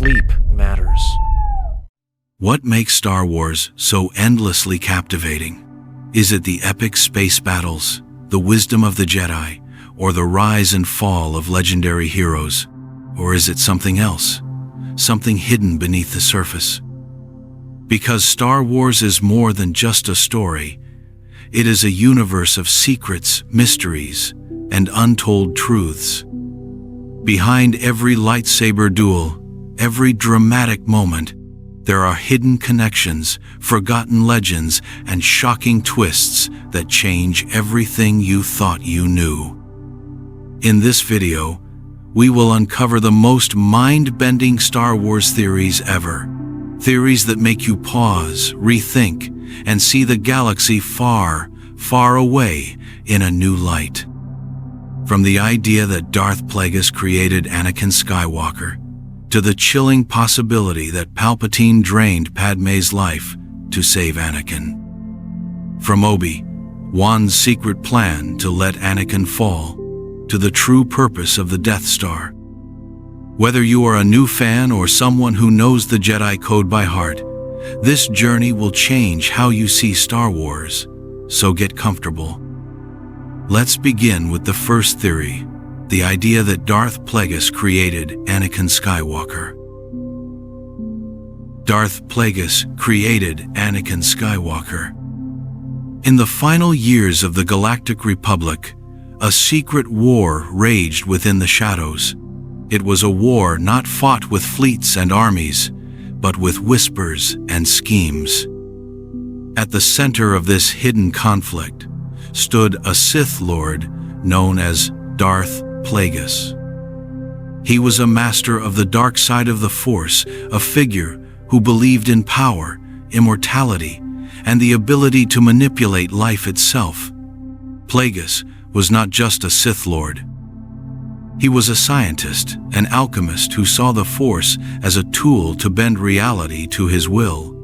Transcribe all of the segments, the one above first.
Sleep Matters. What makes Star Wars so endlessly captivating? Is it the epic space battles, the wisdom of the Jedi, or the rise and fall of legendary heroes? Or is it something else, something hidden beneath the surface? Because Star Wars is more than just a story. It is a universe of secrets, mysteries, and untold truths. Behind every lightsaber duel, every dramatic moment, there are hidden connections, forgotten legends, and shocking twists that change everything you thought you knew. In this video, we will uncover the most mind-bending Star Wars theories ever. Theories that make you pause, rethink, and see the galaxy far, far away in a new light. From the idea that Darth Plagueis created Anakin Skywalker, to the chilling possibility that Palpatine drained Padmé's life to save Anakin. From Obi-Wan's secret plan to let Anakin fall, to the true purpose of the Death Star. Whether you are a new fan or someone who knows the Jedi code by heart, this journey will change how you see Star Wars, so get comfortable. Let's begin with the first theory, the idea that Darth Plagueis created Anakin Skywalker. Darth Plagueis created Anakin Skywalker. In the final years of the Galactic Republic, a secret war raged within the shadows. It was a war not fought with fleets and armies, but with whispers and schemes. At the center of this hidden conflict stood a Sith Lord known as Darth Plagueis. He was a master of the dark side of the Force, a figure who believed in power, immortality, and the ability to manipulate life itself. Plagueis was not just a Sith Lord. He was a scientist, an alchemist who saw the Force as a tool to bend reality to his will.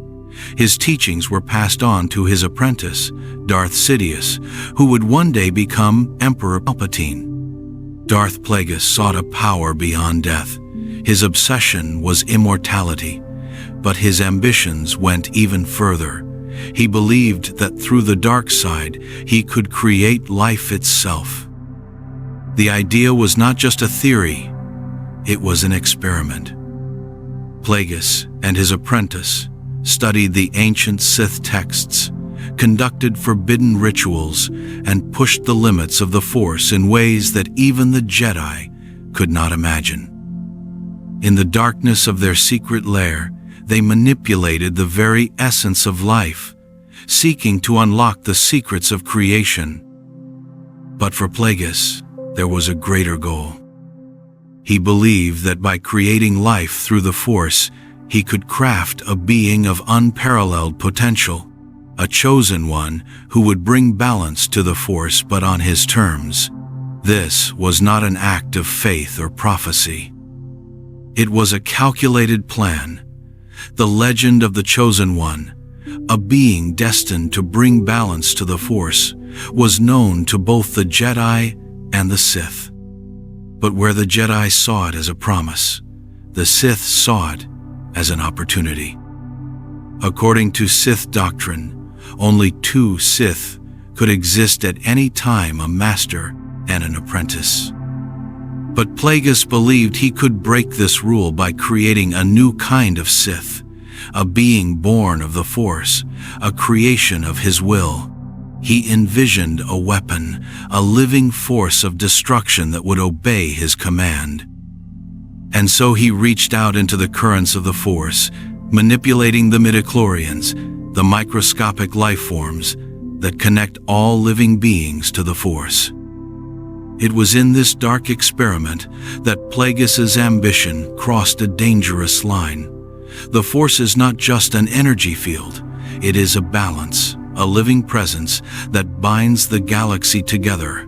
His teachings were passed on to his apprentice, Darth Sidious, who would one day become Emperor Palpatine. Darth Plagueis sought a power beyond death. His obsession was immortality, but his ambitions went even further. He believed that through the dark side, he could create life itself. The idea was not just a theory, it was an experiment. Plagueis and his apprentice studied the ancient Sith texts, conducted forbidden rituals, and pushed the limits of the Force in ways that even the Jedi could not imagine. In the darkness of their secret lair, they manipulated the very essence of life, seeking to unlock the secrets of creation. But for Plagueis, there was a greater goal. He believed that by creating life through the Force, he could craft a being of unparalleled potential, a chosen one who would bring balance to the Force but on his terms. This was not an act of faith or prophecy. It was a calculated plan, the legend of the Chosen One, a being destined to bring balance to the Force, was known to both the Jedi and the Sith. But where the Jedi saw it as a promise, the Sith saw it as an opportunity. According to Sith doctrine, only two Sith could exist at any time, a master and an apprentice. But Plagueis believed he could break this rule by creating a new kind of Sith, a being born of the Force, a creation of his will. He envisioned a weapon, a living force of destruction that would obey his command. And so he reached out into the currents of the Force, manipulating the midichlorians, the microscopic life forms that connect all living beings to the Force. It was in this dark experiment that Plagueis's ambition crossed a dangerous line. The Force is not just an energy field, it is a balance, a living presence that binds the galaxy together.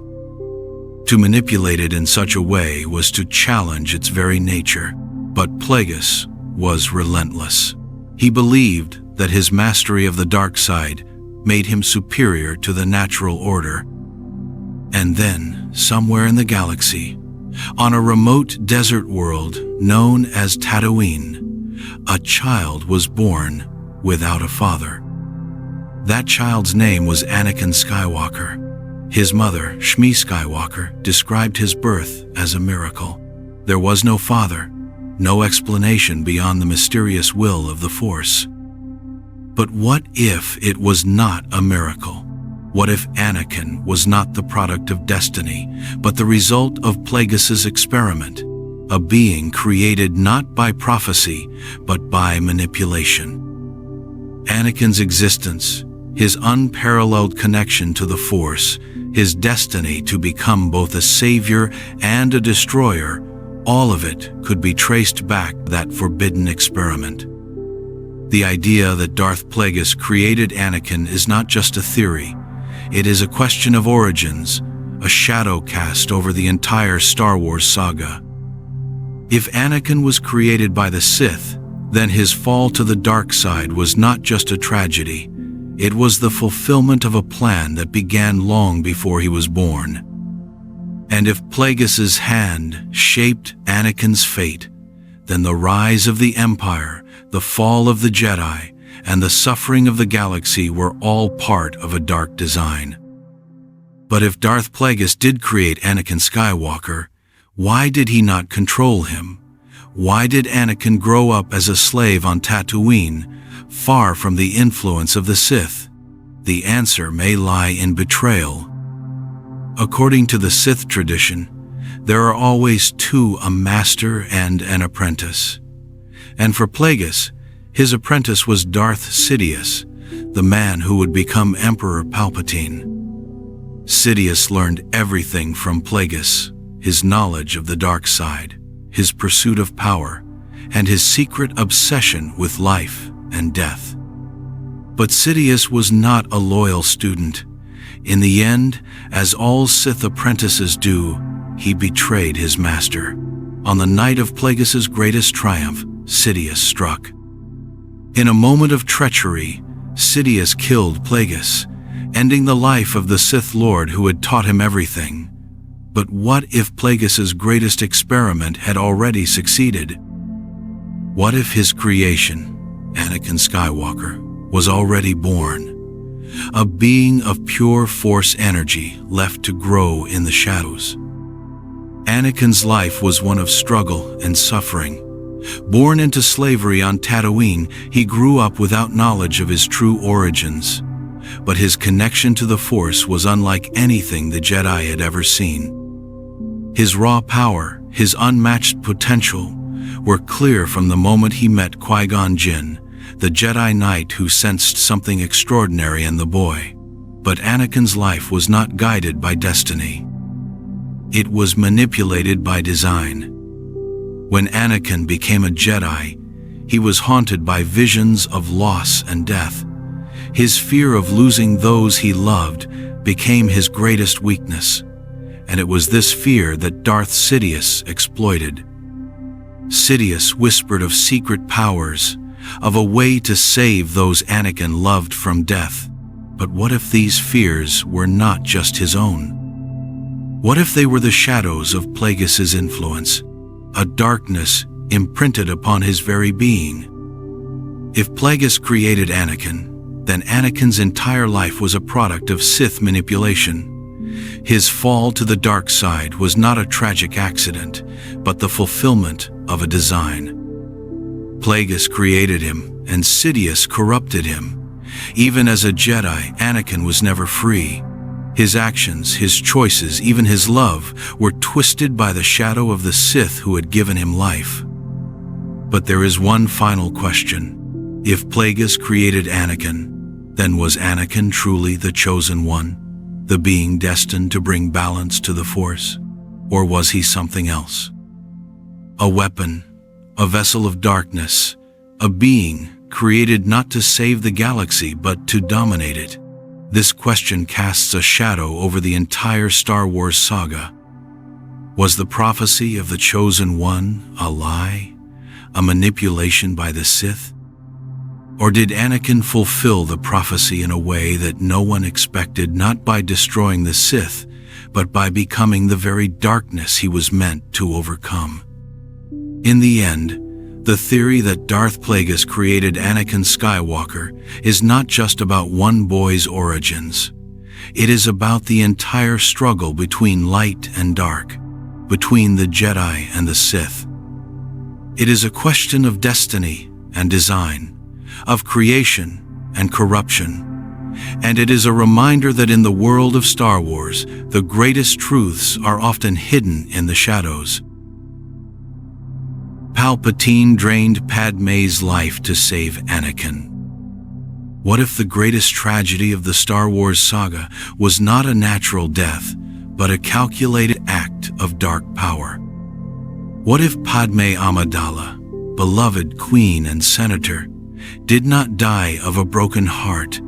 To manipulate it in such a way was to challenge its very nature. But Plagueis was relentless. He believed that his mastery of the dark side made him superior to the natural order. And then, somewhere in the galaxy, On a remote desert world known as Tatooine, a child was born without a father. That child's name was Anakin Skywalker. His mother, Shmi Skywalker, described his birth as a miracle. There was no father, no explanation beyond the mysterious will of the Force. But what if it was not a miracle? What if Anakin was not the product of destiny, but the result of Plagueis' experiment, a being created not by prophecy, but by manipulation? Anakin's existence, his unparalleled connection to the Force, his destiny to become both a savior and a destroyer, all of it could be traced back to that forbidden experiment. The idea that Darth Plagueis created Anakin is not just a theory. It is a question of origins, a shadow cast over the entire Star Wars saga. If Anakin was created by the Sith, then his fall to the dark side was not just a tragedy. It was the fulfillment of a plan that began long before he was born. And if Plagueis' hand shaped Anakin's fate, then the rise of the Empire, the fall of the Jedi, and the suffering of the galaxy were all part of a dark design. But if Darth Plagueis did create Anakin Skywalker, why did he not control him? Why did Anakin grow up as a slave on Tatooine, far from the influence of the Sith? The answer may lie in betrayal. According to the Sith tradition, there are always two, a master and an apprentice. And for Plagueis, his apprentice was Darth Sidious, the man who would become Emperor Palpatine. Sidious learned everything from Plagueis, his knowledge of the dark side, his pursuit of power, and his secret obsession with life and death. But Sidious was not a loyal student. In the end, as all Sith apprentices do, he betrayed his master. On the night of Plagueis' greatest triumph, Sidious struck. In a moment of treachery, Sidious killed Plagueis, ending the life of the Sith Lord who had taught him everything. But what if Plagueis' greatest experiment had already succeeded? What if his creation, Anakin Skywalker, was already born? A being of pure Force energy left to grow in the shadows. Anakin's life was one of struggle and suffering. Born into slavery on Tatooine, he grew up without knowledge of his true origins. But his connection to the Force was unlike anything the Jedi had ever seen. His raw power, his unmatched potential, were clear from the moment he met Qui-Gon Jinn, the Jedi Knight who sensed something extraordinary in the boy. But Anakin's life was not guided by destiny. It was manipulated by design. When Anakin became a Jedi, he was haunted by visions of loss and death. His fear of losing those he loved became his greatest weakness, and it was this fear that Darth Sidious exploited. Sidious whispered of secret powers, of a way to save those Anakin loved from death. But what if these fears were not just his own? What if they were the shadows of Plagueis' influence, a darkness imprinted upon his very being? If Plagueis created Anakin, then Anakin's entire life was a product of Sith manipulation. His fall to the dark side was not a tragic accident, but the fulfillment of a design. Plagueis created him, and Sidious corrupted him. Even as a Jedi, Anakin was never free. His actions, his choices, even his love, were twisted by the shadow of the Sith who had given him life. But there is one final question. If Plagueis created Anakin, then was Anakin truly the chosen one, the being destined to bring balance to the Force? Or was he something else? A weapon, a vessel of darkness, a being created not to save the galaxy but to dominate it? This question casts a shadow over the entire Star Wars saga. Was the prophecy of the Chosen One a lie, a manipulation by the Sith? Or did Anakin fulfill the prophecy in a way that no one expected, not by destroying the Sith, but by becoming the very darkness he was meant to overcome. In the end, the theory that Darth Plagueis created Anakin Skywalker is not just about one boy's origins. It is about the entire struggle between light and dark, between the Jedi and the Sith. It is a question of destiny and design, of creation and corruption, and it is a reminder that in the world of Star Wars, the greatest truths are often hidden in the shadows. Palpatine drained Padmé's life to save Anakin. What if the greatest tragedy of the Star Wars saga was not a natural death, but a calculated act of dark power? What if Padmé Amidala, beloved queen and senator, did not die of a broken heart,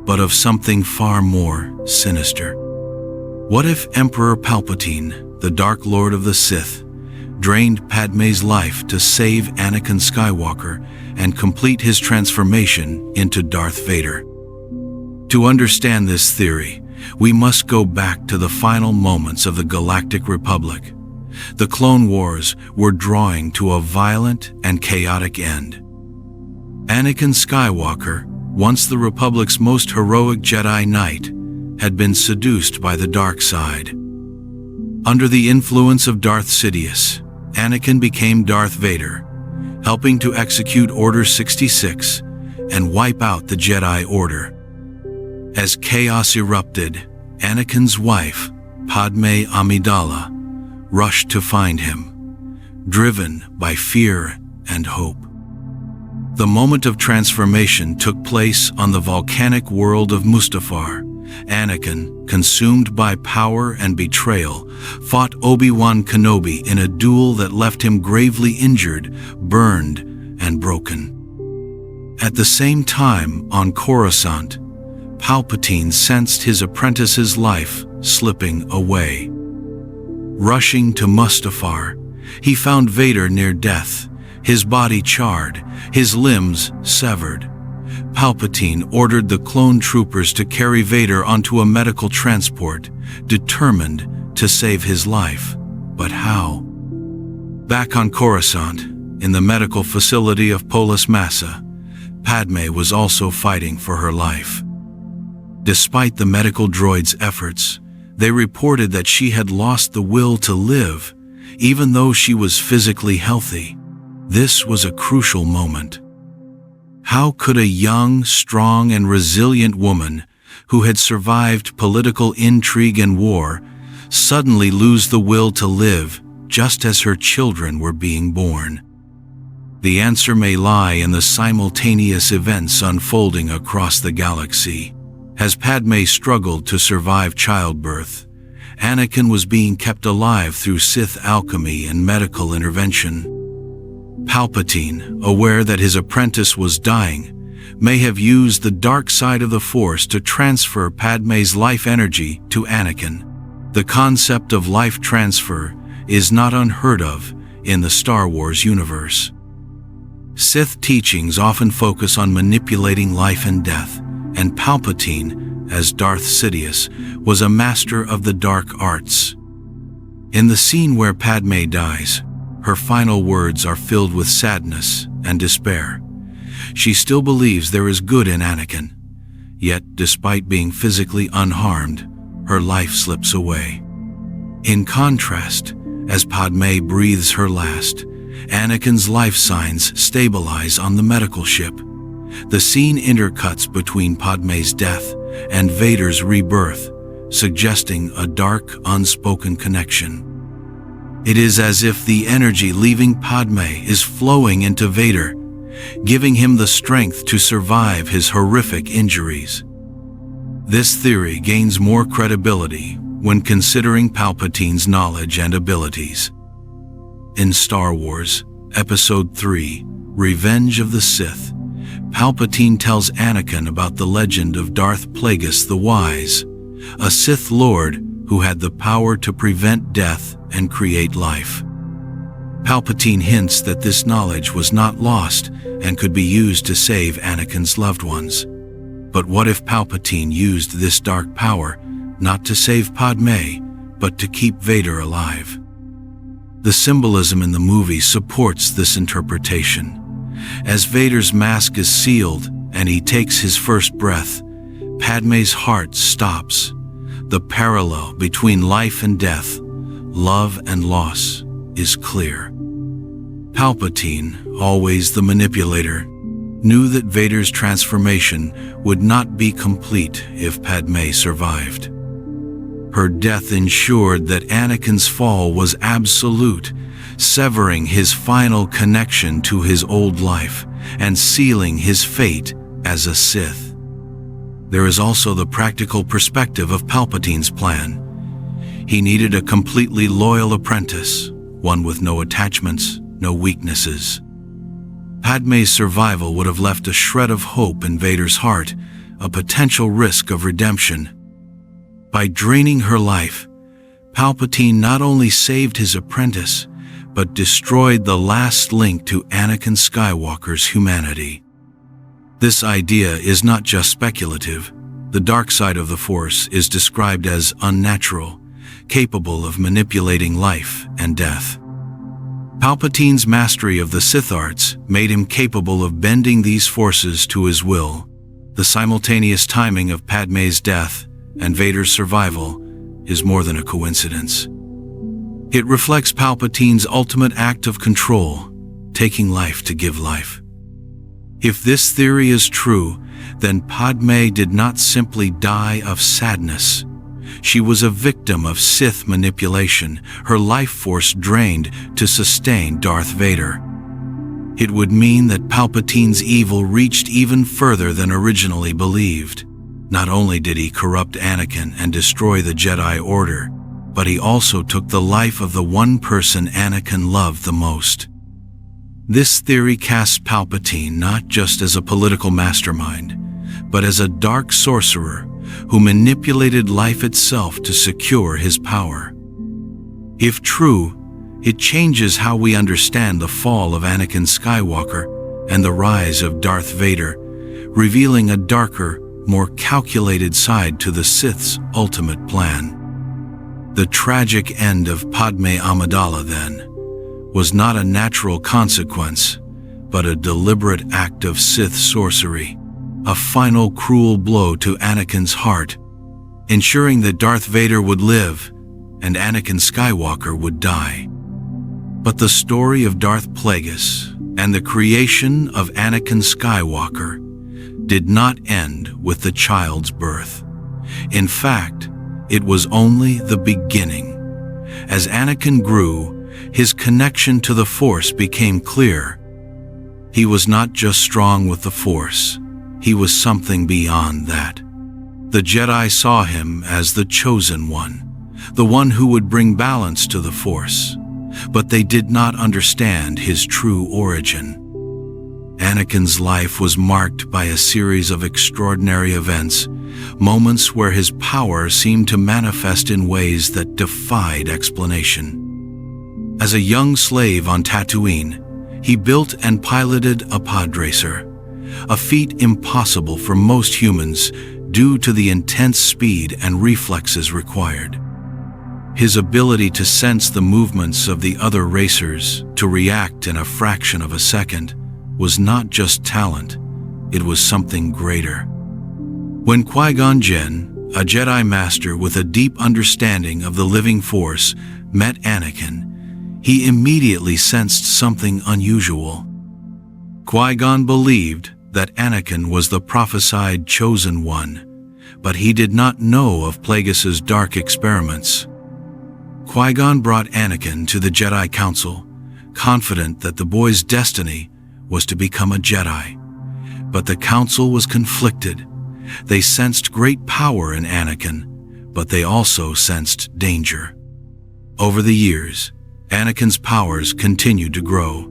but of something far more sinister? What if Emperor Palpatine, the Dark Lord of the Sith, drained Padmé's life to save Anakin Skywalker and complete his transformation into Darth Vader? To understand this theory, we must go back to the final moments of the Galactic Republic. The Clone Wars were drawing to a violent and chaotic end. Anakin Skywalker, once the Republic's most heroic Jedi Knight, had been seduced by the dark side. Under the influence of Darth Sidious, Anakin became Darth Vader, helping to execute Order 66 and wipe out the Jedi Order. As chaos erupted, Anakin's wife, Padmé Amidala, rushed to find him, driven by fear and hope. The moment of transformation took place on the volcanic world of Mustafar. Anakin, consumed by power and betrayal, fought Obi-Wan Kenobi in a duel that left him gravely injured, burned, and broken. At the same time, on Coruscant, Palpatine sensed his apprentice's life slipping away. Rushing to Mustafar, he found Vader near death, his body charred, his limbs severed. Palpatine ordered the clone troopers to carry Vader onto a medical transport, determined to save his life. But how? Back on Coruscant, in the medical facility of Polis Massa, Padmé was also fighting for her life. Despite the medical droids' efforts, they reported that she had lost the will to live, even though she was physically healthy. This was a crucial moment. How could a young, strong, and resilient woman who had survived political intrigue and war suddenly lose the will to live just as her children were being born? The answer may lie in the simultaneous events unfolding across the galaxy. As Padmé struggled to survive childbirth, Anakin was being kept alive through Sith alchemy and medical intervention. Palpatine, aware that his apprentice was dying, may have used the dark side of the Force to transfer Padmé's life energy to Anakin. The concept of life transfer is not unheard of in the Star Wars universe. Sith teachings often focus on manipulating life and death, and Palpatine, as Darth Sidious, was a master of the dark arts. In the scene where Padmé dies, her final words are filled with sadness and despair. She still believes there is good in Anakin, yet despite being physically unharmed, her life slips away. In contrast, as Padmé breathes her last, Anakin's life signs stabilize on the medical ship. The scene intercuts between Padmé's death and Vader's rebirth, suggesting a dark, unspoken connection. It is as if the energy leaving Padmé is flowing into Vader, giving him the strength to survive his horrific injuries. This theory gains more credibility when considering Palpatine's knowledge and abilities. In Star Wars, Episode 3, Revenge of the Sith, Palpatine tells Anakin about the legend of Darth Plagueis the Wise, a Sith Lord who had the power to prevent death and create life. Palpatine hints that this knowledge was not lost and could be used to save Anakin's loved ones. But what if Palpatine used this dark power not to save Padmé, but to keep Vader alive. The symbolism in the movie supports this interpretation. As Vader's mask is sealed and he takes his first breath, Padmé's heart stops. The parallel between life and death, love and loss, is clear. Palpatine, always the manipulator, knew that Vader's transformation would not be complete if Padmé survived. Her death ensured that Anakin's fall was absolute, severing his final connection to his old life and sealing his fate as a Sith. There is also the practical perspective of Palpatine's plan. He needed a completely loyal apprentice, one with no attachments, no weaknesses. Padmé's survival would have left a shred of hope in Vader's heart, a potential risk of redemption. By draining her life, Palpatine not only saved his apprentice, but destroyed the last link to Anakin Skywalker's humanity. This idea is not just speculative. The dark side of the Force is described as unnatural, capable of manipulating life and death. Palpatine's mastery of the Sith arts made him capable of bending these forces to his will. The simultaneous timing of Padmé's death and Vader's survival is more than a coincidence. It reflects Palpatine's ultimate act of control, taking life to give life. If this theory is true, then Padmé did not simply die of sadness. She was a victim of Sith manipulation, her life force drained to sustain Darth Vader. It would mean that Palpatine's evil reached even further than originally believed. Not only did he corrupt Anakin and destroy the Jedi Order, but he also took the life of the one person Anakin loved the most. This theory casts Palpatine not just as a political mastermind, but as a dark sorcerer who manipulated life itself to secure his power. If true, it changes how we understand the fall of Anakin Skywalker and the rise of Darth Vader, revealing a darker, more calculated side to the Sith's ultimate plan. The tragic end of Padmé Amidala, then, was not a natural consequence, but a deliberate act of Sith sorcery, a final cruel blow to Anakin's heart, ensuring that Darth Vader would live and Anakin Skywalker would die. But the story of Darth Plagueis and the creation of Anakin Skywalker did not end with the child's birth. In fact, it was only the beginning. As Anakin grew, his connection to the Force became clear. He was not just strong with the Force, he was something beyond that. The Jedi saw him as the chosen one, the one who would bring balance to the Force, but they did not understand his true origin. Anakin's life was marked by a series of extraordinary events, moments where his power seemed to manifest in ways that defied explanation. As a young slave on Tatooine, he built and piloted a pod racer, a feat impossible for most humans due to the intense speed and reflexes required. His ability to sense the movements of the other racers, to react in a fraction of a second, was not just talent, it was something greater. When Qui-Gon Jinn, a Jedi Master with a deep understanding of the living Force, met Anakin, he immediately sensed something unusual. Qui-Gon believed that Anakin was the prophesied chosen one, but he did not know of Plagueis' dark experiments. Qui-Gon brought Anakin to the Jedi Council, confident that the boy's destiny was to become a Jedi. But the Council was conflicted. They sensed great power in Anakin, but they also sensed danger. Over the years, Anakin's powers continued to grow.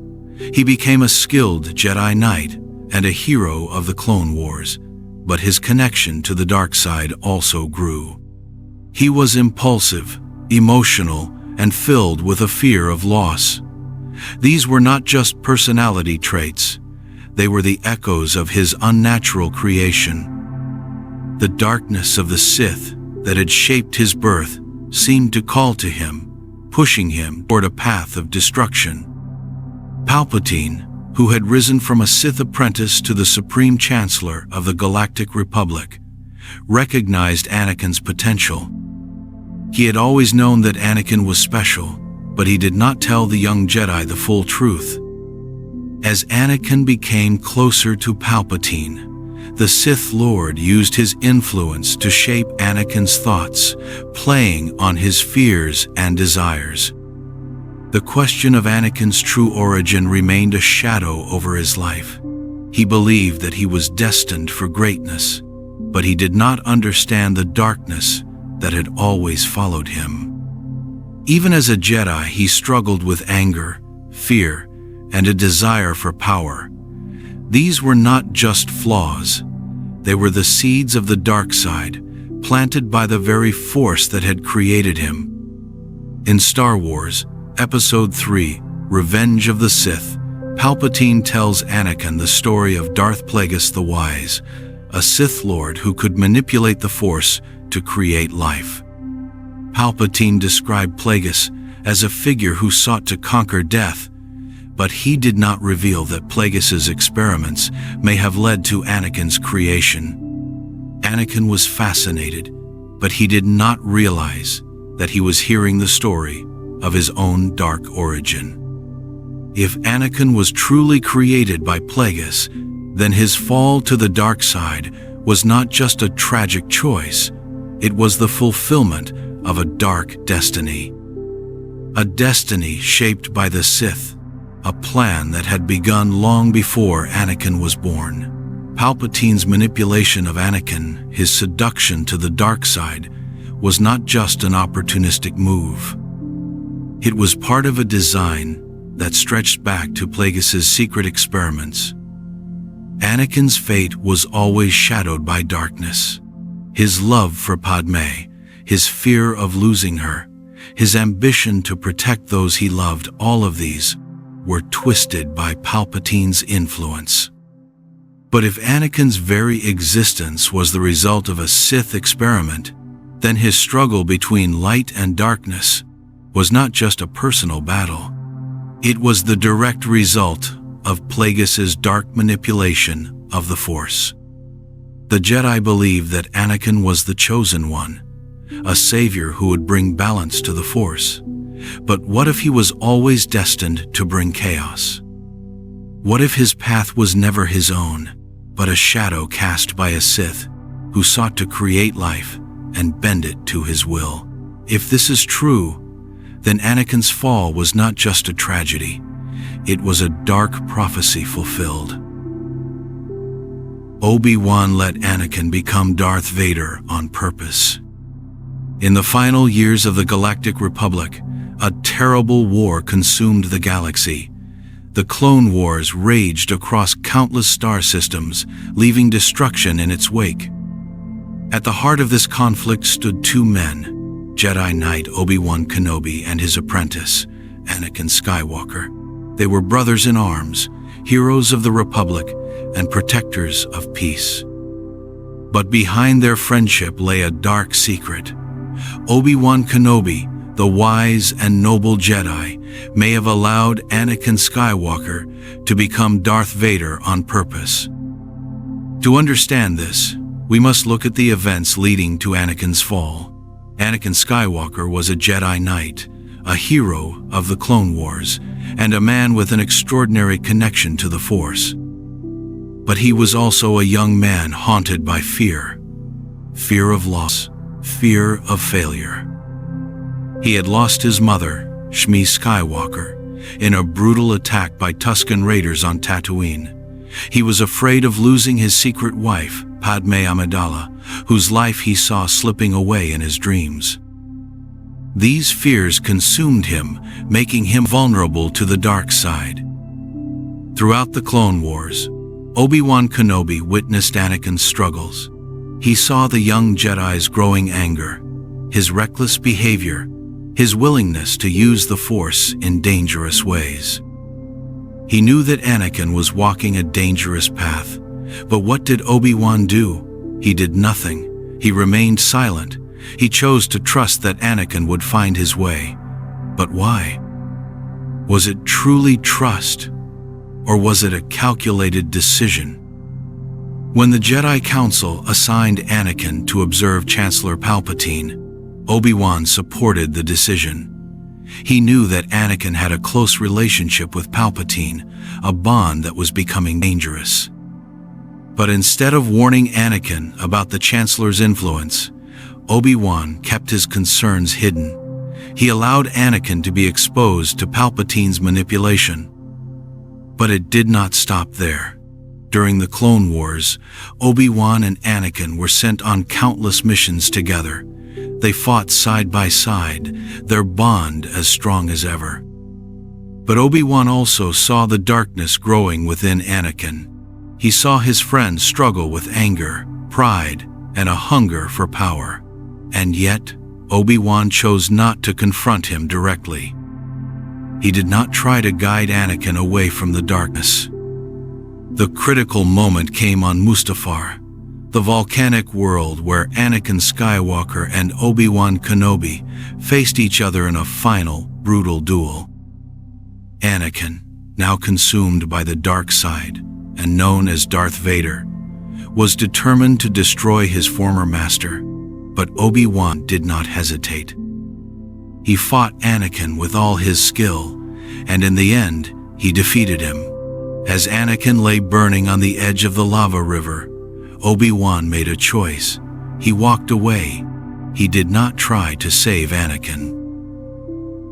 He became a skilled Jedi Knight and a hero of the Clone Wars, but his connection to the dark side also grew. He was impulsive, emotional, and filled with a fear of loss. These were not just personality traits, they were the echoes of his unnatural creation. The darkness of the Sith that had shaped his birth seemed to call to him, pushing him toward a path of destruction. Palpatine, who had risen from a Sith apprentice to the Supreme Chancellor of the Galactic Republic, recognized Anakin's potential. He had always known that Anakin was special, but he did not tell the young Jedi the full truth. As Anakin became closer to Palpatine, the Sith Lord used his influence to shape Anakin's thoughts, playing on his fears and desires. The question of Anakin's true origin remained a shadow over his life. He believed that he was destined for greatness, but he did not understand the darkness that had always followed him. Even as a Jedi, he struggled with anger, fear, and a desire for power. These were not just flaws. They were the seeds of the dark side, planted by the very force that had created him. In Star Wars, Episode 3, Revenge of the Sith, Palpatine tells Anakin the story of Darth Plagueis the Wise, a Sith Lord who could manipulate the Force to create life. Palpatine described Plagueis as a figure who sought to conquer death, but he did not reveal that Plagueis's experiments may have led to Anakin's creation. Anakin was fascinated, but he did not realize that he was hearing the story of his own dark origin. If Anakin was truly created by Plagueis, then his fall to the dark side was not just a tragic choice, it was the fulfillment of a dark destiny. A destiny shaped by the Sith, a plan that had begun long before Anakin was born. Palpatine's manipulation of Anakin, his seduction to the dark side, was not just an opportunistic move. It was part of a design that stretched back to Plagueis's secret experiments. Anakin's fate was always shadowed by darkness. His love for Padmé, his fear of losing her, his ambition to protect those he loved, all of these were twisted by Palpatine's influence. But if Anakin's very existence was the result of a Sith experiment, then his struggle between light and darkness was not just a personal battle. It was the direct result of Plagueis's dark manipulation of the Force. The Jedi believed that Anakin was the chosen one, a savior who would bring balance to the Force. But what if he was always destined to bring chaos? What if his path was never his own, but a shadow cast by a Sith who sought to create life and bend it to his will? If this is true, then Anakin's fall was not just a tragedy, it was a dark prophecy fulfilled. Obi-Wan let Anakin become Darth Vader on purpose. In the final years of the Galactic Republic, a terrible war consumed the galaxy. The Clone Wars raged across countless star systems, leaving destruction in its wake. At the heart of this conflict stood two men, Jedi Knight Obi-Wan Kenobi and his apprentice, Anakin Skywalker. They were brothers in arms, heroes of the Republic, and protectors of peace. But behind their friendship lay a dark secret. Obi-Wan Kenobi, the wise and noble Jedi, may have allowed Anakin Skywalker to become Darth Vader on purpose. To understand this, we must look at the events leading to Anakin's fall. Anakin Skywalker was a Jedi Knight, a hero of the Clone Wars, and a man with an extraordinary connection to the Force. But he was also a young man haunted by fear. Fear of loss, fear of failure. He had lost his mother, Shmi Skywalker, in a brutal attack by Tusken Raiders on Tatooine. He was afraid of losing his secret wife, Padmé Amidala, whose life he saw slipping away in his dreams. These fears consumed him, making him vulnerable to the dark side. Throughout the Clone Wars, Obi-Wan Kenobi witnessed Anakin's struggles. He saw the young Jedi's growing anger, his reckless behavior, his willingness to use the Force in dangerous ways. He knew that Anakin was walking a dangerous path, but what did Obi-Wan do? He did nothing. He remained silent, He chose to trust that Anakin would find his way. But why? Was it truly trust, or was it a calculated decision? When the Jedi Council assigned Anakin to observe Chancellor Palpatine, Obi-Wan supported the decision. He knew that Anakin had a close relationship with Palpatine, a bond that was becoming dangerous. But instead of warning Anakin about the Chancellor's influence, Obi-Wan kept his concerns hidden. He allowed Anakin to be exposed to Palpatine's manipulation. But it did not stop there. During the Clone Wars, Obi-Wan and Anakin were sent on countless missions together. They fought side by side, their bond as strong as ever. But Obi-Wan also saw the darkness growing within Anakin. He saw his friend struggle with anger, pride, and a hunger for power. And yet, Obi-Wan chose not to confront him directly. He did not try to guide Anakin away from the darkness. The critical moment came on Mustafar, the volcanic world where Anakin Skywalker and Obi-Wan Kenobi faced each other in a final, brutal duel. Anakin, now consumed by the dark side and known as Darth Vader, was determined to destroy his former master, but Obi-Wan did not hesitate. He fought Anakin with all his skill, and in the end, he defeated him. As Anakin lay burning on the edge of the lava river, Obi-Wan made a choice. He walked away. He did not try to save Anakin.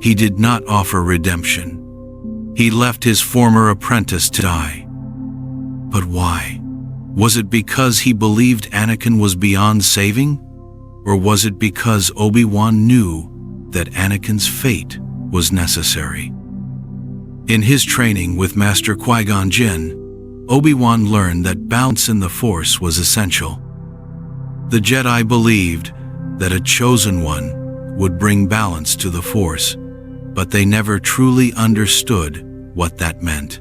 He did not offer redemption. He left his former apprentice to die. But why? Was it because he believed Anakin was beyond saving? Or was it because Obi-Wan knew that Anakin's fate was necessary? In his training with Master Qui-Gon Jinn, Obi-Wan learned that balance in the Force was essential. The Jedi believed that a chosen one would bring balance to the Force, but they never truly understood what that meant.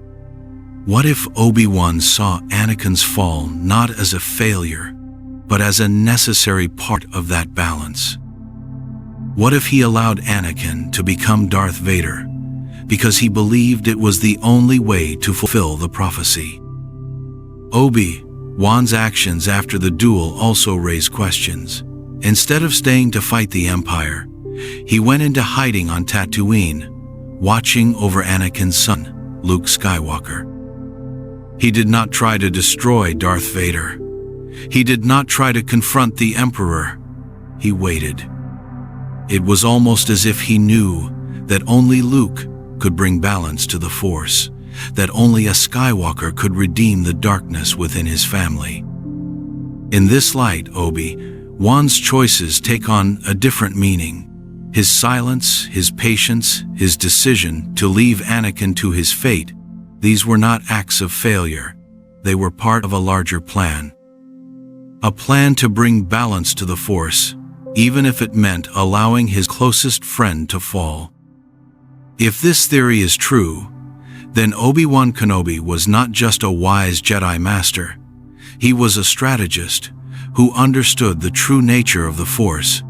What if Obi-Wan saw Anakin's fall not as a failure, but as a necessary part of that balance? What if he allowed Anakin to become Darth Vader because he believed it was the only way to fulfill the prophecy? Obi-Wan's actions after the duel also raised questions. Instead of staying to fight the Empire, he went into hiding on Tatooine, watching over Anakin's son, Luke Skywalker. He did not try to destroy Darth Vader. He did not try to confront the Emperor. He waited. It was almost as if he knew that only Luke could bring balance to the Force, that only a Skywalker could redeem the darkness within his family. In this light, Obi-Wan's choices take on a different meaning. His silence, his patience, his decision to leave Anakin to his fate, these were not acts of failure. They were part of a larger plan. A plan to bring balance to the Force, even if it meant allowing his closest friend to fall. If this theory is true, then Obi-Wan Kenobi was not just a wise Jedi Master. He was a strategist who understood the true nature of the Force.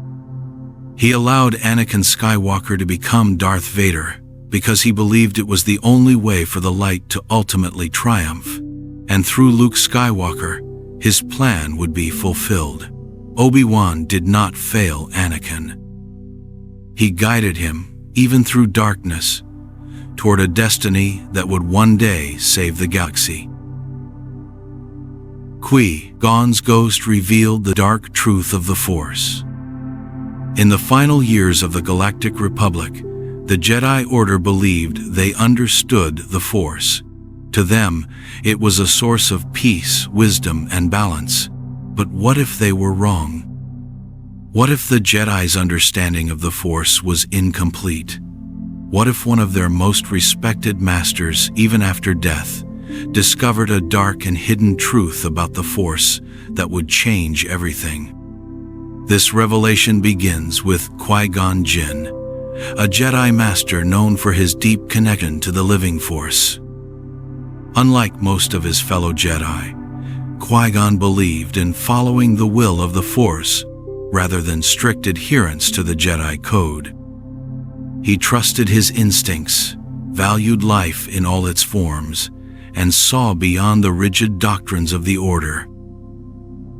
He allowed Anakin Skywalker to become Darth Vader because he believed it was the only way for the light to ultimately triumph. And through Luke Skywalker, his plan would be fulfilled. Obi-Wan did not fail Anakin. He guided him, even through darkness, toward a destiny that would one day save the galaxy. Qui-Gon's ghost revealed the dark truth of the Force. In the final years of the Galactic Republic, the Jedi Order believed they understood the Force. To them, it was a source of peace, wisdom, and balance. But what if they were wrong? What if the Jedi's understanding of the Force was incomplete? What if one of their most respected masters, even after death, discovered a dark and hidden truth about the Force that would change everything? This revelation begins with Qui-Gon Jinn, a Jedi Master known for his deep connection to the living Force. Unlike most of his fellow Jedi, Qui-Gon believed in following the will of the Force, rather than strict adherence to the Jedi code. He trusted his instincts, valued life in all its forms, and saw beyond the rigid doctrines of the Order.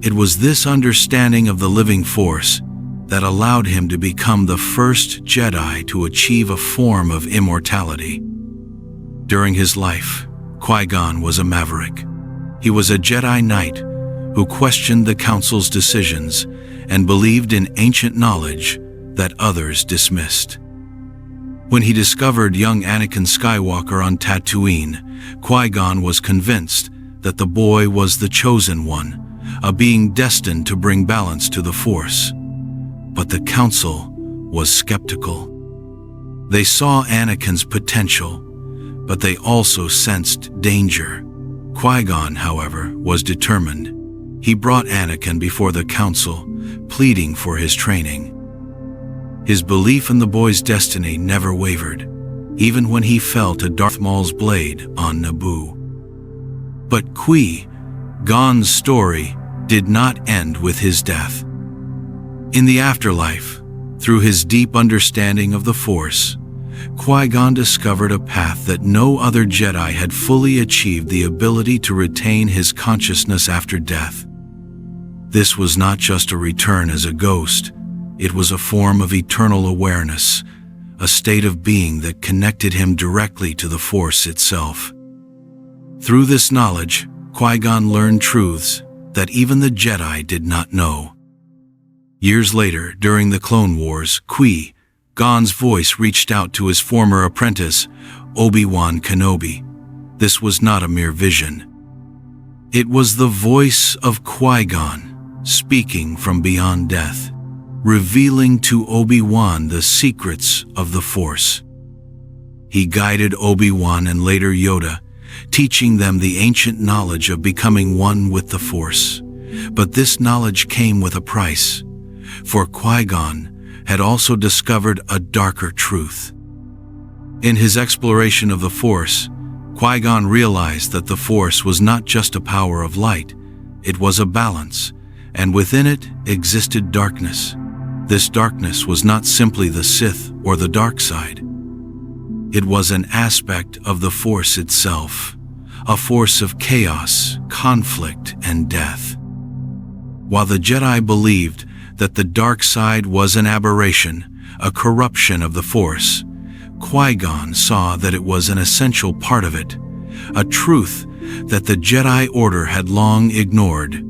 It was this understanding of the living Force that allowed him to become the first Jedi to achieve a form of immortality. During his life, Qui-Gon was a maverick. He was a Jedi Knight who questioned the Council's decisions and believed in ancient knowledge that others dismissed. When he discovered young Anakin Skywalker on Tatooine, Qui-Gon was convinced that the boy was the chosen one, a being destined to bring balance to the Force. But the Council was skeptical. They saw Anakin's potential, but they also sensed danger. Qui-Gon, however, was determined. He brought Anakin before the Council, pleading for his training. His belief in the boy's destiny never wavered, even when he fell to Darth Maul's blade on Naboo. But Qui-Gon's story did not end with his death. In the afterlife, through his deep understanding of the Force, Qui-Gon discovered a path that no other Jedi had fully achieved: the ability to retain his consciousness after death. This was not just a return as a ghost, it was a form of eternal awareness, a state of being that connected him directly to the Force itself. Through this knowledge, Qui-Gon learned truths that even the Jedi did not know. Years later, during the Clone Wars, Qui-Gon's voice reached out to his former apprentice, Obi-Wan Kenobi. This was not a mere vision. It was the voice of Qui-Gon, speaking from beyond death, revealing to Obi-Wan the secrets of the Force. He guided Obi-Wan and later Yoda, teaching them the ancient knowledge of becoming one with the Force. But this knowledge came with a price, for Qui-Gon had also discovered a darker truth. In his exploration of the Force, Qui-Gon realized that the Force was not just a power of light, it was a balance, and within it existed darkness. This darkness was not simply the Sith or the dark side. It was an aspect of the Force itself, a force of chaos, conflict, and death. While the Jedi believed that the dark side was an aberration, a corruption of the Force, Qui-Gon saw that it was an essential part of it, a truth that the Jedi Order had long ignored.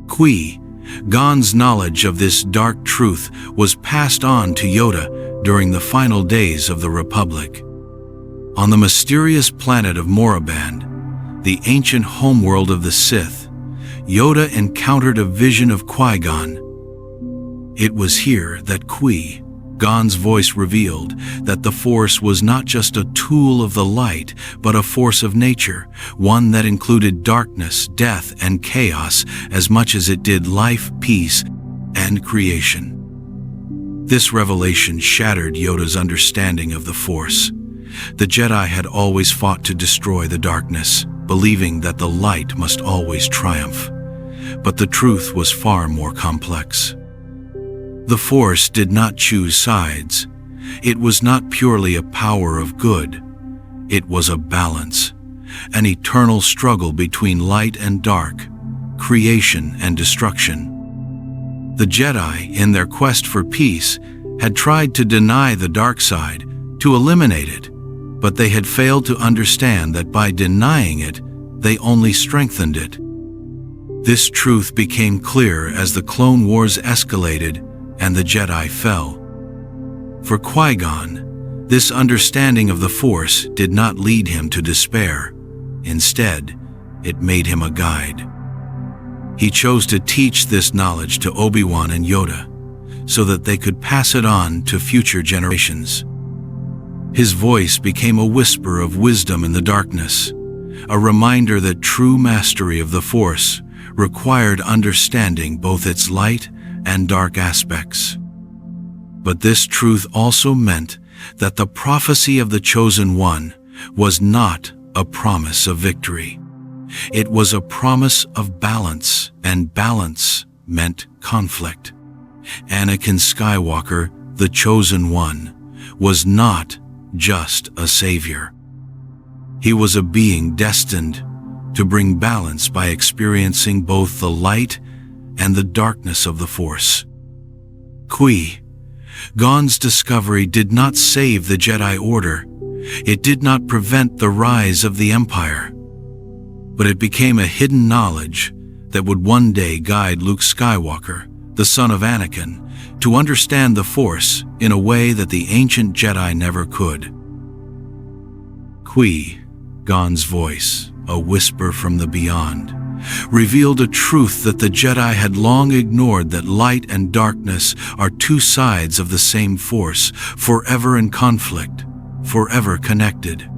Qui-Gon's knowledge of this dark truth was passed on to Yoda during the final days of the Republic. On the mysterious planet of Moraband, the ancient homeworld of the Sith, Yoda encountered a vision of Qui-Gon. It was here that Qui-Gon's voice revealed that the Force was not just a tool of the light, but a force of nature, one that included darkness, death, and chaos as much as it did life, peace, and creation. This revelation shattered Yoda's understanding of the Force. The Jedi had always fought to destroy the darkness, believing that the light must always triumph. But the truth was far more complex. The Force did not choose sides. It was not purely a power of good. It was a balance, an eternal struggle between light and dark, creation and destruction. The Jedi, in their quest for peace, had tried to deny the dark side, to eliminate it, but they had failed to understand that by denying it, they only strengthened it. This truth became clear as the Clone Wars escalated and the Jedi fell. For Qui-Gon, this understanding of the Force did not lead him to despair. Instead, it made him a guide. He chose to teach this knowledge to Obi-Wan and Yoda, so that they could pass it on to future generations. His voice became a whisper of wisdom in the darkness, a reminder that true mastery of the Force required understanding both its light and dark aspects. But this truth also meant that the prophecy of the Chosen One was not a promise of victory. It was a promise of balance, and balance meant conflict. Anakin Skywalker, the Chosen One, was not just a savior. He was a being destined to bring balance by experiencing both the light and the darkness of the Force. Qui-Gon's discovery did not save the Jedi Order. It did not prevent the rise of the Empire. But it became a hidden knowledge that would one day guide Luke Skywalker, the son of Anakin, to understand the Force in a way that the ancient Jedi never could. Qui-Gon's voice, a whisper from the beyond, revealed a truth that the Jedi had long ignored, that light and darkness are two sides of the same Force, forever in conflict, forever connected.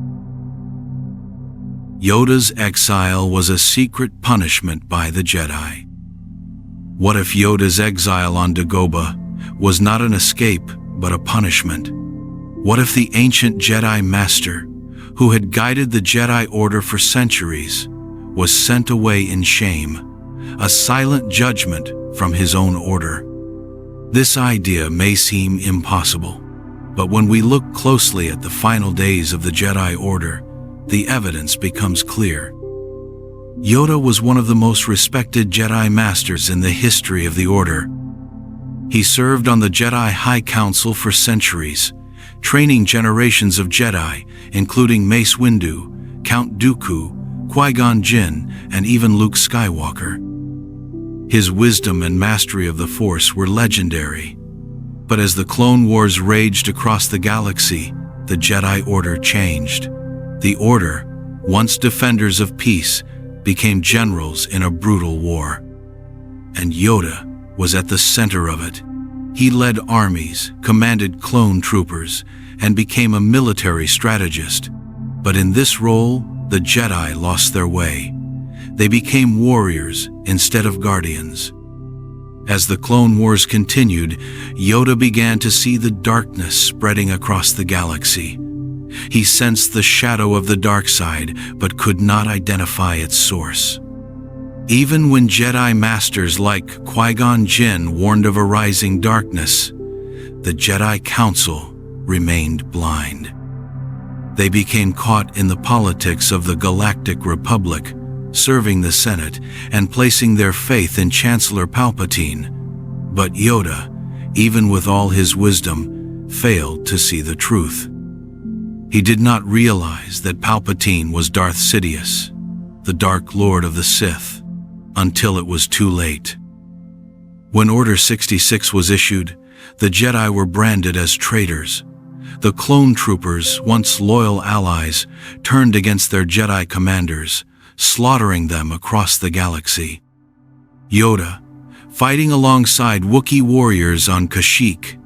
Yoda's exile was a secret punishment by the Jedi. What if Yoda's exile on Dagobah was not an escape, but a punishment? What if the ancient Jedi Master, who had guided the Jedi Order for centuries, was sent away in shame, a silent judgment from his own order? This idea may seem impossible, but when we look closely at the final days of the Jedi Order, the evidence becomes clear. Yoda was one of the most respected Jedi Masters in the history of the Order. He served on the Jedi High Council for centuries, training generations of Jedi, including Mace Windu, Count Dooku, Qui-Gon Jinn, and even Luke Skywalker. His wisdom and mastery of the Force were legendary. But as the Clone Wars raged across the galaxy, the Jedi Order changed. The Order, once defenders of peace, became generals in a brutal war. And Yoda was at the center of it. He led armies, commanded clone troopers, and became a military strategist. But in this role, the Jedi lost their way. They became warriors instead of guardians. As the Clone Wars continued, Yoda began to see the darkness spreading across the galaxy. He sensed the shadow of the dark side, but could not identify its source. Even when Jedi Masters like Qui-Gon Jinn warned of a rising darkness, the Jedi Council remained blind. They became caught in the politics of the Galactic Republic, serving the Senate and placing their faith in Chancellor Palpatine. But Yoda, even with all his wisdom, failed to see the truth. He did not realize that Palpatine was Darth Sidious, the Dark Lord of the Sith, until it was too late. When Order 66 was issued, the Jedi were branded as traitors. The clone troopers, once loyal allies, turned against their Jedi commanders, slaughtering them across the galaxy. Yoda, fighting alongside Wookiee warriors on Kashyyyk,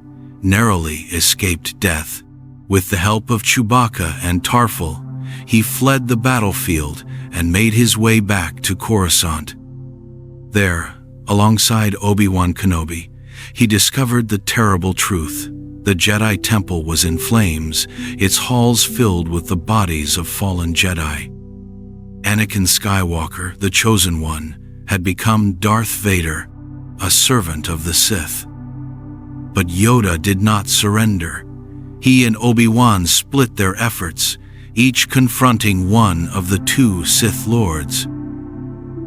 narrowly escaped death. With the help of Chewbacca and Tarful, he fled the battlefield and made his way back to Coruscant. There, alongside Obi-Wan Kenobi, he discovered the terrible truth. The Jedi Temple was in flames, its halls filled with the bodies of fallen Jedi. Anakin Skywalker, the Chosen One, had become Darth Vader, a servant of the Sith. But Yoda did not surrender. He and Obi-Wan split their efforts, each confronting one of the two Sith Lords.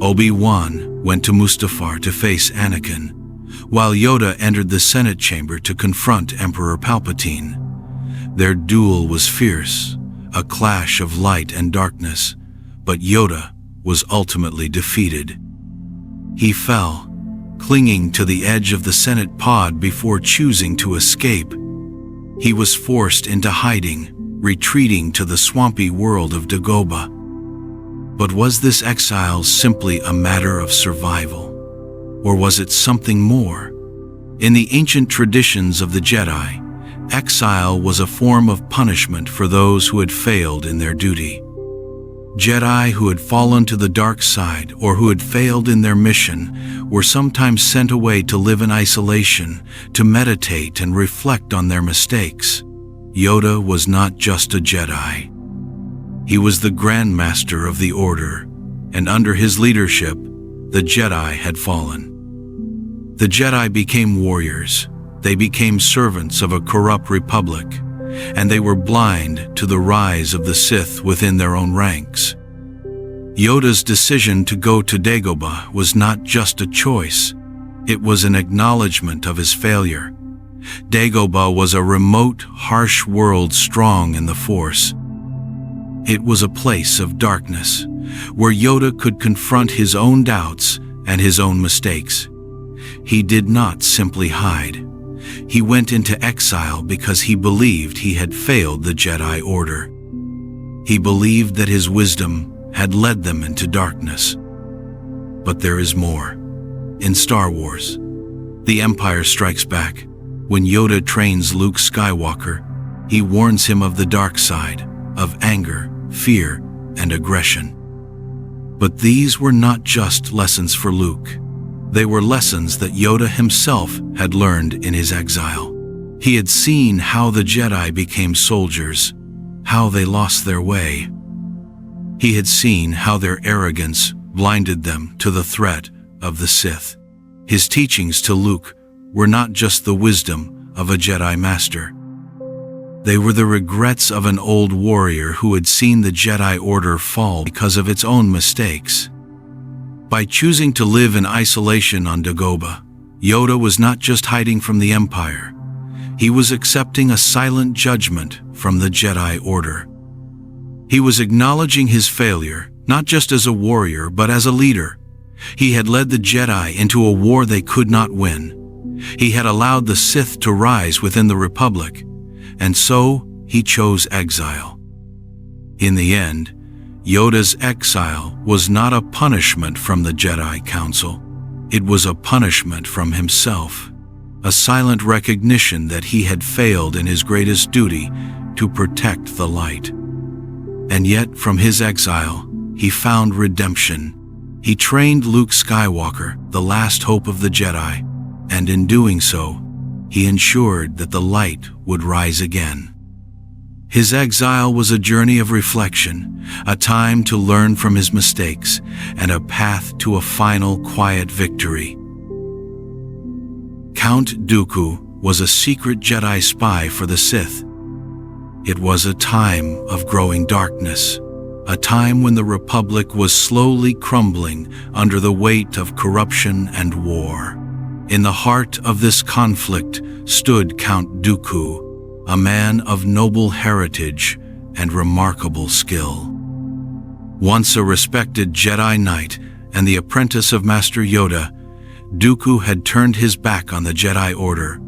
Obi-Wan went to Mustafar to face Anakin, while Yoda entered the Senate chamber to confront Emperor Palpatine. Their duel was fierce, a clash of light and darkness, but Yoda was ultimately defeated. He fell, clinging to the edge of the Senate pod before choosing to escape. He was forced into hiding, retreating to the swampy world of Dagobah. But was this exile simply a matter of survival? Or was it something more? In the ancient traditions of the Jedi, exile was a form of punishment for those who had failed in their duty. Jedi who had fallen to the dark side or who had failed in their mission were sometimes sent away to live in isolation, to meditate and reflect on their mistakes. Yoda was not just a Jedi. He was the Grand Master of the Order, and under his leadership, the Jedi had fallen. The Jedi became warriors. They became servants of a corrupt republic, and they were blind to the rise of the Sith within their own ranks. Yoda's decision to go to Dagobah was not just a choice. It was an acknowledgement of his failure. Dagobah was a remote, harsh world strong in the Force. It was a place of darkness, where Yoda could confront his own doubts and his own mistakes. He did not simply hide. He went into exile because he believed he had failed the Jedi Order. He believed that his wisdom had led them into darkness. But there is more. In Star Wars, The Empire Strikes Back, when Yoda trains Luke Skywalker, he warns him of the dark side, of anger, fear, and aggression. But these were not just lessons for Luke. They were lessons that Yoda himself had learned in his exile. He had seen how the Jedi became soldiers, how they lost their way. He had seen how their arrogance blinded them to the threat of the Sith. His teachings to Luke were not just the wisdom of a Jedi master. They were the regrets of an old warrior who had seen the Jedi Order fall because of its own mistakes. By choosing to live in isolation on Dagobah, Yoda was not just hiding from the Empire. He was accepting a silent judgment from the Jedi Order. He was acknowledging his failure, not just as a warrior, but as a leader. He had led the Jedi into a war they could not win. He had allowed the Sith to rise within the Republic, and so he chose exile. In the end, Yoda's exile was not a punishment from the Jedi Council. It was a punishment from himself, a silent recognition that he had failed in his greatest duty to protect the light. And yet, from his exile, he found redemption. He trained Luke Skywalker, the last hope of the Jedi, and in doing so, he ensured that the light would rise again. His exile was a journey of reflection, a time to learn from his mistakes, and a path to a final quiet victory. Count Dooku was a secret Jedi spy for the Sith. It was a time of growing darkness, a time when the Republic was slowly crumbling under the weight of corruption and war. In the heart of this conflict stood Count Dooku, a man of noble heritage and remarkable skill. Once a respected Jedi Knight and the apprentice of Master Yoda, Dooku had turned his back on the Jedi Order,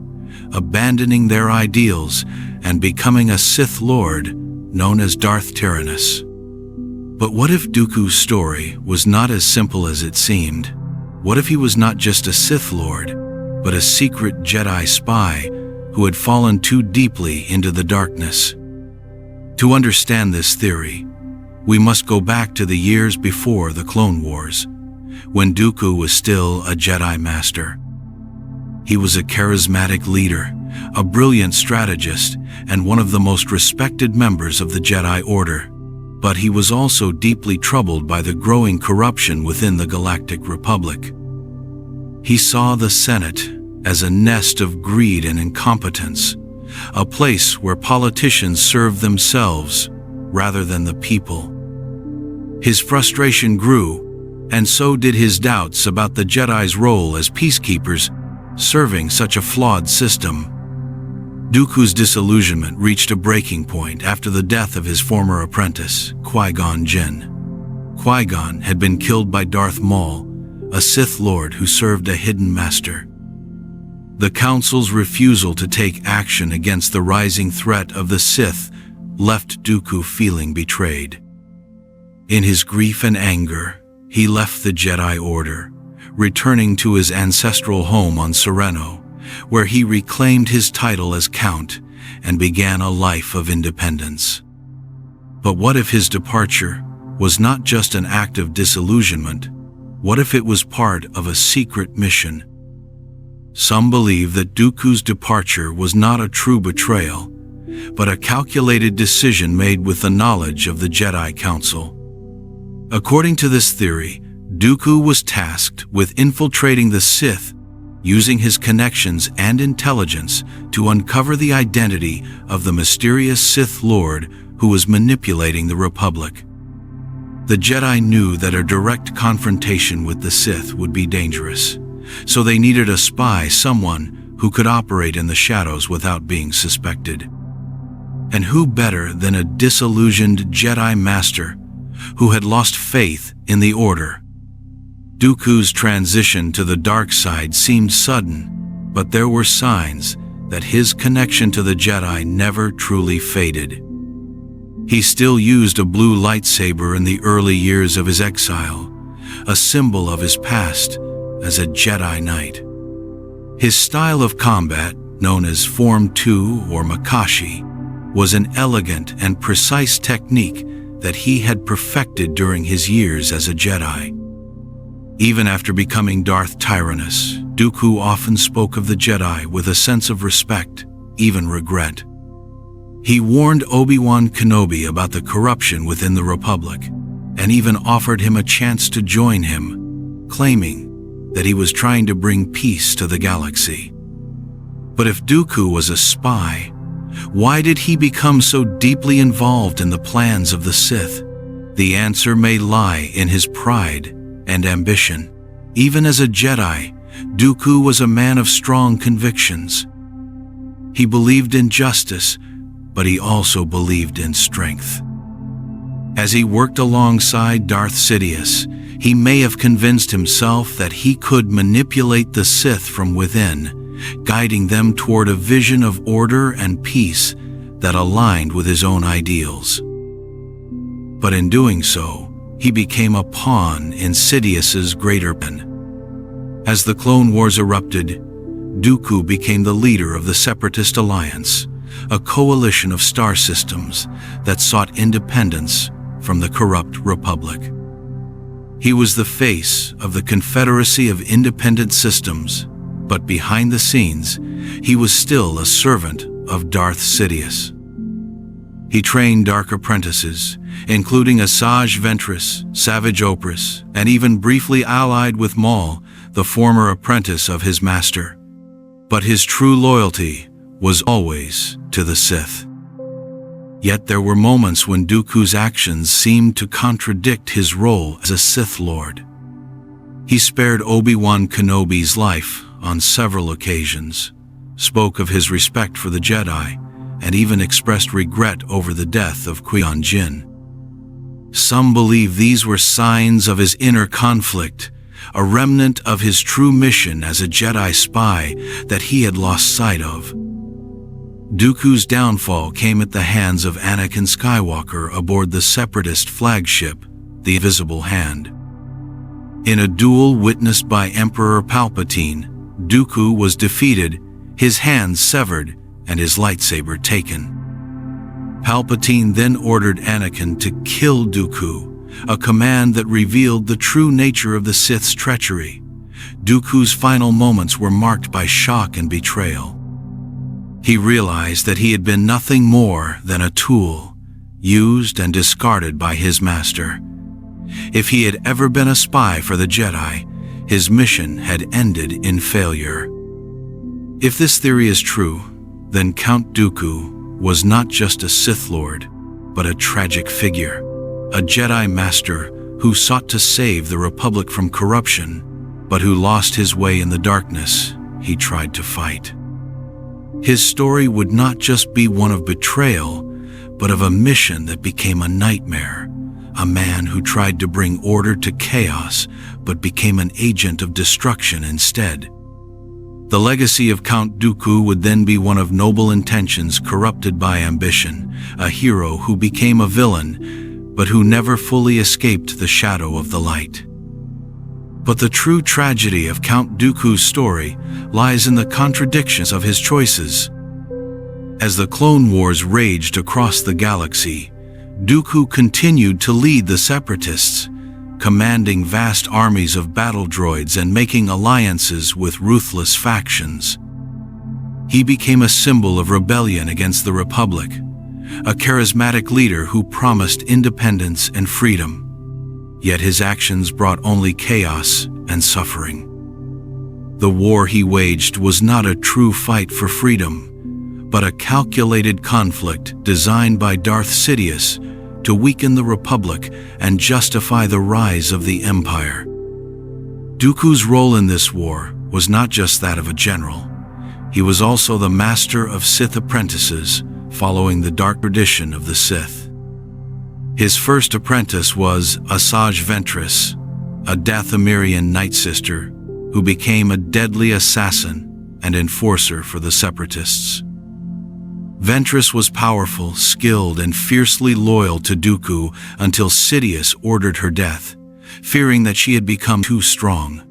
abandoning their ideals and becoming a Sith Lord known as Darth Tyrannus. But what if Dooku's story was not as simple as it seemed? What if he was not just a Sith Lord, but a secret Jedi spy who had fallen too deeply into the darkness? To understand this theory, we must go back to the years before the Clone Wars, when Dooku was still a Jedi Master. He was a charismatic leader, a brilliant strategist, and one of the most respected members of the Jedi Order. But he was also deeply troubled by the growing corruption within the Galactic Republic. He saw the Senate as a nest of greed and incompetence, a place where politicians served themselves rather than the people. His frustration grew, and so did his doubts about the Jedi's role as peacekeepers, serving such a flawed system. Dooku's disillusionment reached a breaking point after the death of his former apprentice, Qui-Gon Jinn. Qui-Gon had been killed by Darth Maul, a Sith Lord who served a hidden master. The Council's refusal to take action against the rising threat of the Sith left Dooku feeling betrayed. In his grief and anger, he left the Jedi Order, returning to his ancestral home on Sereno, where he reclaimed his title as Count and began a life of independence. But what if his departure was not just an act of disillusionment? What if it was part of a secret mission? Some believe that Dooku's departure was not a true betrayal, but a calculated decision made with the knowledge of the Jedi Council. According to this theory, Dooku was tasked with infiltrating the Sith using his connections and intelligence to uncover the identity of the mysterious Sith Lord who was manipulating the Republic. The Jedi knew that a direct confrontation with the Sith would be dangerous, so they needed a spy, someone who could operate in the shadows without being suspected. And who better than a disillusioned Jedi Master who had lost faith in the Order? Dooku's transition to the dark side seemed sudden, but there were signs that his connection to the Jedi never truly faded. He still used a blue lightsaber in the early years of his exile, a symbol of his past as a Jedi Knight. His style of combat, known as Form 2 or Makashi, was an elegant and precise technique that he had perfected during his years as a Jedi. Even after becoming Darth Tyrannus, Dooku often spoke of the Jedi with a sense of respect, even regret. He warned Obi-Wan Kenobi about the corruption within the Republic, and even offered him a chance to join him, claiming that he was trying to bring peace to the galaxy. But if Dooku was a spy, why did he become so deeply involved in the plans of the Sith? The answer may lie in his pride and ambition. Even as a Jedi, Dooku was a man of strong convictions. He believed in justice, but he also believed in strength. As he worked alongside Darth Sidious, he may have convinced himself that he could manipulate the Sith from within, guiding them toward a vision of order and peace that aligned with his own ideals. But in doing so, he became a pawn in Sidious's greater plan. As the Clone Wars erupted, Dooku became the leader of the Separatist Alliance, a coalition of star systems that sought independence from the corrupt Republic. He was the face of the Confederacy of Independent Systems, but behind the scenes, he was still a servant of Darth Sidious. He trained dark apprentices, including Asajj Ventress, Savage Opress, and even briefly allied with Maul, the former apprentice of his master. But his true loyalty was always to the Sith. Yet there were moments when Dooku's actions seemed to contradict his role as a Sith Lord. He spared Obi-Wan Kenobi's life on several occasions, spoke of his respect for the Jedi, and even expressed regret over the death of Qui-Gon Jinn. Some believe these were signs of his inner conflict, a remnant of his true mission as a Jedi spy that he had lost sight of. Dooku's downfall came at the hands of Anakin Skywalker aboard the Separatist flagship, the Invisible Hand. In a duel witnessed by Emperor Palpatine, Dooku was defeated, his hand severed, and his lightsaber taken. Palpatine then ordered Anakin to kill Dooku, a command that revealed the true nature of the Sith's treachery. Dooku's final moments were marked by shock and betrayal. He realized that he had been nothing more than a tool, used and discarded by his master. If he had ever been a spy for the Jedi, his mission had ended in failure. If this theory is true, then Count Dooku was not just a Sith Lord, but a tragic figure, a Jedi Master who sought to save the Republic from corruption, but who lost his way in the darkness he tried to fight. His story would not just be one of betrayal, but of a mission that became a nightmare, a man who tried to bring order to chaos, but became an agent of destruction instead. The legacy of Count Dooku would then be one of noble intentions corrupted by ambition, a hero who became a villain, but who never fully escaped the shadow of the light. But the true tragedy of Count Dooku's story lies in the contradictions of his choices. As the Clone Wars raged across the galaxy, Dooku continued to lead the Separatists, commanding vast armies of battle droids and making alliances with ruthless factions. He became a symbol of rebellion against the Republic, a charismatic leader who promised independence and freedom. Yet his actions brought only chaos and suffering. The war he waged was not a true fight for freedom, but a calculated conflict designed by Darth Sidious to weaken the Republic and justify the rise of the Empire. Dooku's role in this war was not just that of a general. He was also the master of Sith apprentices, following the dark tradition of the Sith. His first apprentice was Asajj Ventress, a Dathomirian Nightsister who became a deadly assassin and enforcer for the Separatists. Ventress was powerful, skilled, and fiercely loyal to Dooku until Sidious ordered her death, fearing that she had become too strong.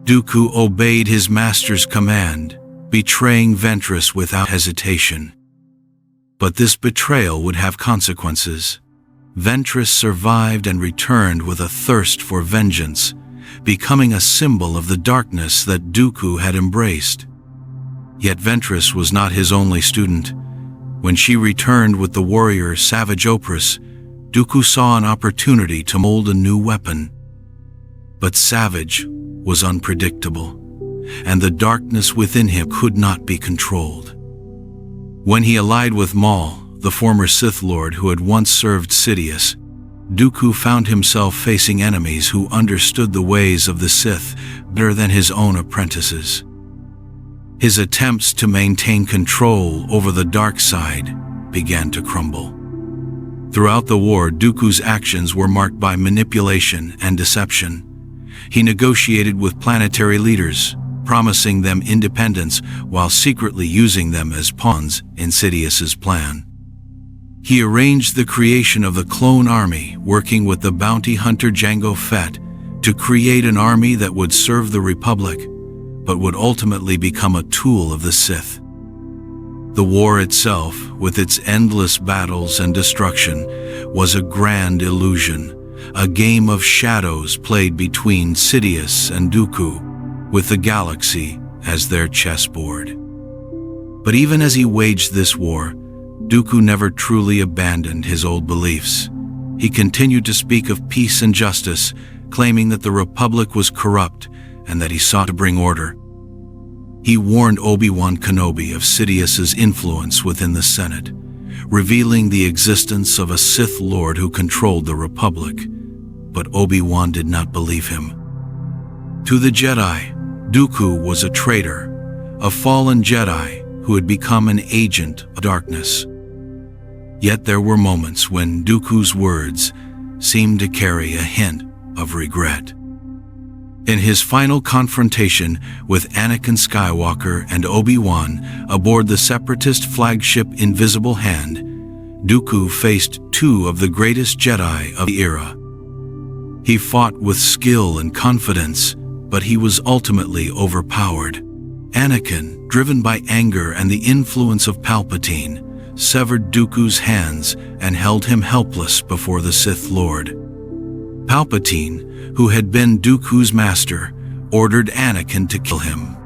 Dooku obeyed his master's command, betraying Ventress without hesitation. But this betrayal would have consequences. Ventress survived and returned with a thirst for vengeance, becoming a symbol of the darkness that Dooku had embraced. Yet Ventress was not his only student. When she returned with the warrior Savage Opress, Dooku saw an opportunity to mold a new weapon. But Savage was unpredictable, and the darkness within him could not be controlled. When he allied with Maul, the former Sith Lord who had once served Sidious, Dooku found himself facing enemies who understood the ways of the Sith better than his own apprentices. His attempts to maintain control over the dark side began to crumble. Throughout the war, Dooku's actions were marked by manipulation and deception. He negotiated with planetary leaders, promising them independence while secretly using them as pawns in Sidious's plan. He arranged the creation of the clone army, working with the bounty hunter Jango Fett to create an army that would serve the Republic, but would ultimately become a tool of the Sith. The war itself, with its endless battles and destruction, was a grand illusion, a game of shadows played between Sidious and Dooku, with the galaxy as their chessboard. But even as he waged this war, Dooku never truly abandoned his old beliefs. He continued to speak of peace and justice, claiming that the Republic was corrupt and that he sought to bring order. He warned Obi-Wan Kenobi of Sidious's influence within the Senate, revealing the existence of a Sith Lord who controlled the Republic. But Obi-Wan did not believe him. To the Jedi, Dooku was a traitor, a fallen Jedi who had become an agent of darkness. Yet there were moments when Dooku's words seemed to carry a hint of regret. In his final confrontation with Anakin Skywalker and Obi-Wan aboard the Separatist flagship Invisible Hand, Dooku faced two of the greatest Jedi of the era. He fought with skill and confidence, but he was ultimately overpowered. Anakin, driven by anger and the influence of Palpatine, severed Dooku's hands and held him helpless before the Sith Lord. Palpatine, who had been Dooku's master, ordered Anakin to kill him.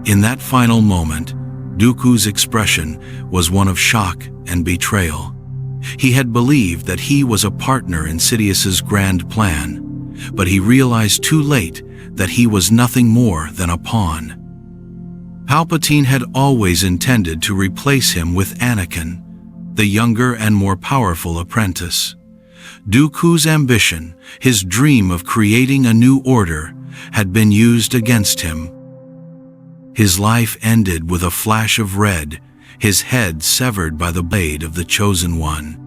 In that final moment, Dooku's expression was one of shock and betrayal. He had believed that he was a partner in Sidious's grand plan, but he realized too late that he was nothing more than a pawn. Palpatine had always intended to replace him with Anakin, the younger and more powerful apprentice. Dooku's ambition, his dream of creating a new order, had been used against him. His life ended with a flash of red, his head severed by the blade of the Chosen One.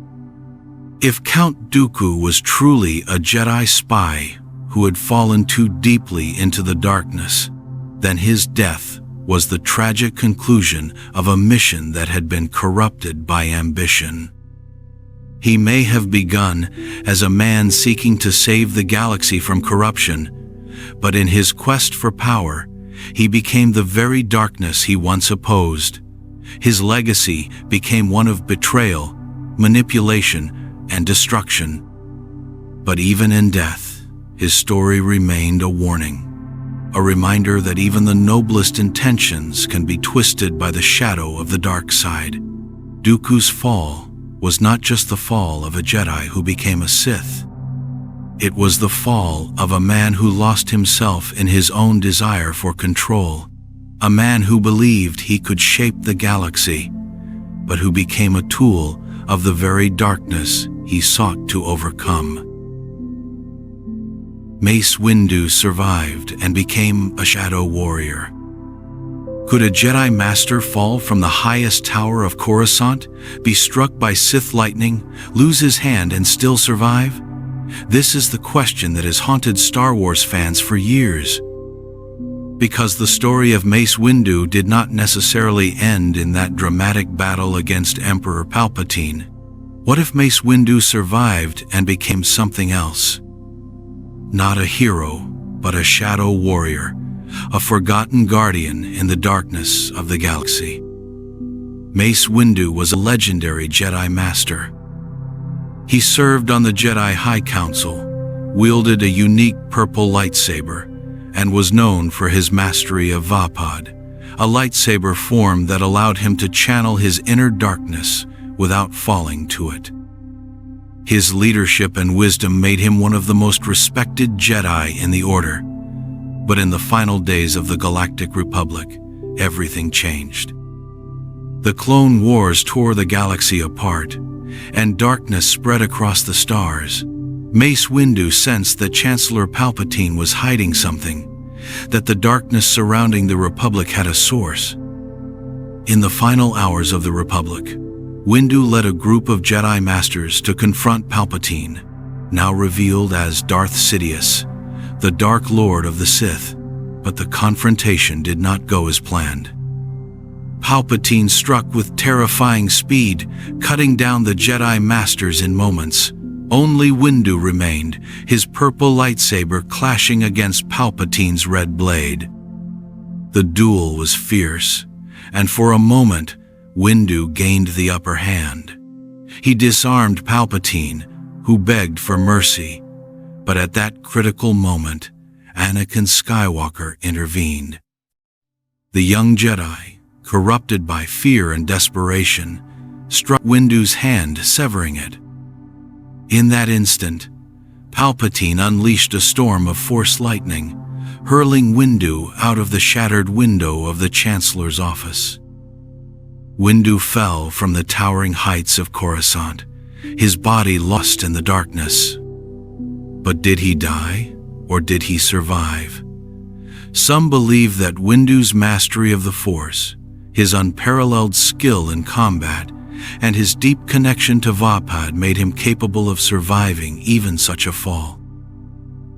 If Count Dooku was truly a Jedi spy who had fallen too deeply into the darkness, then his death was the tragic conclusion of a mission that had been corrupted by ambition. He may have begun as a man seeking to save the galaxy from corruption, but in his quest for power, he became the very darkness he once opposed. His legacy became one of betrayal, manipulation, and destruction. But even in death, his story remained a warning, a reminder that even the noblest intentions can be twisted by the shadow of the dark side. Dooku's fall was not just the fall of a Jedi who became a Sith. It was the fall of a man who lost himself in his own desire for control, a man who believed he could shape the galaxy, but who became a tool of the very darkness he sought to overcome. Mace Windu survived and became a shadow warrior. Could a Jedi Master fall from the highest tower of Coruscant, be struck by Sith lightning, lose his hand and still survive? This is the question that has haunted Star Wars fans for years. Because the story of Mace Windu did not necessarily end in that dramatic battle against Emperor Palpatine. What if Mace Windu survived and became something else? Not a hero, but a shadow warrior, a forgotten guardian in the darkness of the galaxy. Mace Windu was a legendary Jedi Master. He served on the Jedi High Council, wielded a unique purple lightsaber, and was known for his mastery of Vapad, a lightsaber form that allowed him to channel his inner darkness without falling to it. His leadership and wisdom made him one of the most respected Jedi in the Order. But in the final days of the Galactic Republic, everything changed. The Clone Wars tore the galaxy apart, and darkness spread across the stars. Mace Windu sensed that Chancellor Palpatine was hiding something, that the darkness surrounding the Republic had a source. In the final hours of the Republic, Windu led a group of Jedi Masters to confront Palpatine, now revealed as Darth Sidious, the Dark Lord of the Sith, but the confrontation did not go as planned. Palpatine struck with terrifying speed, cutting down the Jedi Masters in moments. Only Windu remained, his purple lightsaber clashing against Palpatine's red blade. The duel was fierce, and for a moment, Windu gained the upper hand. He disarmed Palpatine, who begged for mercy. But at that critical moment, Anakin Skywalker intervened. The young Jedi, corrupted by fear and desperation, struck Windu's hand, severing it. In that instant, Palpatine unleashed a storm of Force lightning, hurling Windu out of the shattered window of the Chancellor's office. Windu fell from the towering heights of Coruscant, his body lost in the darkness. But did he die, or did he survive? Some believe that Windu's mastery of the Force, his unparalleled skill in combat, and his deep connection to Vapad made him capable of surviving even such a fall.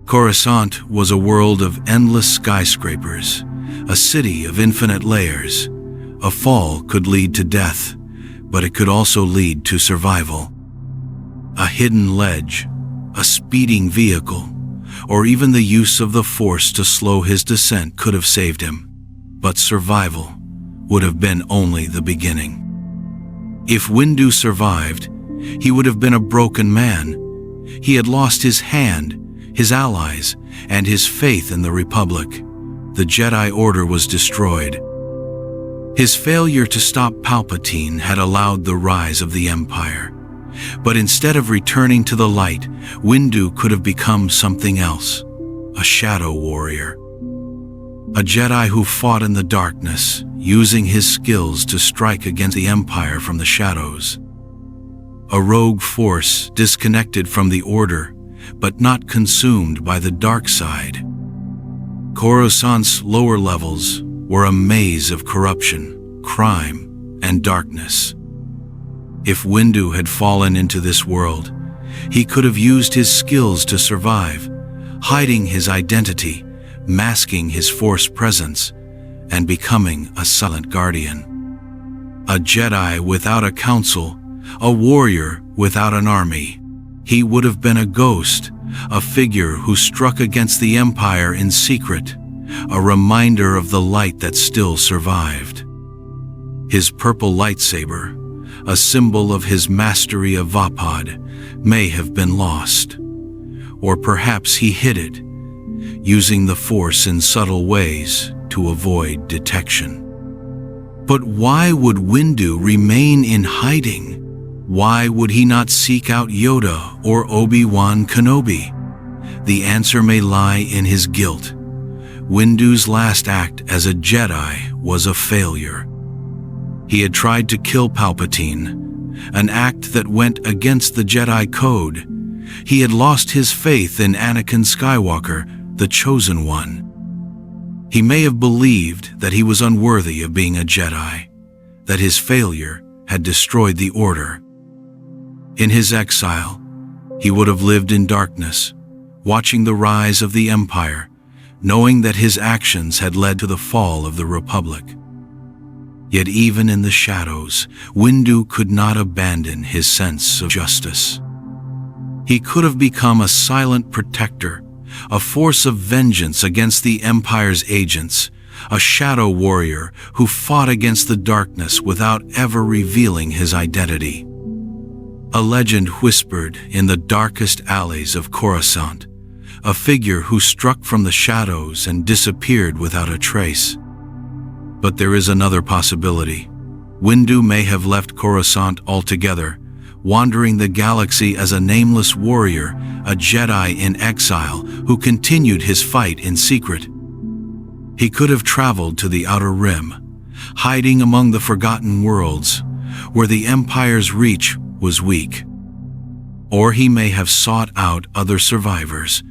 Coruscant was a world of endless skyscrapers, a city of infinite layers. A fall could lead to death, but it could also lead to survival. A hidden ledge, a speeding vehicle, or even the use of the Force to slow his descent could have saved him. But survival would have been only the beginning. If Windu survived, he would have been a broken man. He had lost his hand, his allies, and his faith in the Republic. The Jedi Order was destroyed. His failure to stop Palpatine had allowed the rise of the Empire. But instead of returning to the light, Windu could have become something else, a shadow warrior. A Jedi who fought in the darkness, using his skills to strike against the Empire from the shadows. A rogue force disconnected from the Order, but not consumed by the dark side. Coruscant's lower levels were a maze of corruption, crime, and darkness. If Windu had fallen into this world, he could have used his skills to survive, hiding his identity, masking his Force presence, and becoming a silent guardian. A Jedi without a council, a warrior without an army. He would have been a ghost, a figure who struck against the Empire in secret, a reminder of the light that still survived. His purple lightsaber, a symbol of his mastery of Vapad, may have been lost. Or perhaps he hid it, using the Force in subtle ways to avoid detection. But why would Windu remain in hiding? Why would he not seek out Yoda or Obi-Wan Kenobi? the answer may lie in his guilt. Windu's last act as a Jedi was a failure. He had tried to kill Palpatine, an act that went against the Jedi code. He had lost his faith in Anakin Skywalker, the Chosen One. He may have believed that he was unworthy of being a Jedi, that his failure had destroyed the Order. In his exile, he would have lived in darkness, watching the rise of the Empire, knowing that his actions had led to the fall of the Republic. Yet even in the shadows, Windu could not abandon his sense of justice. He could have become a silent protector, a force of vengeance against the Empire's agents, a shadow warrior who fought against the darkness without ever revealing his identity. A legend whispered in the darkest alleys of Coruscant, a figure who struck from the shadows and disappeared without a trace. But there is another possibility. Windu may have left Coruscant altogether, wandering the galaxy as a nameless warrior, a Jedi in exile who continued his fight in secret. He could have traveled to the Outer Rim, hiding among the Forgotten Worlds, where the Empire's reach was weak. Or he may have sought out other survivors,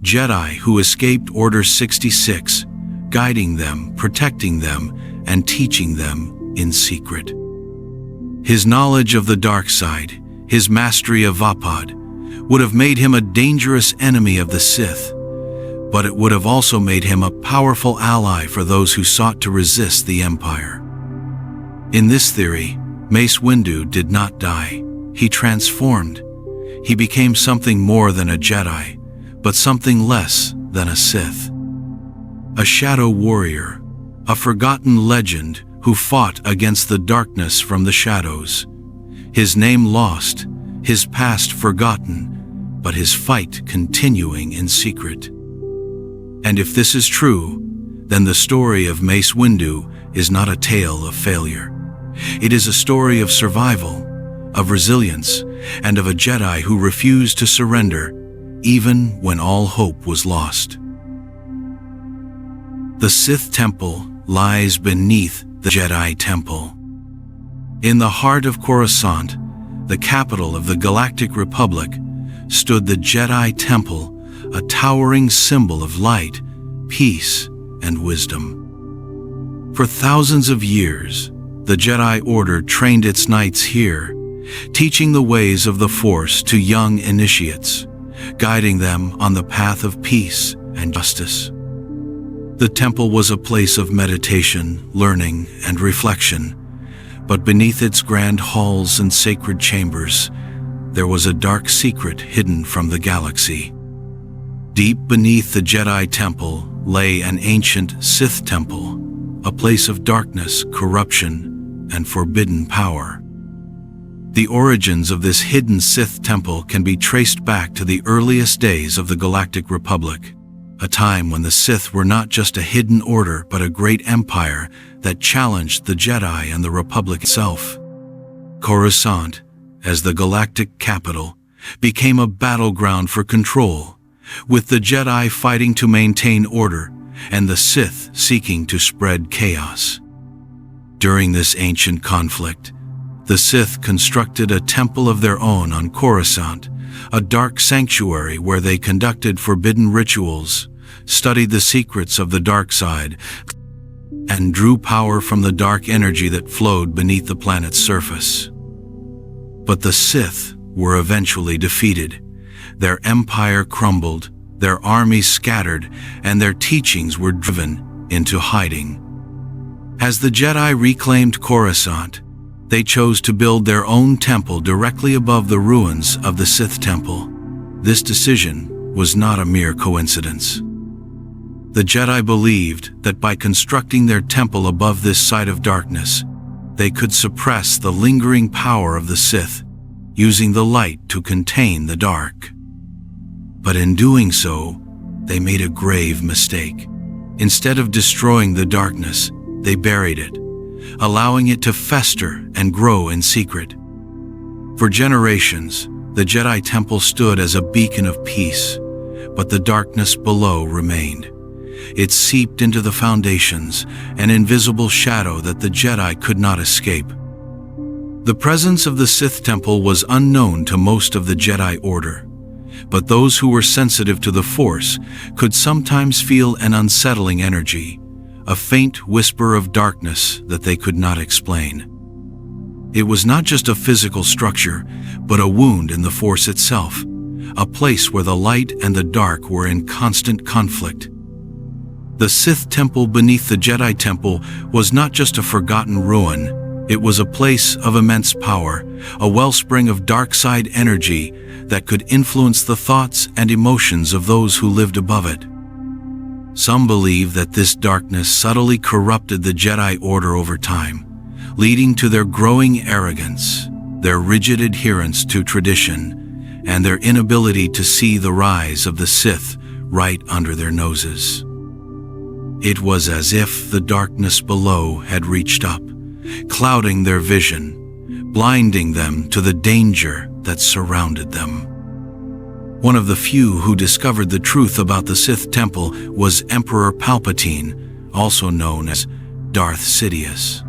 Jedi who escaped Order 66, guiding them, protecting them, and teaching them in secret. His knowledge of the dark side, his mastery of Vapad, would have made him a dangerous enemy of the Sith, but it would have also made him a powerful ally for those who sought to resist the Empire. In this theory, Mace Windu did not die. He transformed. He became something more than a Jedi, but something less than a Sith. A shadow warrior, a forgotten legend who fought against the darkness from the shadows. His name lost, his past forgotten, but his fight continuing in secret. And if this is true, then the story of Mace Windu is not a tale of failure. It is a story of survival, of resilience, and of a Jedi who refused to surrender, even when all hope was lost. The Sith Temple lies beneath the Jedi Temple. In the heart of Coruscant, the capital of the Galactic Republic, stood the Jedi Temple, a towering symbol of light, peace, and wisdom. For thousands of years, the Jedi Order trained its knights here, teaching the ways of the Force to young initiates, guiding them on the path of peace and justice. The temple was a place of meditation, learning, and reflection, but beneath its grand halls and sacred chambers, there was a dark secret hidden from the galaxy. Deep beneath the Jedi Temple lay an ancient Sith temple, a place of darkness, corruption, and forbidden power. The origins of this hidden Sith temple can be traced back to the earliest days of the Galactic Republic, a time when the Sith were not just a hidden order but a great empire that challenged the Jedi and the Republic itself. Coruscant, as the galactic capital, became a battleground for control, with the Jedi fighting to maintain order and the Sith seeking to spread chaos. During this ancient conflict, the Sith constructed a temple of their own on Coruscant, a dark sanctuary where they conducted forbidden rituals, studied the secrets of the dark side, and drew power from the dark energy that flowed beneath the planet's surface. But the Sith were eventually defeated. Their empire crumbled, their armies scattered, and their teachings were driven into hiding. As the Jedi reclaimed Coruscant, they chose to build their own temple directly above the ruins of the Sith temple. This decision was not a mere coincidence. The Jedi believed that by constructing their temple above this site of darkness, they could suppress the lingering power of the Sith, using the light to contain the dark. But in doing so, they made a grave mistake. Instead of destroying the darkness, they buried it, allowing it to fester and grow in secret. For generations, the Jedi Temple stood as a beacon of peace, but the darkness below remained. It seeped into the foundations, an invisible shadow that the Jedi could not escape. The presence of the Sith temple was unknown to most of the Jedi Order, but those who were sensitive to the Force could sometimes feel an unsettling energy, a faint whisper of darkness that they could not explain. It was not just a physical structure, but a wound in the Force itself, a place where the light and the dark were in constant conflict. The Sith temple beneath the Jedi temple was not just a forgotten ruin. It was a place of immense power, a wellspring of dark side energy that could influence the thoughts and emotions of those who lived above it. Some believe that this darkness subtly corrupted the Jedi Order over time, leading to their growing arrogance, their rigid adherence to tradition, and their inability to see the rise of the Sith right under their noses. It was as if the darkness below had reached up, clouding their vision, blinding them to the danger that surrounded them. One of the few who discovered the truth about the Sith temple was Emperor Palpatine, also known as Darth Sidious.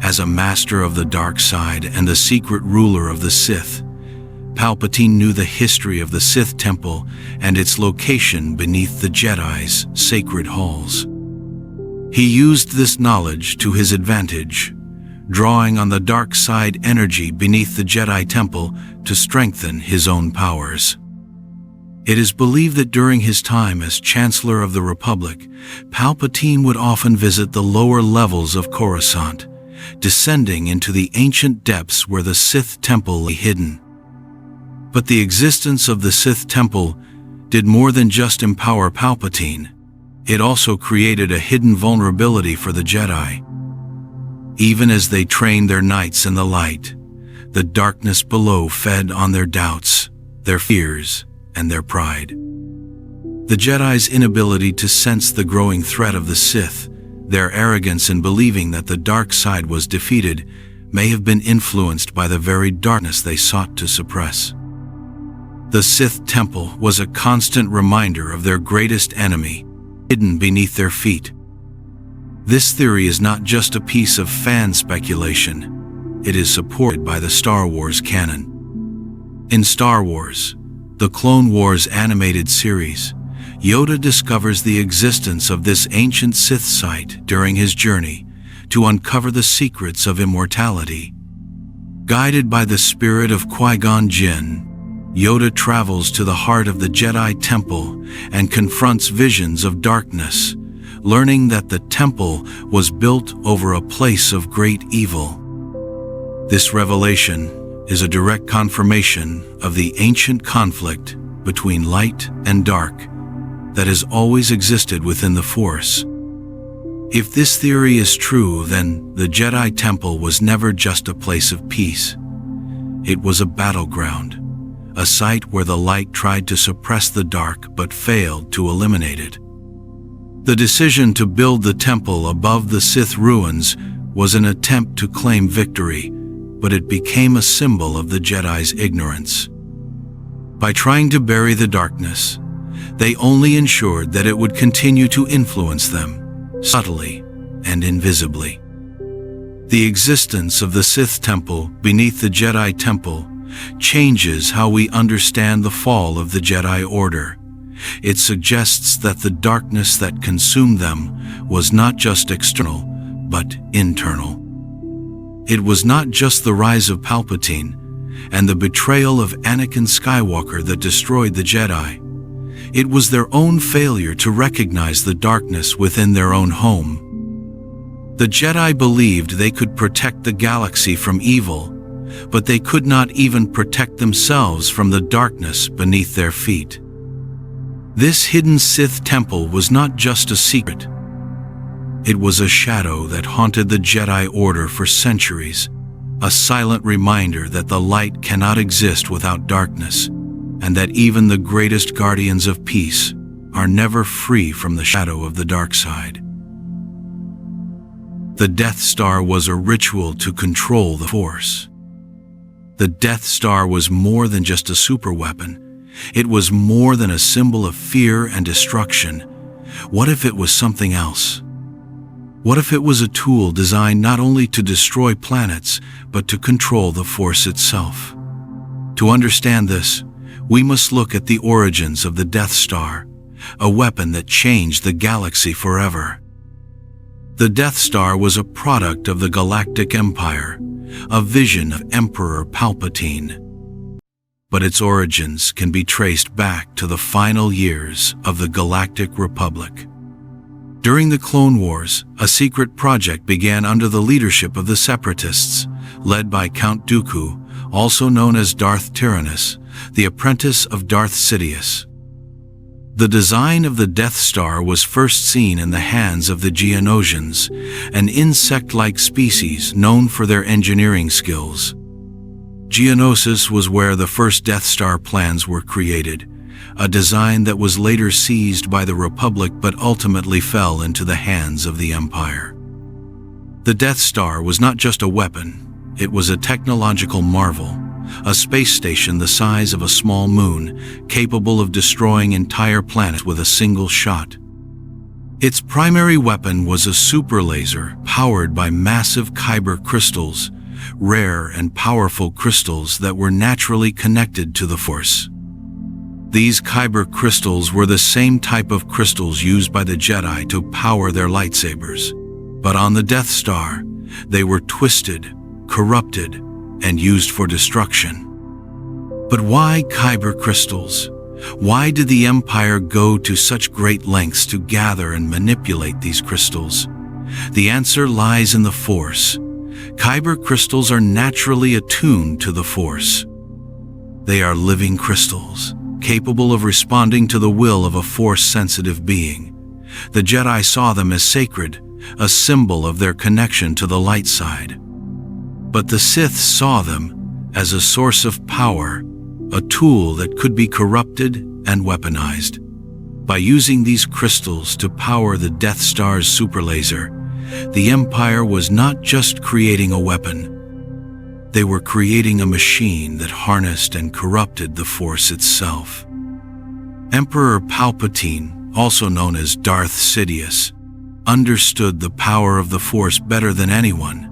As a master of the dark side and the secret ruler of the Sith, Palpatine knew the history of the Sith temple and its location beneath the Jedi's sacred halls. He used this knowledge to his advantage, drawing on the dark side energy beneath the Jedi temple to strengthen his own powers. It is believed that during his time as Chancellor of the Republic, Palpatine would often visit the lower levels of Coruscant, descending into the ancient depths where the Sith temple lay hidden. But the existence of the Sith temple did more than just empower Palpatine. It also created a hidden vulnerability for the Jedi. Even as they trained their knights in the light, the darkness below fed on their doubts, their fears, and their pride. The Jedi's inability to sense the growing threat of the Sith, their arrogance in believing that the dark side was defeated, may have been influenced by the very darkness they sought to suppress. The Sith temple was a constant reminder of their greatest enemy, hidden beneath their feet. This theory is not just a piece of fan speculation. It is supported by the Star Wars canon. In Star Wars, the Clone Wars animated series, Yoda discovers the existence of this ancient Sith site during his journey to uncover the secrets of immortality. Guided by the spirit of Qui-Gon Jinn, Yoda travels to the heart of the Jedi Temple and confronts visions of darkness, learning that the temple was built over a place of great evil. This revelation is a direct confirmation of the ancient conflict between light and dark that has always existed within the Force. If this theory is true, then the Jedi Temple was never just a place of peace. It was a battleground, a site where the light tried to suppress the dark but failed to eliminate it. The decision to build the temple above the Sith ruins was an attempt to claim victory, but it became a symbol of the Jedi's ignorance. By trying to bury the darkness, they only ensured that it would continue to influence them, subtly and invisibly. The existence of the Sith temple beneath the Jedi temple changes how we understand the fall of the Jedi Order. It suggests that the darkness that consumed them was not just external, but internal. It was not just the rise of Palpatine and the betrayal of Anakin Skywalker that destroyed the Jedi. It was their own failure to recognize the darkness within their own home. The Jedi believed they could protect the galaxy from evil, but they could not even protect themselves from the darkness beneath their feet. This hidden Sith temple was not just a secret. It was a shadow that haunted the Jedi Order for centuries, a silent reminder that the light cannot exist without darkness, and that even the greatest guardians of peace are never free from the shadow of the dark side. The Death Star was a ritual to control the Force. The Death Star was more than just a superweapon. It was more than a symbol of fear and destruction. What if it was something else? What if it was a tool designed not only to destroy planets, but to control the Force itself? To understand this, we must look at the origins of the Death Star, a weapon that changed the galaxy forever. The Death Star was a product of the Galactic Empire, a vision of Emperor Palpatine. But its origins can be traced back to the final years of the Galactic Republic. During the Clone Wars, a secret project began under the leadership of the Separatists, led by Count Dooku, also known as Darth Tyrannus, the apprentice of Darth Sidious. The design of the Death Star was first seen in the hands of the Geonosians, an insect-like species known for their engineering skills. Geonosis was where the first Death Star plans were created, a design that was later seized by the Republic but ultimately fell into the hands of the Empire. The Death Star was not just a weapon, it was a technological marvel, a space station the size of a small moon, capable of destroying entire planets with a single shot. Its primary weapon was a super laser powered by massive kyber crystals, rare and powerful crystals that were naturally connected to the Force. These kyber crystals were the same type of crystals used by the Jedi to power their lightsabers. But on the Death Star, they were twisted, corrupted, and used for destruction. But why kyber crystals? Why did the Empire go to such great lengths to gather and manipulate these crystals? The answer lies in the Force. Kyber crystals are naturally attuned to the Force. They are living crystals, capable of responding to the will of a Force-sensitive being. The Jedi saw them as sacred, a symbol of their connection to the light side. But the Sith saw them as a source of power, a tool that could be corrupted and weaponized. By using these crystals to power the Death Star's superlaser, the Empire was not just creating a weapon. They were creating a machine that harnessed and corrupted the Force itself. Emperor Palpatine, also known as Darth Sidious, understood the power of the Force better than anyone.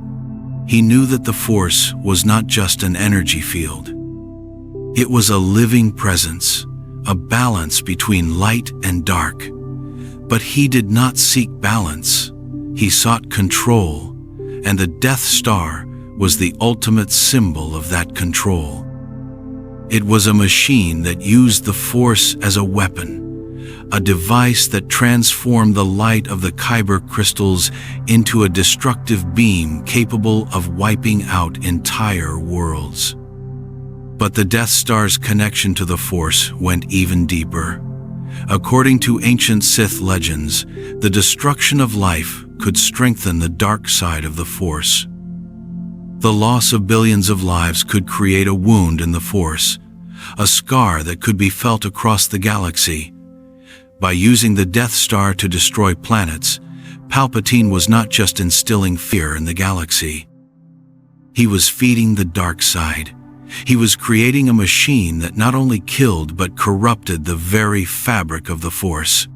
He knew that the Force was not just an energy field. It was a living presence, a balance between light and dark. But he did not seek balance. He sought control, and the Death Star was the ultimate symbol of that control. It was a machine that used the Force as a weapon, a device that transformed the light of the kyber crystals into a destructive beam capable of wiping out entire worlds. But the Death Star's connection to the Force went even deeper. According to ancient Sith legends, the destruction of life could strengthen the dark side of the Force. The loss of billions of lives could create a wound in the Force, a scar that could be felt across the galaxy. By using the Death Star to destroy planets, Palpatine was not just instilling fear in the galaxy. He was feeding the dark side. He was creating a machine that not only killed but corrupted the very fabric of the Force.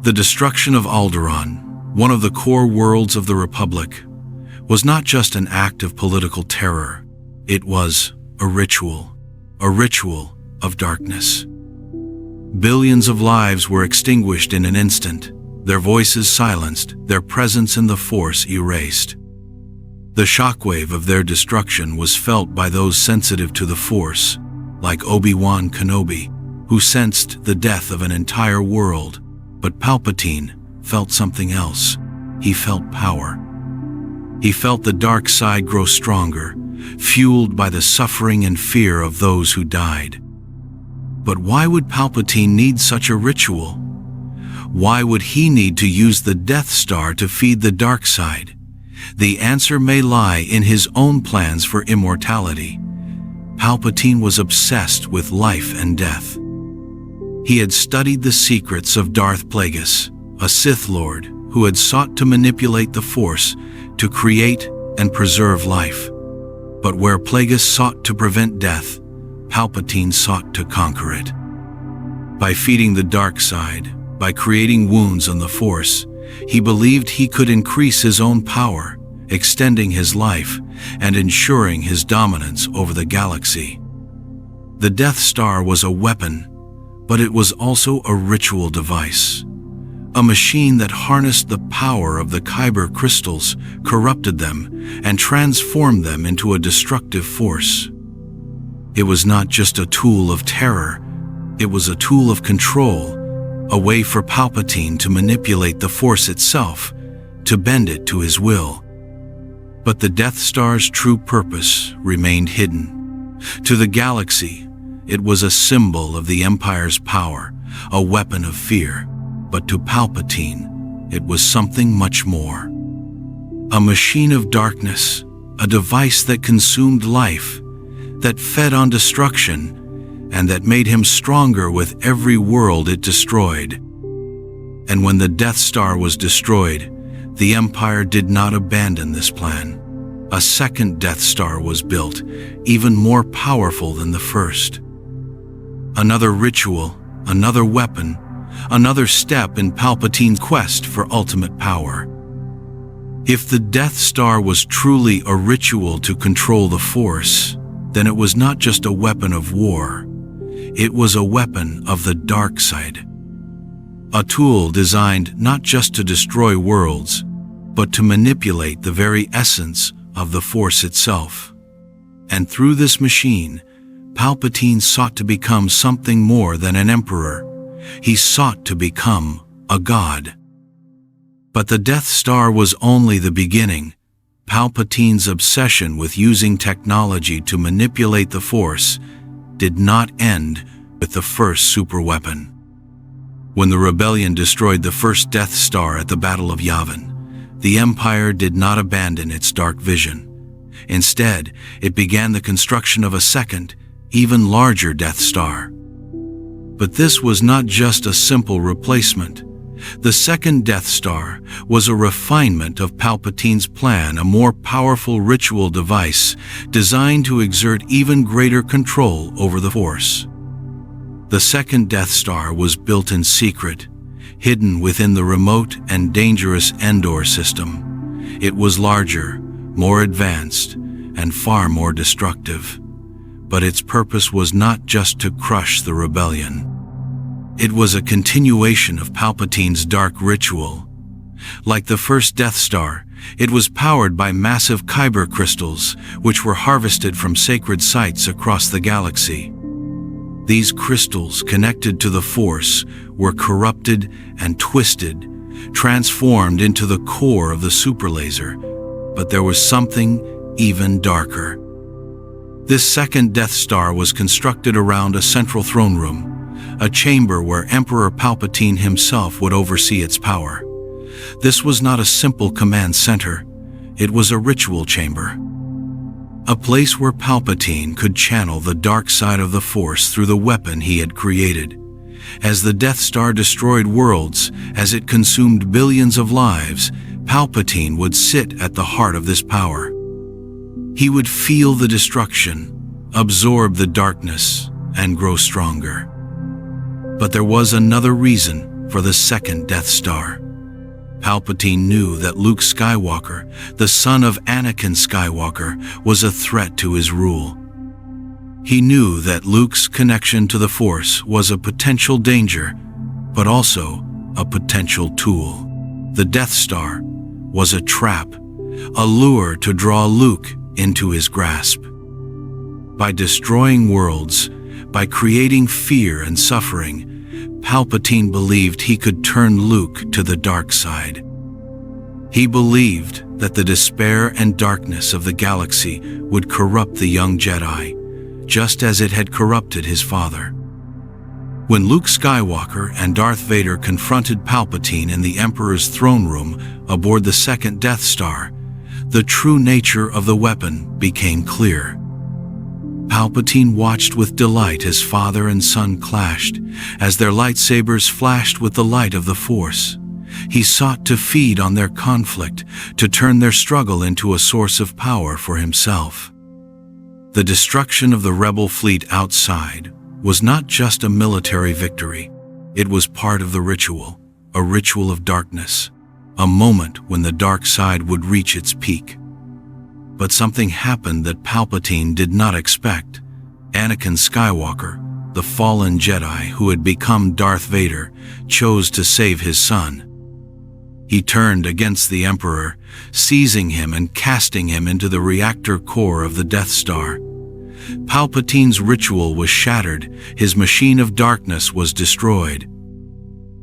The destruction of Alderaan, one of the core worlds of the Republic, was not just an act of political terror. It was a ritual of darkness. Billions of lives were extinguished in an instant, their voices silenced, their presence in the Force erased. The shockwave of their destruction was felt by those sensitive to the Force, like Obi-Wan Kenobi, who sensed the death of an entire world. But Palpatine felt something else. He felt power. He felt the dark side grow stronger, fueled by the suffering and fear of those who died. But why would Palpatine need such a ritual? Why would he need to use the Death Star to feed the dark side? The answer may lie in his own plans for immortality. Palpatine was obsessed with life and death. He had studied the secrets of Darth Plagueis, a Sith Lord who had sought to manipulate the Force to create and preserve life. But where Plagueis sought to prevent death, Palpatine sought to conquer it. By feeding the dark side, by creating wounds on the Force, he believed he could increase his own power, extending his life and ensuring his dominance over the galaxy. The Death Star was a weapon, but it was also a ritual device. A machine that harnessed the power of the Kyber crystals, corrupted them, and transformed them into a destructive force. It was not just a tool of terror, it was a tool of control, a way for Palpatine to manipulate the Force itself, to bend it to his will. But the Death Star's true purpose remained hidden. To the galaxy, it was a symbol of the Empire's power, a weapon of fear. But to Palpatine, it was something much more. A machine of darkness, a device that consumed life, that fed on destruction, and that made him stronger with every world it destroyed. And when the Death Star was destroyed, the Empire did not abandon this plan. A second Death Star was built, even more powerful than the first. Another ritual, another weapon, another step in Palpatine's quest for ultimate power. If the Death Star was truly a ritual to control the Force, then it was not just a weapon of war. It was a weapon of the dark side. A tool designed not just to destroy worlds, but to manipulate the very essence of the Force itself. And through this machine, Palpatine sought to become something more than an emperor. He sought to become a god. But the Death Star was only the beginning. Palpatine's obsession with using technology to manipulate the Force did not end with the first superweapon. When the rebellion destroyed the first Death Star at the Battle of Yavin, the Empire did not abandon its dark vision. Instead, it began the construction of a second, even larger Death Star. But this was not just a simple replacement. The second Death Star was a refinement of Palpatine's plan, a more powerful ritual device designed to exert even greater control over the Force. The second Death Star was built in secret, hidden within the remote and dangerous Endor system. It was larger, more advanced, and far more destructive. But its purpose was not just to crush the rebellion. It was a continuation of Palpatine's dark ritual. Like the first Death Star, it was powered by massive Kyber crystals, which were harvested from sacred sites across the galaxy. These crystals, connected to the Force, were corrupted and twisted, transformed into the core of the superlaser. But there was something even darker. This second Death Star was constructed around a central throne room, a chamber where Emperor Palpatine himself would oversee its power. This was not a simple command center, it was a ritual chamber. A place where Palpatine could channel the dark side of the Force through the weapon he had created. As the Death Star destroyed worlds, as it consumed billions of lives, Palpatine would sit at the heart of this power. He would feel the destruction, absorb the darkness, and grow stronger. But there was another reason for the second Death Star. Palpatine knew that Luke Skywalker, the son of Anakin Skywalker, was a threat to his rule. He knew that Luke's connection to the Force was a potential danger, but also a potential tool. The Death Star was a trap, a lure to draw Luke into his grasp. By destroying worlds, by creating fear and suffering, Palpatine believed he could turn Luke to the dark side. He believed that the despair and darkness of the galaxy would corrupt the young Jedi, just as it had corrupted his father. When Luke Skywalker and Darth Vader confronted Palpatine in the Emperor's throne room aboard the second Death Star, the true nature of the weapon became clear. Palpatine watched with delight as father and son clashed, as their lightsabers flashed with the light of the Force. He sought to feed on their conflict, to turn their struggle into a source of power for himself. The destruction of the rebel fleet outside was not just a military victory. It was part of the ritual, a ritual of darkness, a moment when the dark side would reach its peak. But something happened that Palpatine did not expect. Anakin Skywalker, the fallen Jedi who had become Darth Vader, chose to save his son. He turned against the Emperor, seizing him and casting him into the reactor core of the Death Star. Palpatine's ritual was shattered, his machine of darkness was destroyed.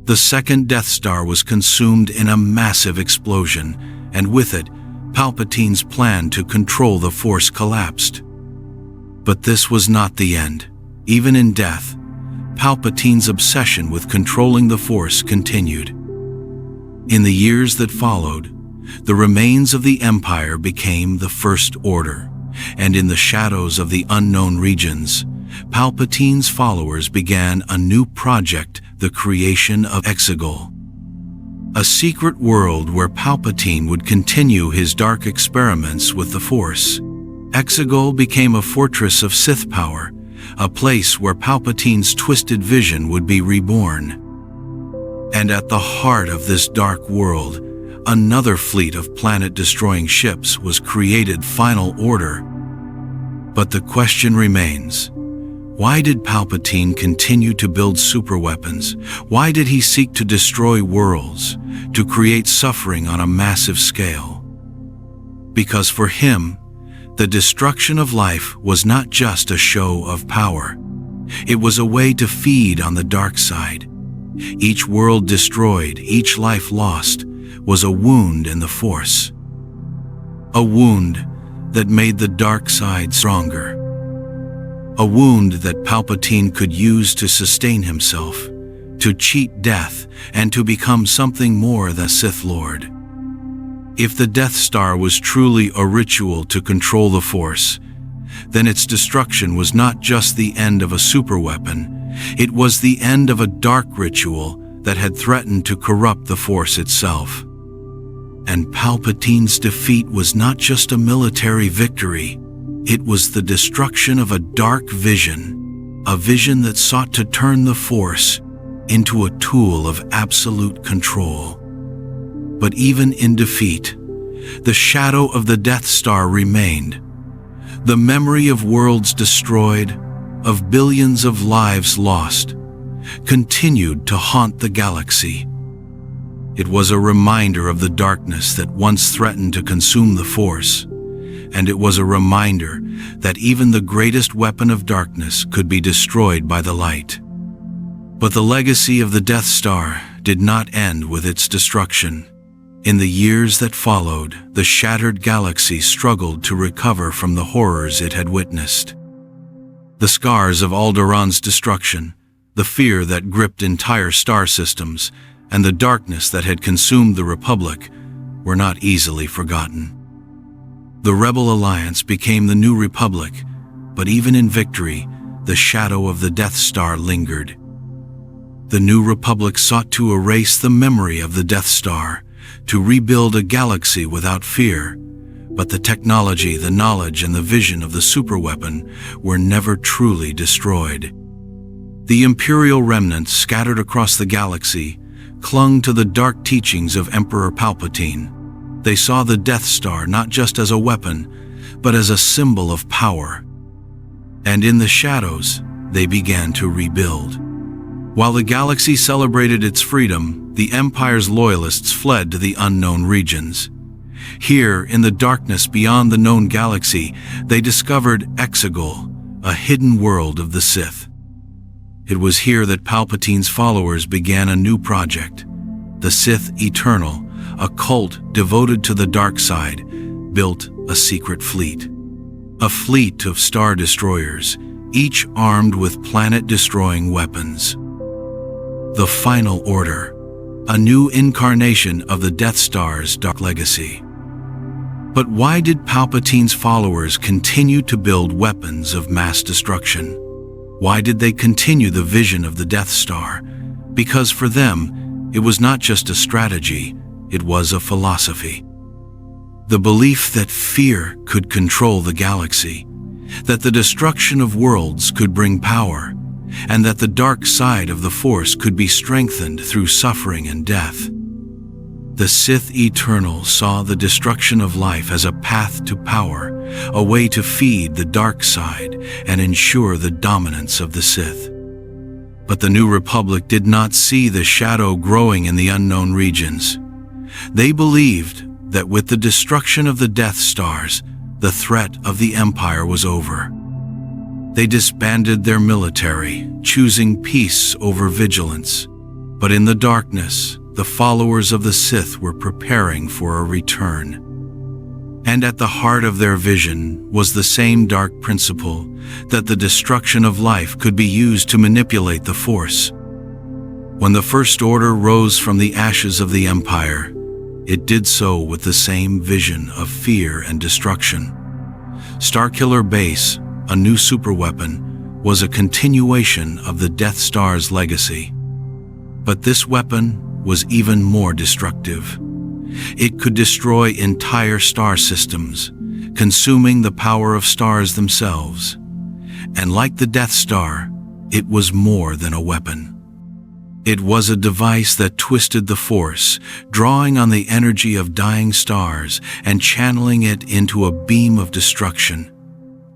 The second Death Star was consumed in a massive explosion, and with it, Palpatine's plan to control the Force collapsed. But this was not the end. Even in death, Palpatine's obsession with controlling the Force continued. In the years that followed, the remains of the Empire became the First Order, and in the shadows of the unknown regions, Palpatine's followers began a new project, the creation of Exile. A secret world where Palpatine would continue his dark experiments with the Force. Exile became a fortress of Sith power, a place where Palpatine's twisted vision would be reborn. And at the heart of this dark world, another fleet of planet-destroying ships was created, Final Order. But the question remains, why did Palpatine continue to build superweapons? Why did he seek to destroy worlds, to create suffering on a massive scale? Because for him, the destruction of life was not just a show of power. It was a way to feed on the dark side. Each world destroyed, each life lost, was a wound in the Force. A wound that made the dark side stronger. A wound that Palpatine could use to sustain himself, to cheat death, and to become something more than Sith Lord. If the Death Star was truly a ritual to control the Force, then its destruction was not just the end of a superweapon, it was the end of a dark ritual that had threatened to corrupt the Force itself. And Palpatine's defeat was not just a military victory, it was the destruction of a dark vision, a vision that sought to turn the Force into a tool of absolute control. But even in defeat, the shadow of the Death Star remained. The memory of worlds destroyed, of billions of lives lost, continued to haunt the galaxy. It was a reminder of the darkness that once threatened to consume the Force, and it was a reminder that even the greatest weapon of darkness could be destroyed by the light. But the legacy of the Death Star did not end with its destruction. In the years that followed, the shattered galaxy struggled to recover from the horrors it had witnessed. The scars of Alderaan's destruction, the fear that gripped entire star systems, and the darkness that had consumed the Republic were not easily forgotten. The Rebel Alliance became the New Republic, but even in victory, the shadow of the Death Star lingered. The New Republic sought to erase the memory of the Death Star, to rebuild a galaxy without fear, but the technology, the knowledge, and the vision of the superweapon were never truly destroyed. The Imperial remnants scattered across the galaxy clung to the dark teachings of Emperor Palpatine. They saw the Death Star not just as a weapon, but as a symbol of power. And in the shadows, they began to rebuild. While the galaxy celebrated its freedom, the Empire's loyalists fled to the unknown regions. Here, in the darkness beyond the known galaxy, they discovered Exile, a hidden world of the Sith. It was here that Palpatine's followers began a new project. The Sith Eternal, a cult devoted to the dark side, built a secret fleet. A fleet of star destroyers, each armed with planet-destroying weapons. The Final Order, a new incarnation of the Death Star's dark legacy. But why did Palpatine's followers continue to build weapons of mass destruction? Why did they continue the vision of the Death Star? Because for them, it was not just a strategy, it was a philosophy. The belief that fear could control the galaxy, that the destruction of worlds could bring power, and that the dark side of the Force could be strengthened through suffering and death. The Sith Eternal saw the destruction of life as a path to power, a way to feed the dark side and ensure the dominance of the Sith. But the New Republic did not see the shadow growing in the unknown regions. They believed that with the destruction of the Death Stars, the threat of the Empire was over. They disbanded their military, choosing peace over vigilance. But in the darkness, the followers of the Sith were preparing for a return. And at the heart of their vision was the same dark principle that the destruction of life could be used to manipulate the Force. When the First Order rose from the ashes of the Empire, it did so with the same vision of fear and destruction. Starkiller Base, a new superweapon, was a continuation of the Death Star's legacy. But this weapon was even more destructive. It could destroy entire star systems, consuming the power of stars themselves. And like the Death Star, it was more than a weapon. It was a device that twisted the Force, drawing on the energy of dying stars and channeling it into a beam of destruction.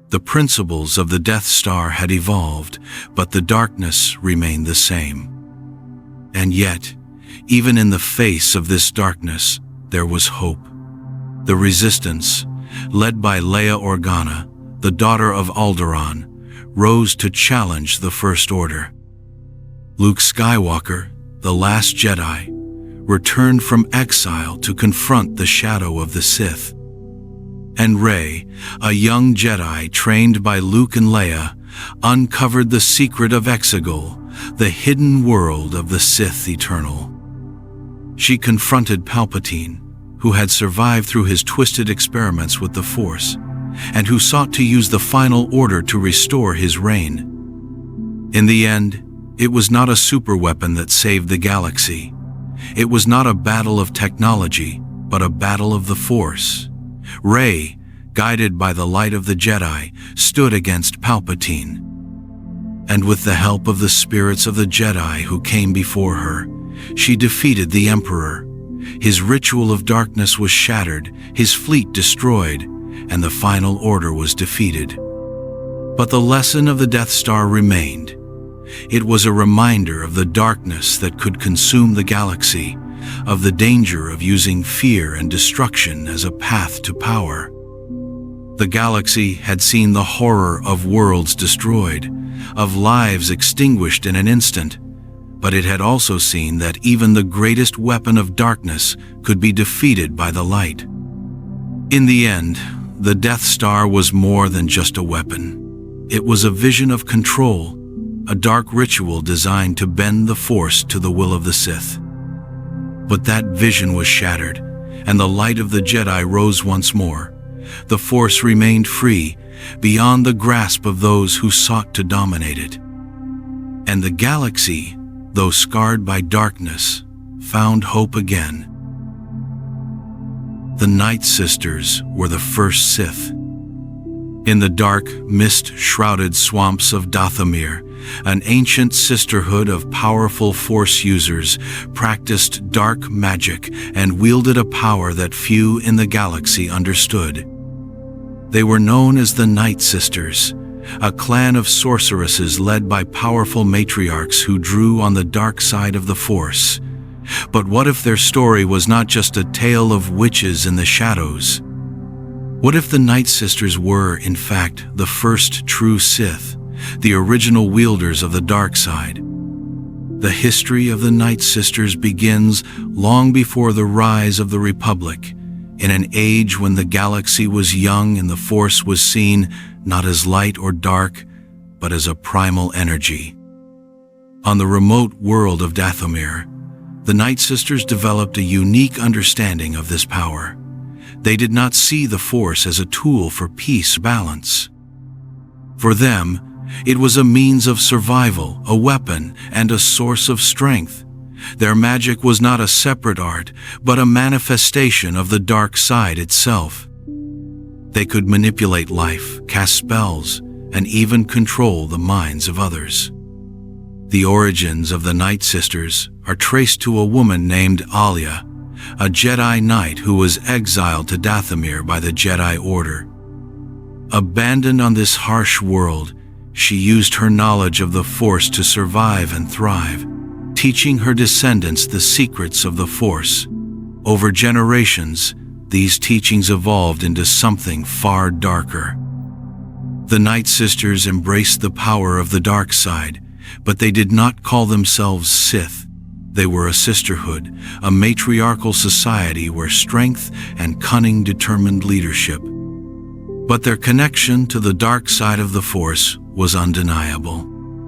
The principles of the Death Star had evolved, but the darkness remained the same. And yet, even in the face of this darkness, there was hope. The Resistance, led by Leia Organa, the daughter of Alderaan, rose to challenge the First Order. Luke Skywalker, the last Jedi, returned from exile to confront the shadow of the Sith. And Rey, a young Jedi trained by Luke and Leia, uncovered the secret of Exile, the hidden world of the Sith Eternal. She confronted Palpatine, who had survived through his twisted experiments with the Force, and who sought to use the final order to restore his reign. In the end, it was not a superweapon that saved the galaxy. It was not a battle of technology, but a battle of the Force. Rey, guided by the light of the Jedi, stood against Palpatine. And with the help of the spirits of the Jedi who came before her, she defeated the Emperor. His ritual of darkness was shattered, his fleet destroyed, and the final order was defeated. But the lesson of the Death Star remained. It was a reminder of the darkness that could consume the galaxy, of the danger of using fear and destruction as a path to power. The galaxy had seen the horror of worlds destroyed, of lives extinguished in an instant, but it had also seen that even the greatest weapon of darkness could be defeated by the light. In the end, the Death Star was more than just a weapon. It was a vision of control, a dark ritual designed to bend the Force to the will of the Sith. But that vision was shattered, and the light of the Jedi rose once more. The Force remained free, beyond the grasp of those who sought to dominate it. And the galaxy, though scarred by darkness, found hope again. The Nightsisters were the first Sith. In the dark, mist-shrouded swamps of Dathomir, an ancient sisterhood of powerful Force users practiced dark magic and wielded a power that few in the galaxy understood. They were known as the Nightsisters, a clan of sorceresses led by powerful matriarchs who drew on the dark side of the Force. But what if their story was not just a tale of witches in the shadows? What if the Nightsisters were, in fact, the first true Sith, the original wielders of the dark side? The history of the Nightsisters begins long before the rise of the Republic, in an age when the galaxy was young and the Force was seen not as light or dark, but as a primal energy. On the remote world of Dathomir, the Nightsisters developed a unique understanding of this power. They did not see the Force as a tool for peace balance. For them, it was a means of survival, a weapon, and a source of strength. Their magic was not a separate art, but a manifestation of the dark side itself. They could manipulate life, cast spells, and even control the minds of others. The origins of the Nightsisters are traced to a woman named Alia, a Jedi Knight who was exiled to Dathomir by the Jedi Order. Abandoned on this harsh world, she used her knowledge of the Force to survive and thrive, teaching her descendants the secrets of the Force. Over generations, these teachings evolved into something far darker. The Nightsisters embraced the power of the dark side, but they did not call themselves Sith. They were a sisterhood, a matriarchal society where strength and cunning determined leadership. But their connection to the dark side of the Force was undeniable.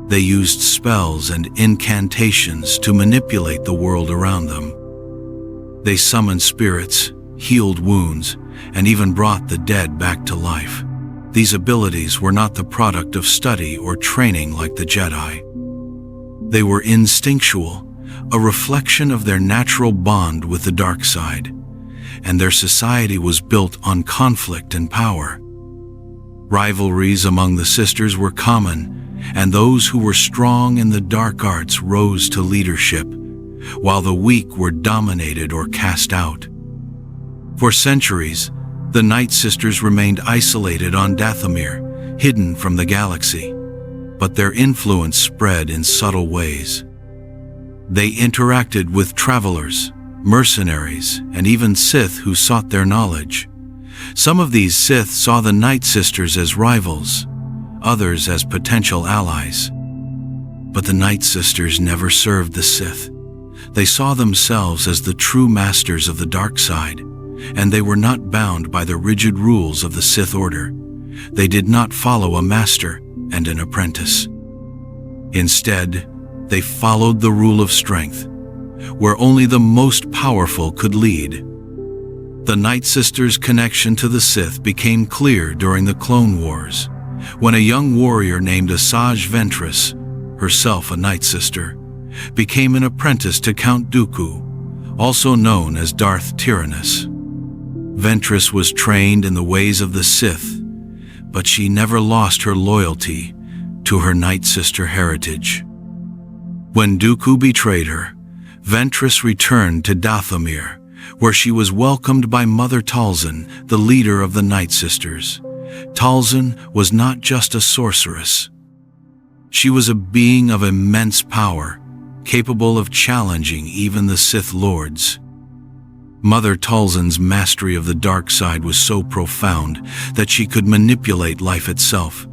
They used spells and incantations to manipulate the world around them. They summoned spirits, healed wounds, and even brought the dead back to life. These abilities were not the product of study or training like the Jedi. They were instinctual, a reflection of their natural bond with the dark side, and their society was built on conflict and power. Rivalries among the sisters were common, and those who were strong in the dark arts rose to leadership, while the weak were dominated or cast out. For centuries, the Nightsisters remained isolated on Dathomir, hidden from the galaxy, but their influence spread in subtle ways. They interacted with travelers, mercenaries, and even Sith who sought their knowledge. Some of these Sith saw the Nightsisters as rivals, others as potential allies. But the Nightsisters never served the Sith. They saw themselves as the true masters of the dark side, and they were not bound by the rigid rules of the Sith Order. They did not follow a master and an apprentice. Instead, they followed the rule of strength, where only the most powerful could lead. The Nightsisters' connection to the Sith became clear during the Clone Wars, when a young warrior named Asajj Ventress, herself a Nightsister, became an apprentice to Count Dooku, also known as Darth Tyrannus. Ventress was trained in the ways of the Sith, but she never lost her loyalty to her Nightsister heritage. When Dooku betrayed her, Ventress returned to Dathomir, where she was welcomed by Mother Talzin, the leader of the Nightsisters. Talzin was not just a sorceress. She was a being of immense power, capable of challenging even the Sith Lords. Mother Talzin's mastery of the dark side was so profound that she could manipulate life itself.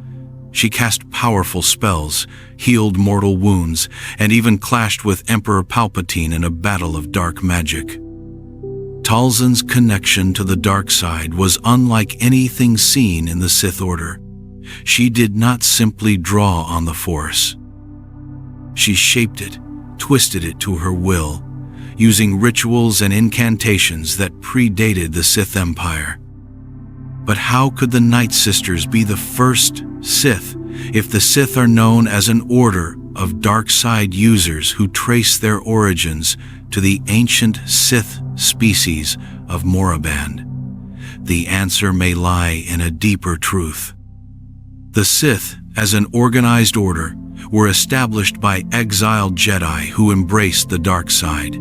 She cast powerful spells, healed mortal wounds, and even clashed with Emperor Palpatine in a battle of dark magic. Talzin's connection to the dark side was unlike anything seen in the Sith Order. She did not simply draw on the Force. She shaped it, twisted it to her will, using rituals and incantations that predated the Sith Empire. But how could the Nightsisters be the first Sith if the Sith are known as an order of dark side users who trace their origins to the ancient Sith species of Moraband? The answer may lie in a deeper truth. The Sith, as an organized order, were established by exiled Jedi who embraced the dark side.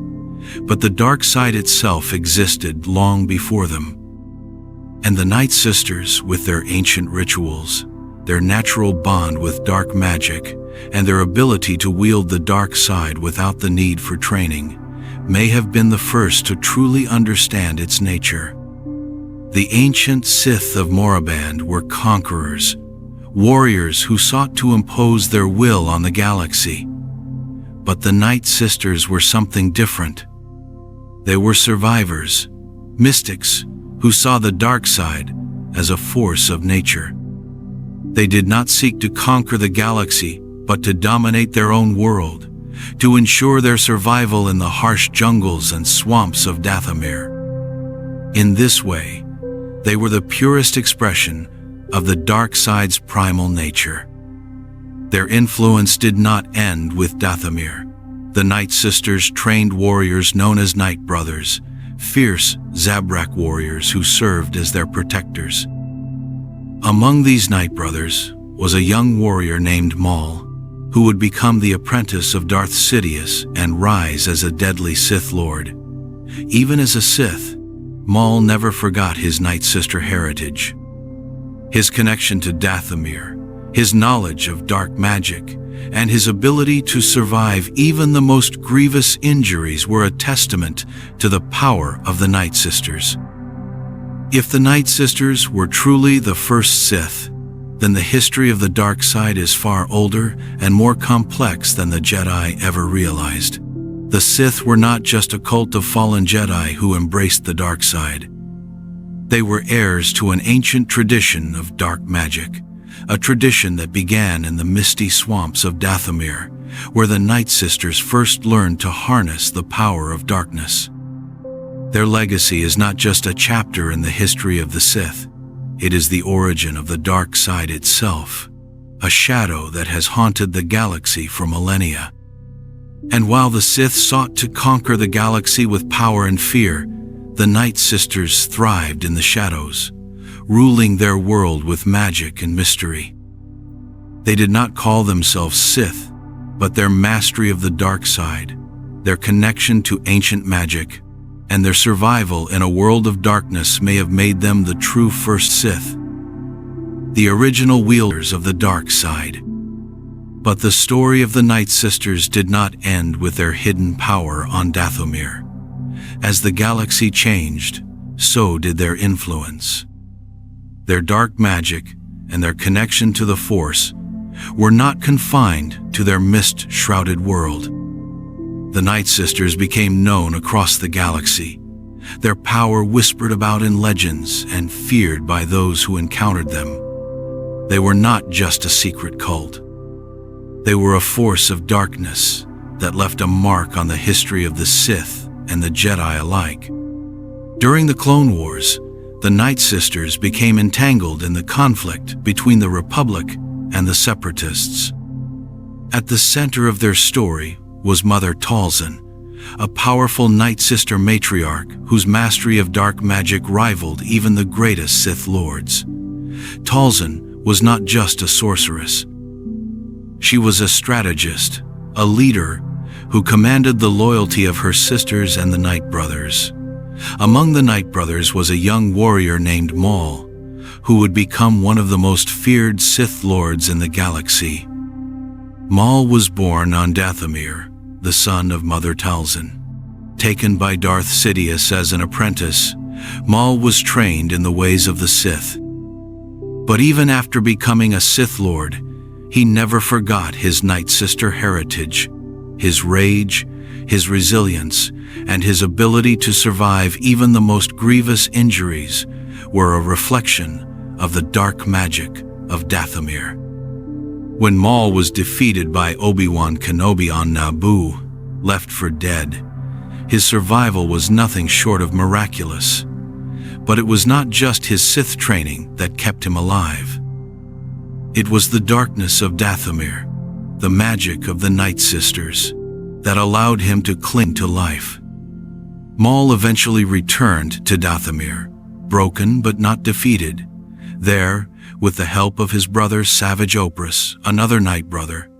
But the dark side itself existed long before them. And the Nightsisters, with their ancient rituals, their natural bond with dark magic, and their ability to wield the dark side without the need for training, may have been the first to truly understand its nature. The ancient Sith of Moraband were conquerors, warriors who sought to impose their will on the galaxy. But the Nightsisters were something different. They were survivors, mystics, who saw the dark side as a force of nature. They did not seek to conquer the galaxy, but to dominate their own world, to ensure their survival in the harsh jungles and swamps of Dathomir. In this way, they were the purest expression of the dark side's primal nature. Their influence did not end with Dathomir. The Nightsisters trained warriors known as Night Brothers, fierce Zabrak warriors who served as their protectors. Among these Night Brothers was a young warrior named Maul, who would become the apprentice of Darth Sidious and rise as a deadly Sith Lord. Even as a Sith, Maul never forgot his Nightsister heritage. His connection to Dathomir, his knowledge of dark magic, and his ability to survive even the most grievous injuries were a testament to the power of the Nightsisters. If the Nightsisters were truly the first Sith, then the history of the dark side is far older and more complex than the Jedi ever realized. The Sith were not just a cult of fallen Jedi who embraced the dark side. They were heirs to an ancient tradition of dark magic, a tradition that began in the misty swamps of Dathomir, where the Nightsisters first learned to harness the power of darkness. Their legacy is not just a chapter in the history of the Sith. It is the origin of the dark side itself, a shadow that has haunted the galaxy for millennia. And while the Sith sought to conquer the galaxy with power and fear, the Nightsisters thrived in the shadows, ruling their world with magic and mystery. They did not call themselves Sith, but their mastery of the dark side, their connection to ancient magic, and their survival in a world of darkness may have made them the true first Sith, the original wielders of the dark side. But the story of the Nightsisters did not end with their hidden power on Dathomir. As the galaxy changed, so did their influence. Their dark magic and their connection to the Force were not confined to their mist-shrouded world. The Nightsisters became known across the galaxy, their power whispered about in legends and feared by those who encountered them. They were not just a secret cult. They were a force of darkness that left a mark on the history of the Sith and the Jedi alike. During the Clone Wars, the Nightsisters became entangled in the conflict between the Republic and the Separatists. At the center of their story was Mother Talzin, a powerful Nightsister matriarch whose mastery of dark magic rivaled even the greatest Sith Lords. Talzin was not just a sorceress. She was a strategist, a leader who commanded the loyalty of her sisters and the Night Brothers. Among the Night Brothers was a young warrior named Maul, who would become one of the most feared Sith Lords in the galaxy. Maul was born on Dathomir, the son of Mother Talzin. Taken by Darth Sidious as an apprentice, Maul was trained in the ways of the Sith. But even after becoming a Sith Lord, he never forgot his Nightsister heritage. His rage, his resilience, and his ability to survive even the most grievous injuries were a reflection of the dark magic of Dathomir. When Maul was defeated by Obi-Wan Kenobi on Naboo, left for dead, his survival was nothing short of miraculous. But it was not just his Sith training that kept him alive. It was the darkness of Dathomir, the magic of the Nightsisters, that allowed him to cling to life. Maul eventually returned to Dathomir, broken but not defeated. There, with the help of his brother Savage Opress, another Night Brother,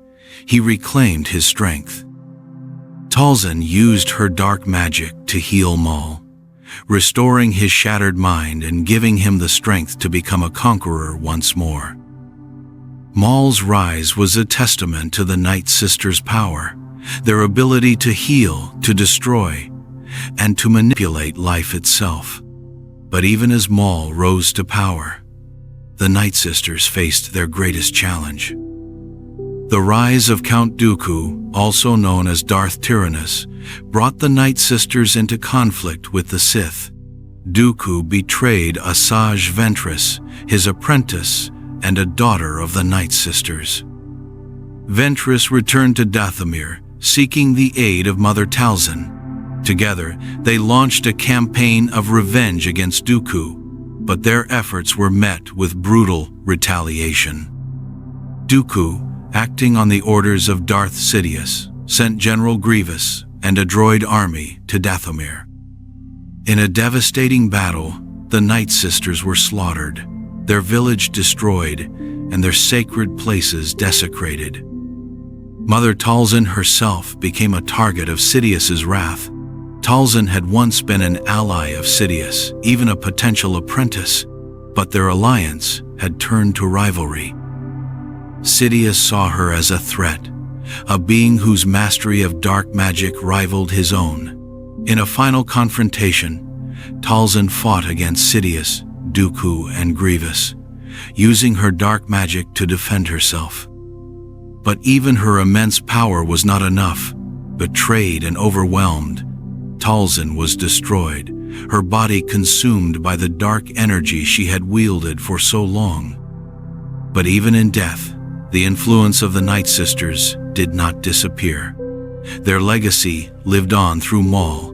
he reclaimed his strength. Talzin used her dark magic to heal Maul, restoring his shattered mind and giving him the strength to become a conqueror once more. Maul's rise was a testament to the Nightsisters' power, their ability to heal, to destroy, and to manipulate life itself. But even as Maul rose to power, the Nightsisters faced their greatest challenge. The rise of Count Dooku, also known as Darth Tyrannus, brought the Nightsisters into conflict with the Sith. Dooku betrayed Asajj Ventress, his apprentice, and a daughter of the Nightsisters. Ventress returned to Dathomir, seeking the aid of Mother Talzin. Together, they launched a campaign of revenge against Dooku, but their efforts were met with brutal retaliation. Dooku, acting on the orders of Darth Sidious, sent General Grievous and a droid army to Dathomir. In a devastating battle, the Nightsisters were slaughtered, their village destroyed, and their sacred places desecrated. Mother Talzin herself became a target of Sidious's wrath. Talzin had once been an ally of Sidious, even a potential apprentice, but their alliance had turned to rivalry. Sidious saw her as a threat, a being whose mastery of dark magic rivaled his own. In a final confrontation, Talzin fought against Sidious, Dooku, and Grievous, using her dark magic to defend herself. But even her immense power was not enough. Betrayed and overwhelmed, Talzin was destroyed, her body consumed by the dark energy she had wielded for so long. But even in death, the influence of the Nightsisters did not disappear. Their legacy lived on through Maul,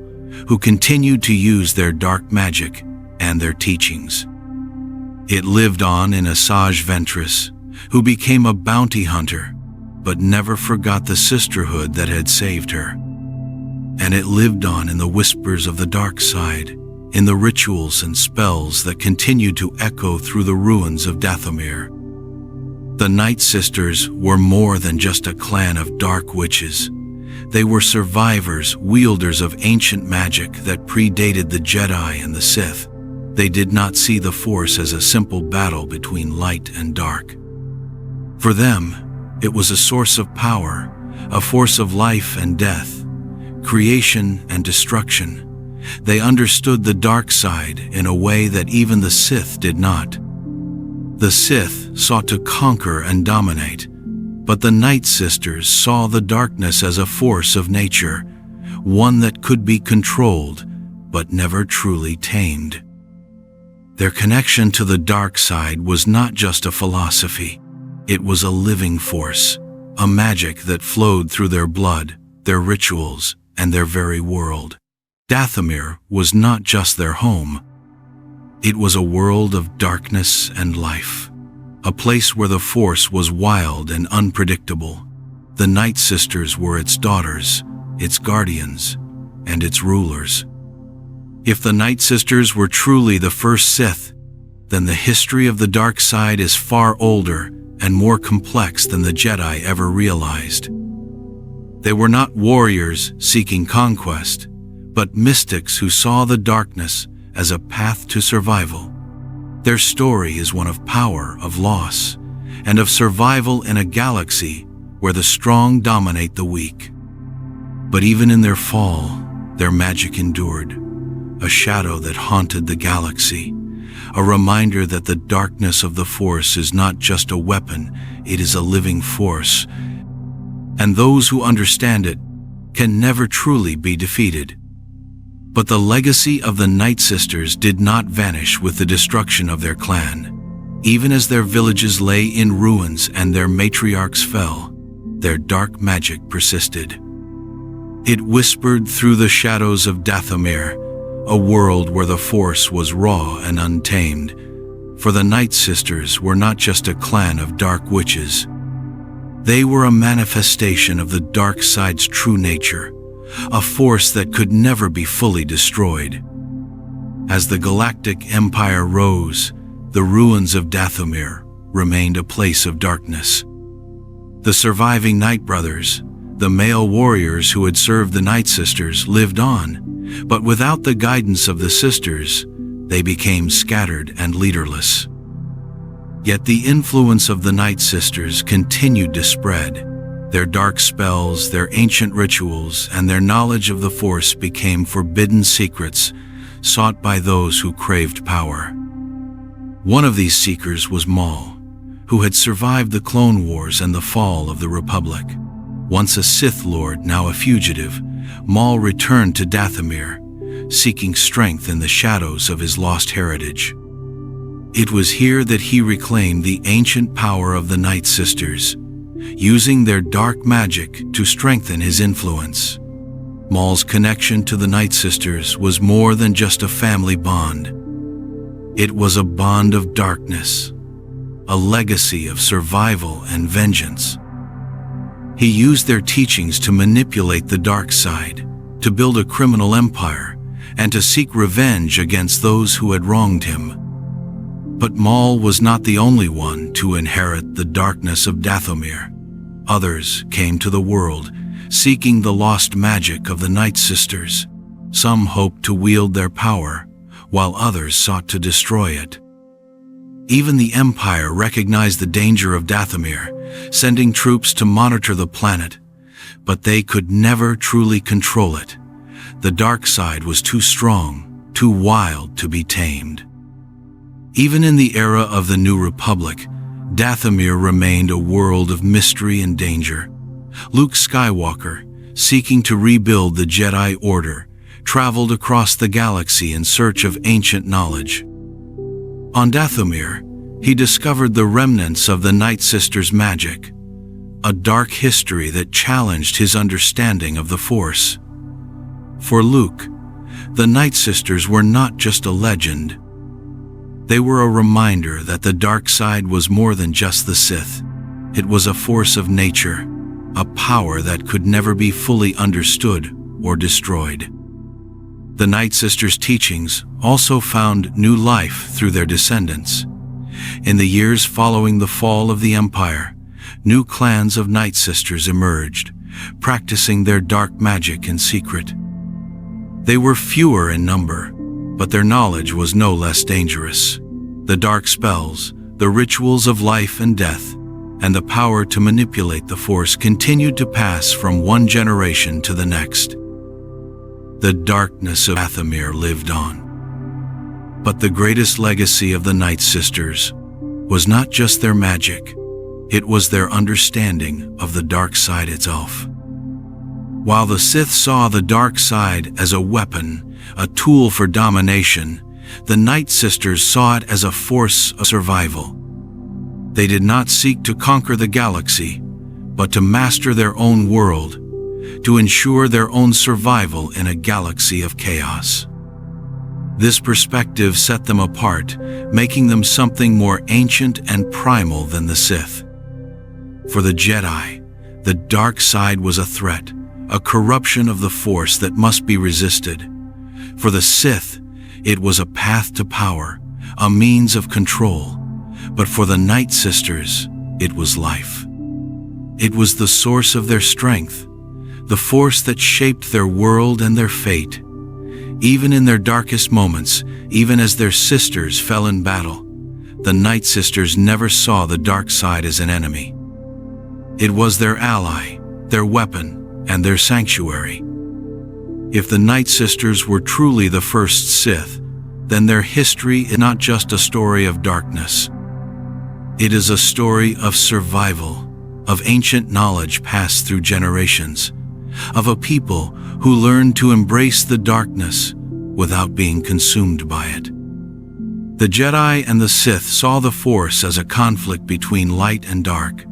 who continued to use their dark magic and their teachings. It lived on in Asajj Ventress, who became a bounty hunter, but never forgot the sisterhood that had saved her. And it lived on in the whispers of the dark side, in the rituals and spells that continued to echo through the ruins of Dathomir. The Nightsisters were more than just a clan of dark witches. They were survivors, wielders of ancient magic that predated the Jedi and the Sith. They did not see the Force as a simple battle between light and dark. For them, it was a source of power, a force of life and death, creation and destruction. They understood the dark side in a way that even the Sith did not. The Sith sought to conquer and dominate, but the Nightsisters saw the darkness as a force of nature, one that could be controlled, but never truly tamed. Their connection to the dark side was not just a philosophy. It was a living force, a magic that flowed through their blood, their rituals, and their very world. Dathomir was not just their home. It was a world of darkness and life, a place where the Force was wild and unpredictable. The Nightsisters were its daughters, its guardians, and its rulers. If the Nightsisters were truly the first Sith, then the history of the dark side is far older and more complex than the Jedi ever realized. They were not warriors seeking conquest, but mystics who saw the darkness as a path to survival. Their story is one of power, of loss, and of survival in a galaxy where the strong dominate the weak. But even in their fall, their magic endured, a shadow that haunted the galaxy, a reminder that the darkness of the Force is not just a weapon, it is a living force, and those who understand it can never truly be defeated. But the legacy of the Nightsisters did not vanish with the destruction of their clan. Even as their villages lay in ruins and their matriarchs fell, their dark magic persisted. It whispered through the shadows of Dathomir, a world where the Force was raw and untamed. For the Nightsisters were not just a clan of dark witches. They were a manifestation of the dark side's true nature, a force that could never be fully destroyed. As the galactic empire rose, the ruins of Dathomir remained a place of darkness. The surviving Night Brothers, the male warriors who had served the Nightsisters, lived on, but without the guidance of the sisters, they became scattered and leaderless. Yet the influence of the Nightsisters continued to spread. Their dark spells, their ancient rituals, and their knowledge of the Force became forbidden secrets sought by those who craved power. One of these seekers was Maul, who had survived the Clone Wars and the fall of the Republic. Once a Sith Lord, now a fugitive, Maul returned to Dathomir, seeking strength in the shadows of his lost heritage. It was here that he reclaimed the ancient power of the Nightsisters, using their dark magic to strengthen his influence. Maul's connection to the Nightsisters was more than just a family bond. It was a bond of darkness, a legacy of survival and vengeance. He used their teachings to manipulate the dark side, to build a criminal empire, and to seek revenge against those who had wronged him. But Maul was not the only one to inherit the darkness of Dathomir. Others came to the world, seeking the lost magic of the Nightsisters. Some hoped to wield their power, while others sought to destroy it. Even the Empire recognized the danger of Dathomir, sending troops to monitor the planet, but they could never truly control it. The dark side was too strong, too wild to be tamed. Even in the era of the New Republic, Dathomir remained a world of mystery and danger. Luke Skywalker, seeking to rebuild the Jedi Order, traveled across the galaxy in search of ancient knowledge. On Dathomir, he discovered the remnants of the Nightsisters' magic, a dark history that challenged his understanding of the Force. For Luke, the Nightsisters were not just a legend. They were a reminder that the dark side was more than just the Sith. It was a force of nature, a power that could never be fully understood or destroyed. The Nightsisters' teachings also found new life through their descendants. In the years following the fall of the Empire, new clans of Nightsisters emerged, practicing their dark magic in secret. They were fewer in number, but their knowledge was no less dangerous. The dark spells, the rituals of life and death, and the power to manipulate the Force continued to pass from one generation to the next. The darkness of Dathomir lived on. But the greatest legacy of the Nightsisters was not just their magic, it was their understanding of the dark side itself. While the Sith saw the dark side as a weapon, a tool for domination, the Nightsisters saw it as a force of survival. They did not seek to conquer the galaxy, but to master their own world, to ensure their own survival in a galaxy of chaos. This perspective set them apart, making them something more ancient and primal than the Sith. For the Jedi, the dark side was a threat, a corruption of the Force that must be resisted. For the Sith, it was a path to power, a means of control. But for the Nightsisters, it was life. It was the source of their strength, the force that shaped their world and their fate. Even in their darkest moments, even as their sisters fell in battle, the Nightsisters never saw the dark side as an enemy. It was their ally, their weapon, and their sanctuary. If the Nightsisters were truly the first Sith, then their history is not just a story of darkness. It is a story of survival, of ancient knowledge passed through generations, of a people who learned to embrace the darkness without being consumed by it. The Jedi and the Sith saw the Force as a conflict between light and dark,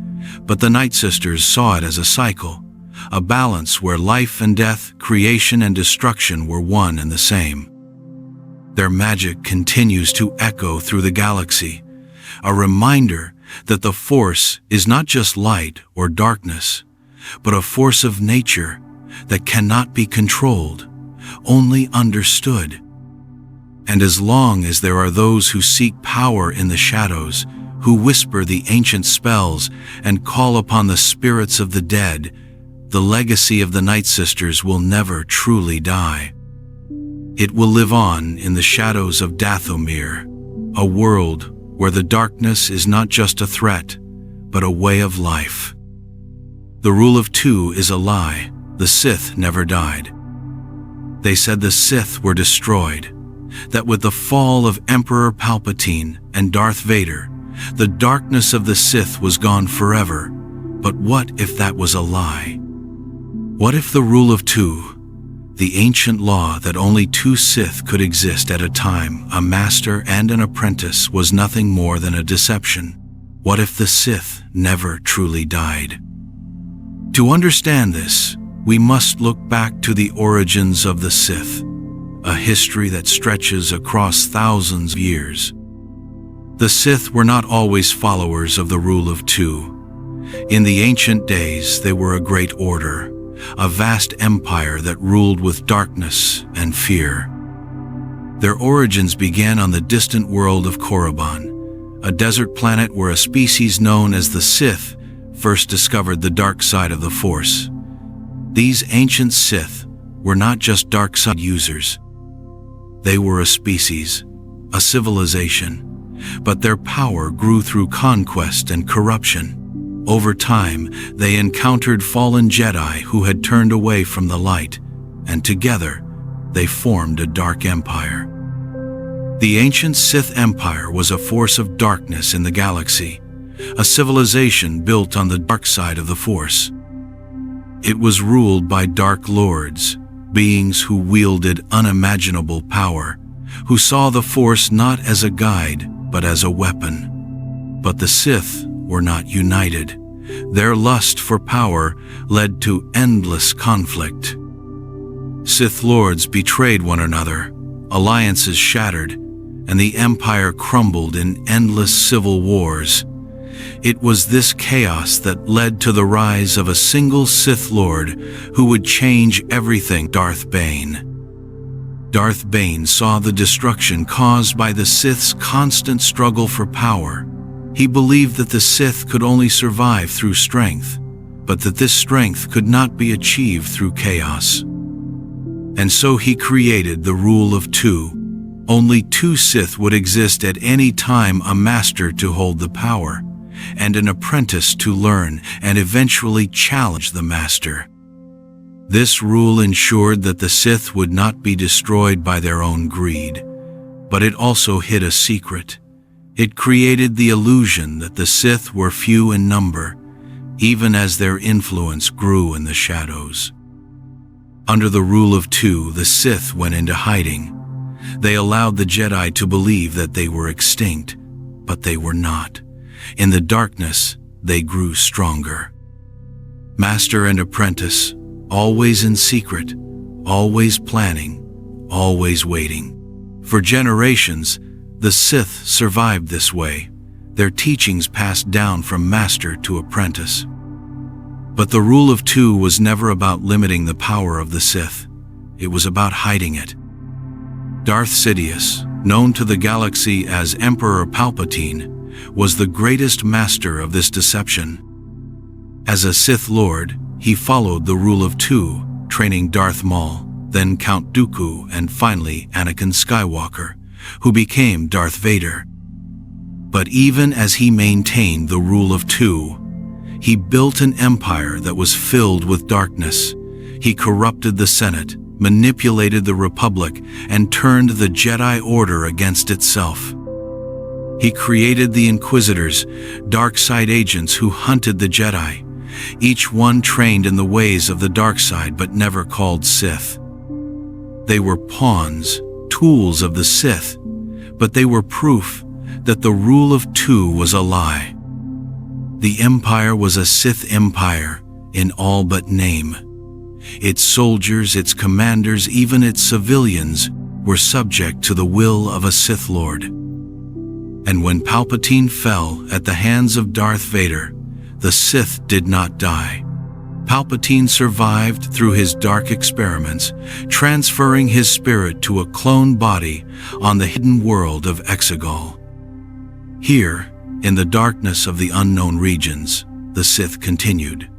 but the Nightsisters saw it as a cycle, a balance where life and death, creation and destruction were one and the same. Their magic continues to echo through the galaxy, a reminder that the Force is not just light or darkness, but a force of nature that cannot be controlled, only understood. And as long as there are those who seek power in the shadows, who whisper the ancient spells and call upon the spirits of the dead, the legacy of the Nightsisters will never truly die. It will live on in the shadows of Dathomir, a world where the darkness is not just a threat, but a way of life. The rule of two is a lie. The Sith never died. They said the Sith were destroyed, that with the fall of Emperor Palpatine and Darth Vader, the darkness of the Sith was gone forever. But what if that was a lie? What if the rule of two, the ancient law that only two Sith could exist at a time, a master and an apprentice, was nothing more than a deception? What if the Sith never truly died? To understand this, we must look back to the origins of the Sith, a history that stretches across thousands of years. The Sith were not always followers of the rule of two. In the ancient days, they were a great order, a vast empire that ruled with darkness and fear. Their origins began on the distant world of Korriban, a desert planet where a species known as the Sith first discovered the dark side of the Force. These ancient Sith were not just dark side users. They were a species, a civilization, but their power grew through conquest and corruption. Over time, they encountered fallen Jedi who had turned away from the light, and together, they formed a dark empire. The ancient Sith Empire was a force of darkness in the galaxy, a civilization built on the dark side of the Force. It was ruled by Dark Lords, beings who wielded unimaginable power, who saw the Force not as a guide, but as a weapon. But the Sith were not united. Their lust for power led to endless conflict. Sith Lords betrayed one another, alliances shattered, and the Empire crumbled in endless civil wars. It was this chaos that led to the rise of a single Sith Lord who would change everything: Darth Bane. Darth Bane saw the destruction caused by the Sith's constant struggle for power. He believed that the Sith could only survive through strength, but that this strength could not be achieved through chaos. And so he created the rule of two. Only two Sith would exist at any time: a master to hold the power, and an apprentice to learn and eventually challenge the master. This rule ensured that the Sith would not be destroyed by their own greed, but it also hid a secret. It created the illusion that the Sith were few in number, even as their influence grew in the shadows. Under the rule of two, the Sith went into hiding. They allowed the Jedi to believe that they were extinct, but they were not. In the darkness, they grew stronger. Master and apprentice, always in secret, always planning, always waiting. For generations, the Sith survived this way, their teachings passed down from master to apprentice. But the rule of two was never about limiting the power of the Sith. It was about hiding it. Darth Sidious, known to the galaxy as Emperor Palpatine, was the greatest master of this deception. As a Sith Lord, he followed the rule of two, training Darth Maul, then Count Dooku, and finally Anakin Skywalker, who became Darth Vader. But even as he maintained the rule of two, he built an empire that was filled with darkness. He corrupted the Senate, manipulated the Republic, and turned the Jedi Order against itself. He created the Inquisitors, dark side agents who hunted the Jedi, each one trained in the ways of the dark side but never called Sith. They were pawns, tools of the Sith, but they were proof that the rule of two was a lie. The Empire was a Sith Empire in all but name. Its soldiers, its commanders, even its civilians were subject to the will of a Sith Lord. And when Palpatine fell at the hands of Darth Vader, the Sith did not die. Palpatine survived through his dark experiments, transferring his spirit to a clone body on the hidden world of Exile. Here, in the darkness of the unknown regions, the Sith continued.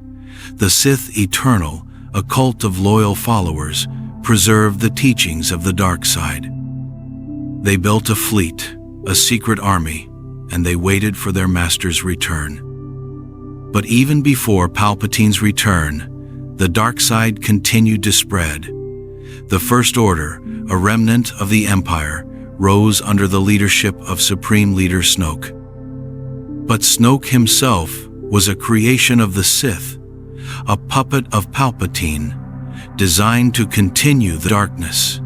The Sith Eternal, a cult of loyal followers, preserved the teachings of the dark side. They built a fleet, a secret army, and they waited for their master's return. But even before Palpatine's return, the dark side continued to spread. The First Order, a remnant of the Empire, rose under the leadership of Supreme Leader Snoke. But Snoke himself was a creation of the Sith, a puppet of Palpatine, designed to continue the darkness.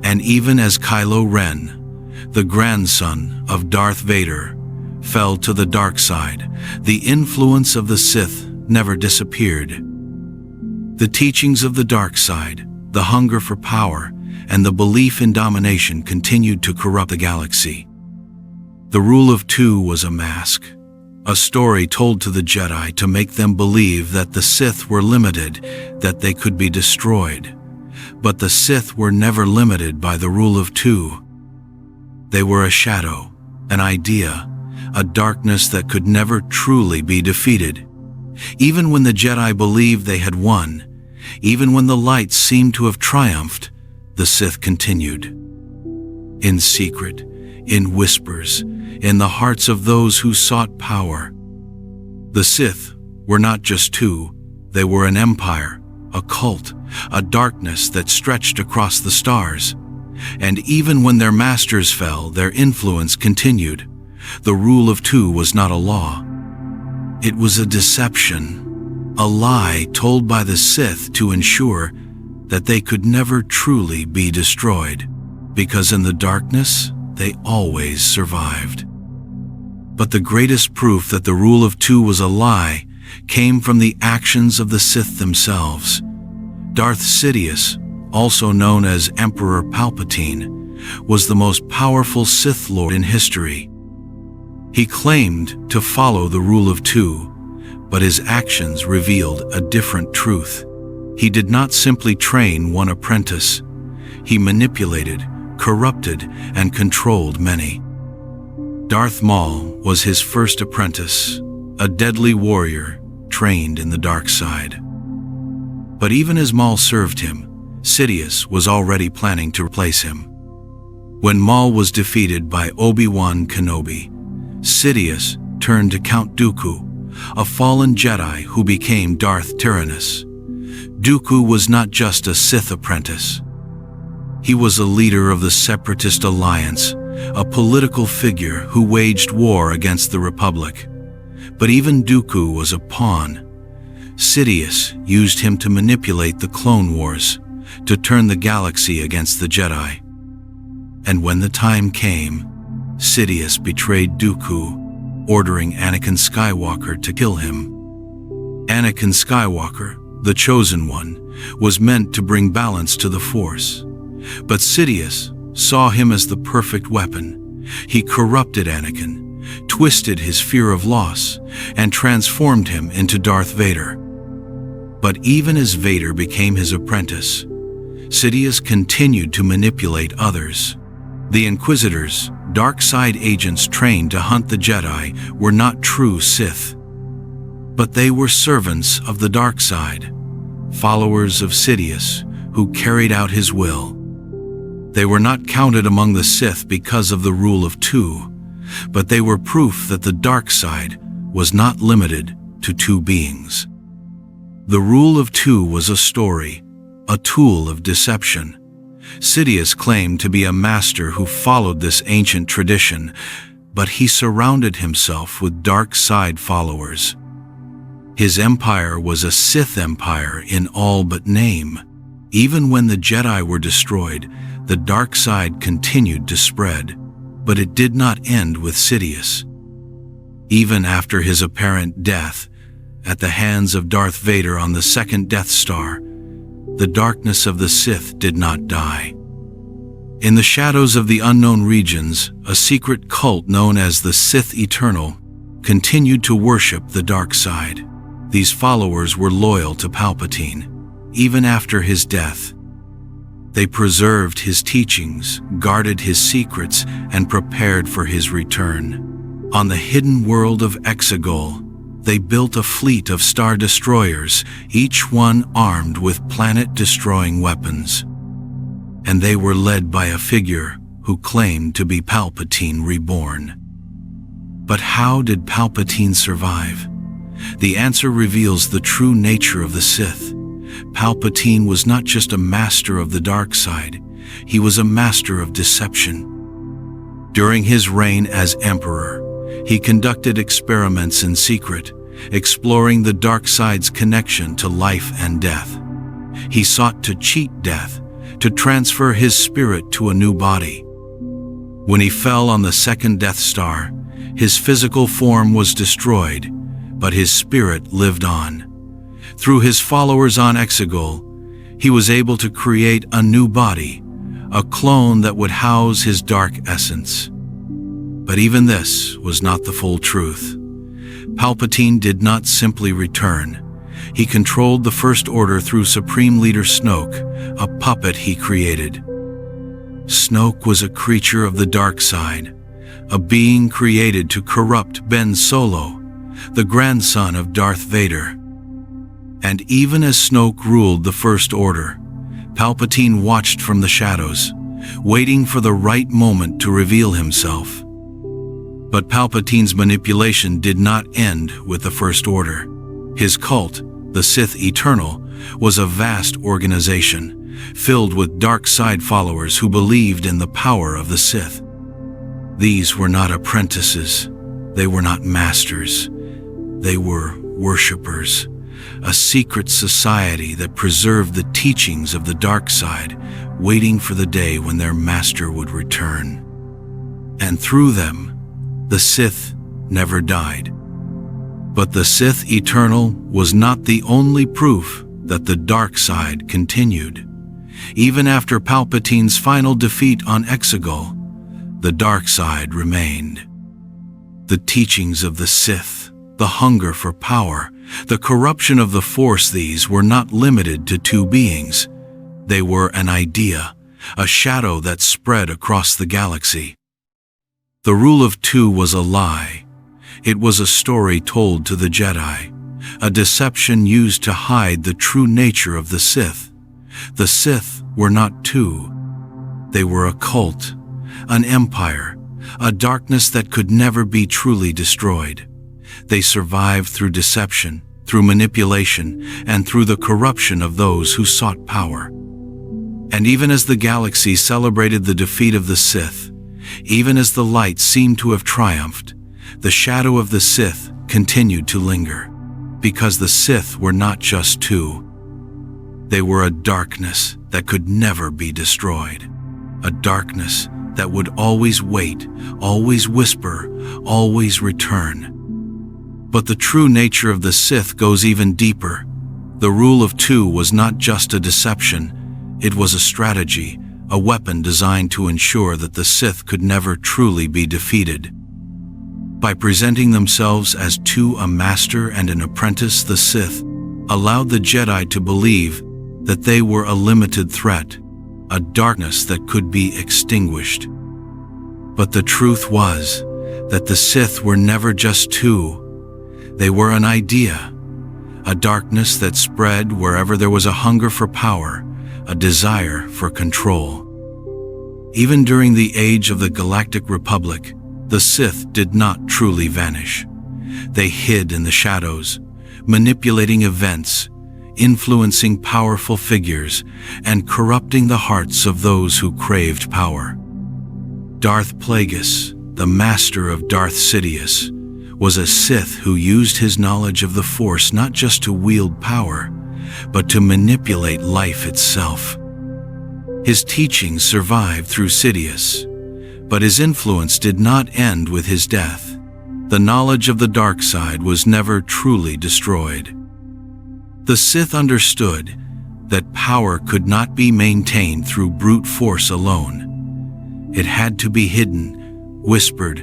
And even as Kylo Ren, the grandson of Darth Vader, fell to the dark side, the influence of the Sith never disappeared. The teachings of the dark side, the hunger for power, and the belief in domination continued to corrupt the galaxy. The rule of two was a mask, a story told to the Jedi to make them believe that the Sith were limited, that they could be destroyed. But the Sith were never limited by the rule of two. They were a shadow, an idea, a darkness that could never truly be defeated. Even when the Jedi believed they had won, even when the light seemed to have triumphed, the Sith continued. In secret, in whispers, in the hearts of those who sought power. The Sith were not just two, they were an empire, a cult, a darkness that stretched across the stars. And even when their masters fell, their influence continued. The rule of two was not a law. It was a deception, a lie told by the Sith to ensure that they could never truly be destroyed, because in the darkness, they always survived. But the greatest proof that the rule of two was a lie came from the actions of the Sith themselves. Darth Sidious, also known as Emperor Palpatine, was the most powerful Sith Lord in history. He claimed to follow the rule of two, but his actions revealed a different truth. He did not simply train one apprentice. He manipulated, corrupted, and controlled many. Darth Maul was his first apprentice, a deadly warrior trained in the dark side. But even as Maul served him, Sidious was already planning to replace him. When Maul was defeated by Obi-Wan Kenobi, Sidious turned to Count Dooku, a fallen Jedi who became Darth Tyrannus. Dooku was not just a Sith apprentice. He was a leader of the Separatist Alliance, a political figure who waged war against the Republic. But even Dooku was a pawn. Sidious used him to manipulate the Clone Wars, to turn the galaxy against the Jedi. And when the time came, Sidious betrayed Dooku, ordering Anakin Skywalker to kill him. Anakin Skywalker, the Chosen One, was meant to bring balance to the Force. But Sidious saw him as the perfect weapon. He corrupted Anakin, twisted his fear of loss, and transformed him into Darth Vader. But even as Vader became his apprentice, Sidious continued to manipulate others. The Inquisitors, dark side agents trained to hunt the Jedi, were not true Sith. But they were servants of the dark side, followers of Sidious who carried out his will. They were not counted among the Sith because of the rule of two, but they were proof that the dark side was not limited to two beings. The rule of two was a story, a tool of deception. Sidious claimed to be a master who followed this ancient tradition, but he surrounded himself with dark side followers. His empire was a Sith empire in all but name. Even when the Jedi were destroyed, the dark side continued to spread, but it did not end with Sidious. Even after his apparent death, at the hands of Darth Vader on the second Death Star, the darkness of the Sith did not die. In the shadows of the unknown regions, a secret cult known as the Sith Eternal continued to worship the dark side. These followers were loyal to Palpatine, even after his death. They preserved his teachings, guarded his secrets, and prepared for his return. On the hidden world of Exile, they built a fleet of star destroyers, each one armed with planet-destroying weapons. And they were led by a figure who claimed to be Palpatine reborn. But how did Palpatine survive? The answer reveals the true nature of the Sith. Palpatine was not just a master of the dark side, he was a master of deception. During his reign as Emperor, he conducted experiments in secret, exploring the dark side's connection to life and death. He sought to cheat death, to transfer his spirit to a new body. When he fell on the second Death Star, his physical form was destroyed, but his spirit lived on. Through his followers on Exile, he was able to create a new body, a clone that would house his dark essence. But even this was not the full truth. Palpatine did not simply return. He controlled the First Order through Supreme Leader Snoke, a puppet he created. Snoke was a creature of the dark side, a being created to corrupt Ben Solo, the grandson of Darth Vader. And even as Snoke ruled the First Order, Palpatine watched from the shadows, waiting for the right moment to reveal himself. But Palpatine's manipulation did not end with the First Order. His cult, the Sith Eternal, was a vast organization, filled with dark side followers who believed in the power of the Sith. These were not apprentices, they were not masters, they were worshippers, a secret society that preserved the teachings of the dark side, waiting for the day when their master would return. And through them, the Sith never died. But the Sith Eternal was not the only proof that the dark side continued. Even after Palpatine's final defeat on Exile, the dark side remained. The teachings of the Sith, the hunger for power, the corruption of the Force, these were not limited to two beings. They were an idea, a shadow that spread across the galaxy. The rule of two was a lie. It was a story told to the Jedi, a deception used to hide the true nature of the Sith. The Sith were not two. They were a cult, an empire, a darkness that could never be truly destroyed. They survived through deception, through manipulation, and through the corruption of those who sought power. And even as the galaxy celebrated the defeat of the Sith, even as the light seemed to have triumphed, the shadow of the Sith continued to linger, because the Sith were not just two. They were a darkness that could never be destroyed, a darkness that would always wait, always whisper, always return. But the true nature of the Sith goes even deeper. The rule of two was not just a deception, it was a strategy, a weapon designed to ensure that the Sith could never truly be defeated. By presenting themselves as two, a master and an apprentice, the Sith allowed the Jedi to believe that they were a limited threat, a darkness that could be extinguished. But the truth was that the Sith were never just two. They were an idea, a darkness that spread wherever there was a hunger for power, a desire for control. Even during the age of the Galactic Republic, the Sith did not truly vanish. They hid in the shadows, manipulating events, influencing powerful figures, and corrupting the hearts of those who craved power. Darth Plagueis, the master of Darth Sidious, was a Sith who used his knowledge of the Force not just to wield power, but to manipulate life itself. His teachings survived through Sidious, but his influence did not end with his death. The knowledge of the dark side was never truly destroyed. The Sith understood that power could not be maintained through brute force alone. It had to be hidden, whispered,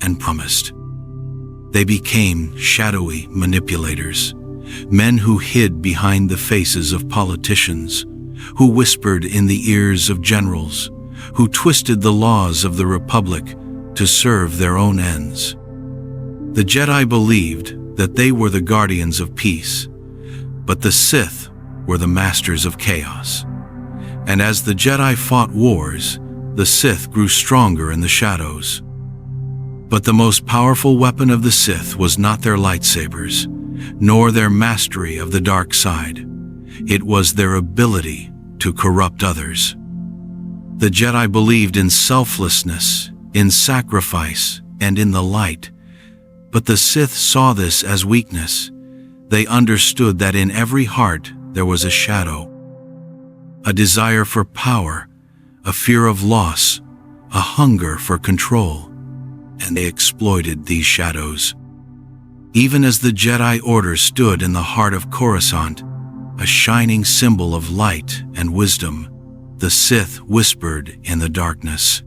and promised. They became shadowy manipulators, men who hid behind the faces of politicians, who whispered in the ears of generals, who twisted the laws of the Republic to serve their own ends. The Jedi believed that they were the guardians of peace, but the Sith were the masters of chaos. And as the Jedi fought wars, the Sith grew stronger in the shadows. But the most powerful weapon of the Sith was not their lightsabers, nor their mastery of the dark side. It was their ability to corrupt others. The Jedi believed in selflessness, in sacrifice, and in the light. But the Sith saw this as weakness. They understood that in every heart there was a shadow, a desire for power, a fear of loss, a hunger for control. And they exploited these shadows. Even as the Jedi Order stood in the heart of Coruscant, a shining symbol of light and wisdom, the Sith whispered in the darkness.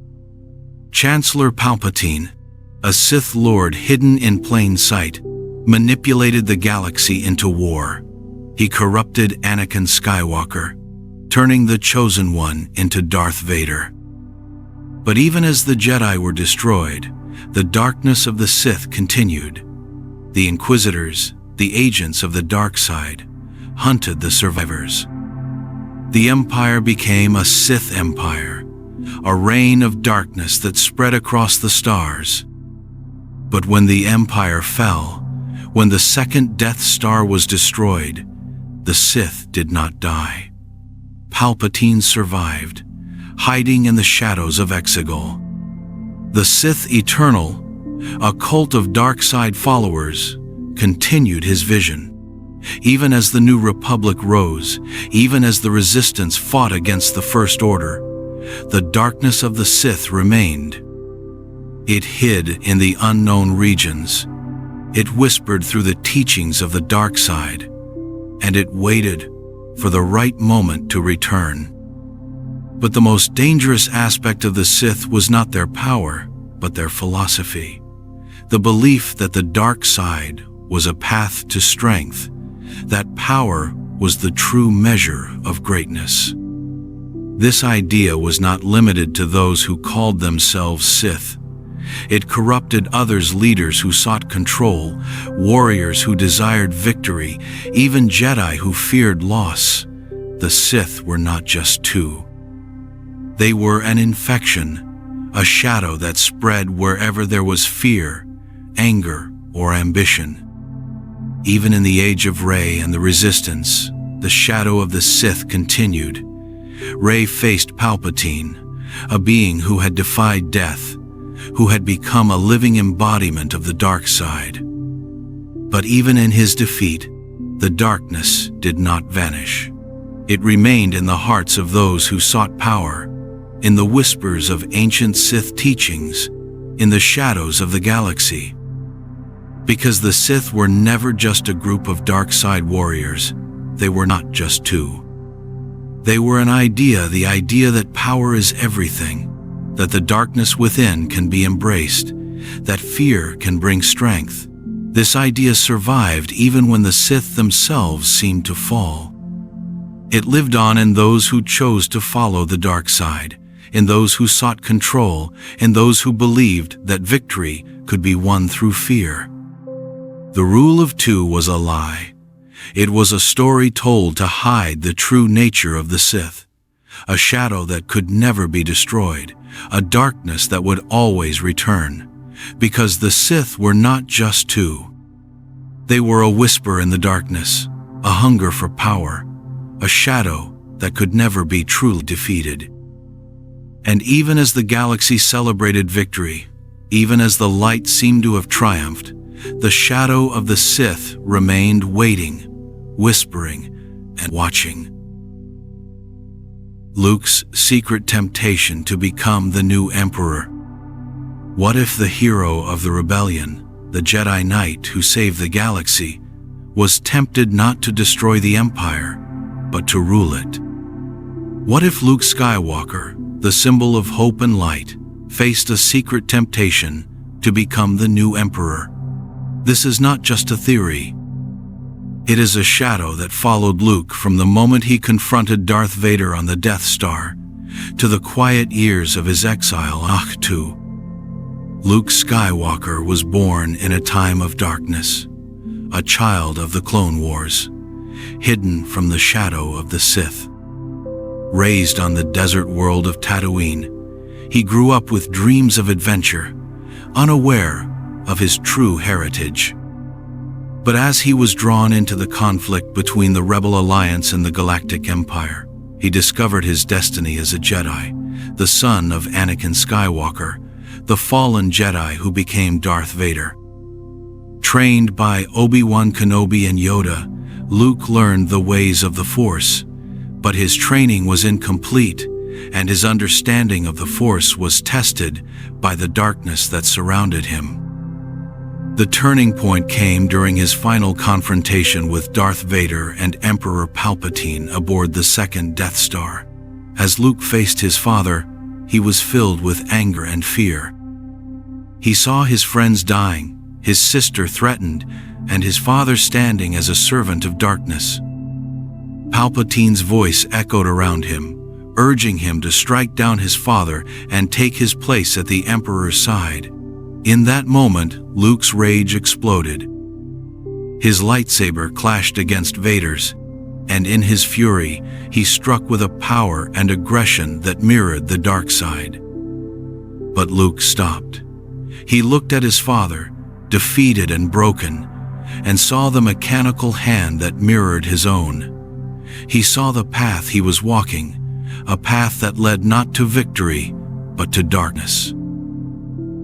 Chancellor Palpatine, a Sith Lord hidden in plain sight, manipulated the galaxy into war. He corrupted Anakin Skywalker, turning the Chosen One into Darth Vader. But even as the Jedi were destroyed, the darkness of the Sith continued. The Inquisitors, the agents of the dark side, hunted the survivors. The Empire became a Sith Empire, a reign of darkness that spread across the stars. But when the Empire fell, when the second Death Star was destroyed, the Sith did not die. Palpatine survived, hiding in the shadows of Exile. The Sith Eternal, a cult of dark side followers, continued his vision. Even as the New Republic rose, even as the Resistance fought against the First Order, the darkness of the Sith remained. It hid in the unknown regions. It whispered through the teachings of the dark side, and it waited for the right moment to return. But the most dangerous aspect of the Sith was not their power, but their philosophy. The belief that the dark side was a path to strength, that power was the true measure of greatness. This idea was not limited to those who called themselves Sith. It corrupted others, leaders who sought control, warriors who desired victory, even Jedi who feared loss. The Sith were not just two. They were an infection, a shadow that spread wherever there was fear, anger, or ambition. Even in the age of Rey and the Resistance, the shadow of the Sith continued. Rey faced Palpatine, a being who had defied death, who had become a living embodiment of the dark side. But even in his defeat, the darkness did not vanish. It remained in the hearts of those who sought power, in the whispers of ancient Sith teachings, in the shadows of the galaxy. Because the Sith were never just a group of dark side warriors, they were not just two. They were an idea, the idea that power is everything, that the darkness within can be embraced, that fear can bring strength. This idea survived even when the Sith themselves seemed to fall. It lived on in those who chose to follow the dark side, in those who sought control, in those who believed that victory could be won through fear. The rule of two was a lie. It was a story told to hide the true nature of the Sith, a shadow that could never be destroyed, a darkness that would always return, because the Sith were not just two. They were a whisper in the darkness, a hunger for power, a shadow that could never be truly defeated. And even as the galaxy celebrated victory, even as the light seemed to have triumphed, the shadow of the Sith remained waiting, whispering, and watching. Luke's secret temptation to become the new Emperor. What if the hero of the rebellion, the Jedi Knight who saved the galaxy, was tempted not to destroy the Empire, but to rule it? What if Luke Skywalker, the symbol of hope and light, faced a secret temptation to become the new Emperor? This is not just a theory. It is a shadow that followed Luke from the moment he confronted Darth Vader on the Death Star, to the quiet years of his exile on Ahch-To. Luke Skywalker was born in a time of darkness, a child of the Clone Wars, hidden from the shadow of the Sith. Raised on the desert world of Tatooine, he grew up with dreams of adventure, unaware of his true heritage. But as he was drawn into the conflict between the Rebel Alliance and the Galactic Empire, he discovered his destiny as a Jedi, the son of Anakin Skywalker, the fallen Jedi who became Darth Vader. Trained by Obi-Wan Kenobi and Yoda, Luke learned the ways of the Force, but his training was incomplete, and his understanding of the Force was tested by the darkness that surrounded him. The turning point came during his final confrontation with Darth Vader and Emperor Palpatine aboard the second Death Star. As Luke faced his father, he was filled with anger and fear. He saw his friends dying, his sister threatened, and his father standing as a servant of darkness. Palpatine's voice echoed around him, urging him to strike down his father and take his place at the Emperor's side. In that moment, Luke's rage exploded. His lightsaber clashed against Vader's, and in his fury, he struck with a power and aggression that mirrored the dark side. But Luke stopped. He looked at his father, defeated and broken, and saw the mechanical hand that mirrored his own. He saw the path he was walking, a path that led not to victory, but to darkness.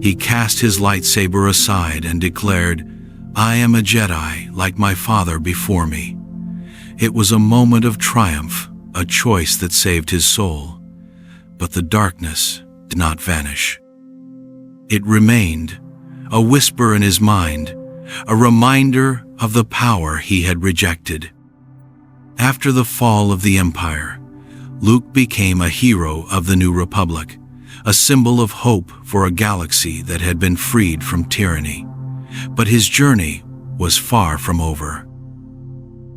He cast his lightsaber aside and declared, "I am a Jedi like my father before me." It was a moment of triumph, a choice that saved his soul. But the darkness did not vanish. It remained, a whisper in his mind, a reminder of the power he had rejected. After the fall of the Empire, Luke became a hero of the New Republic, a symbol of hope for a galaxy that had been freed from tyranny. But his journey was far from over.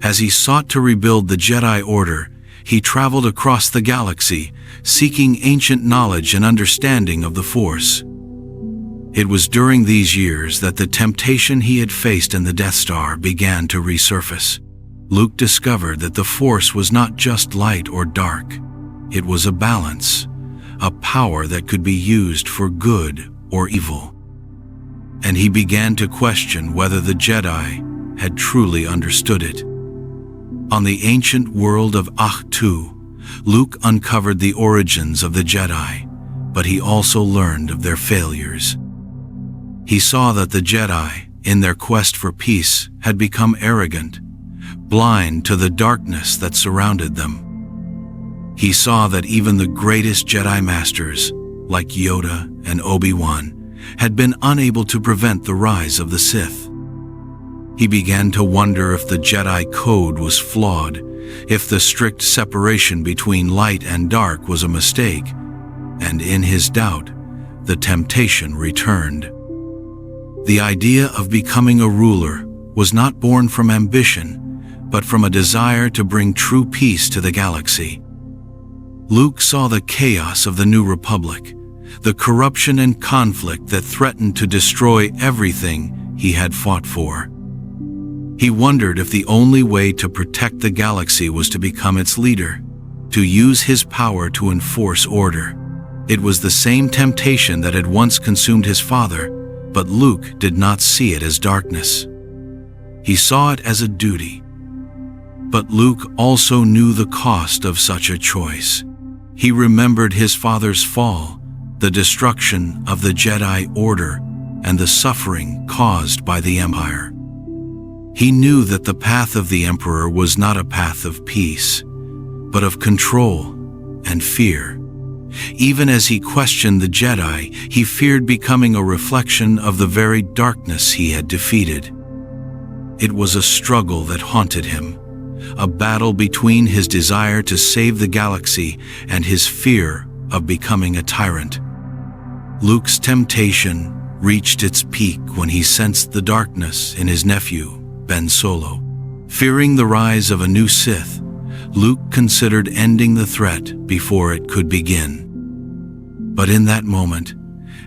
As he sought to rebuild the Jedi Order, he traveled across the galaxy, seeking ancient knowledge and understanding of the Force. It was during these years that the temptation he had faced in the Death Star began to resurface. Luke discovered that the Force was not just light or dark. It was a balance, a power that could be used for good or evil. And he began to question whether the Jedi had truly understood it. On the ancient world of Ahch-To, Luke uncovered the origins of the Jedi, but he also learned of their failures. He saw that the Jedi, in their quest for peace, had become arrogant, blind to the darkness that surrounded them. He saw that even the greatest Jedi Masters, like Yoda and Obi-Wan, had been unable to prevent the rise of the Sith. He began to wonder if the Jedi code was flawed, if the strict separation between light and dark was a mistake, and in his doubt, the temptation returned. The idea of becoming a ruler was not born from ambition, but from a desire to bring true peace to the galaxy. Luke saw the chaos of the New Republic, the corruption and conflict that threatened to destroy everything he had fought for. He wondered if the only way to protect the galaxy was to become its leader, to use his power to enforce order. It was the same temptation that had once consumed his father, but Luke did not see it as darkness. He saw it as a duty. But Luke also knew the cost of such a choice. He remembered his father's fall, the destruction of the Jedi Order, and the suffering caused by the Empire. He knew that the path of the Emperor was not a path of peace, but of control and fear. Even as he questioned the Jedi, he feared becoming a reflection of the very darkness he had defeated. It was a struggle that haunted him, a battle between his desire to save the galaxy and his fear of becoming a tyrant. Luke's temptation reached its peak when he sensed the darkness in his nephew, Ben Solo. Fearing the rise of a new Sith, Luke considered ending the threat before it could begin. But in that moment,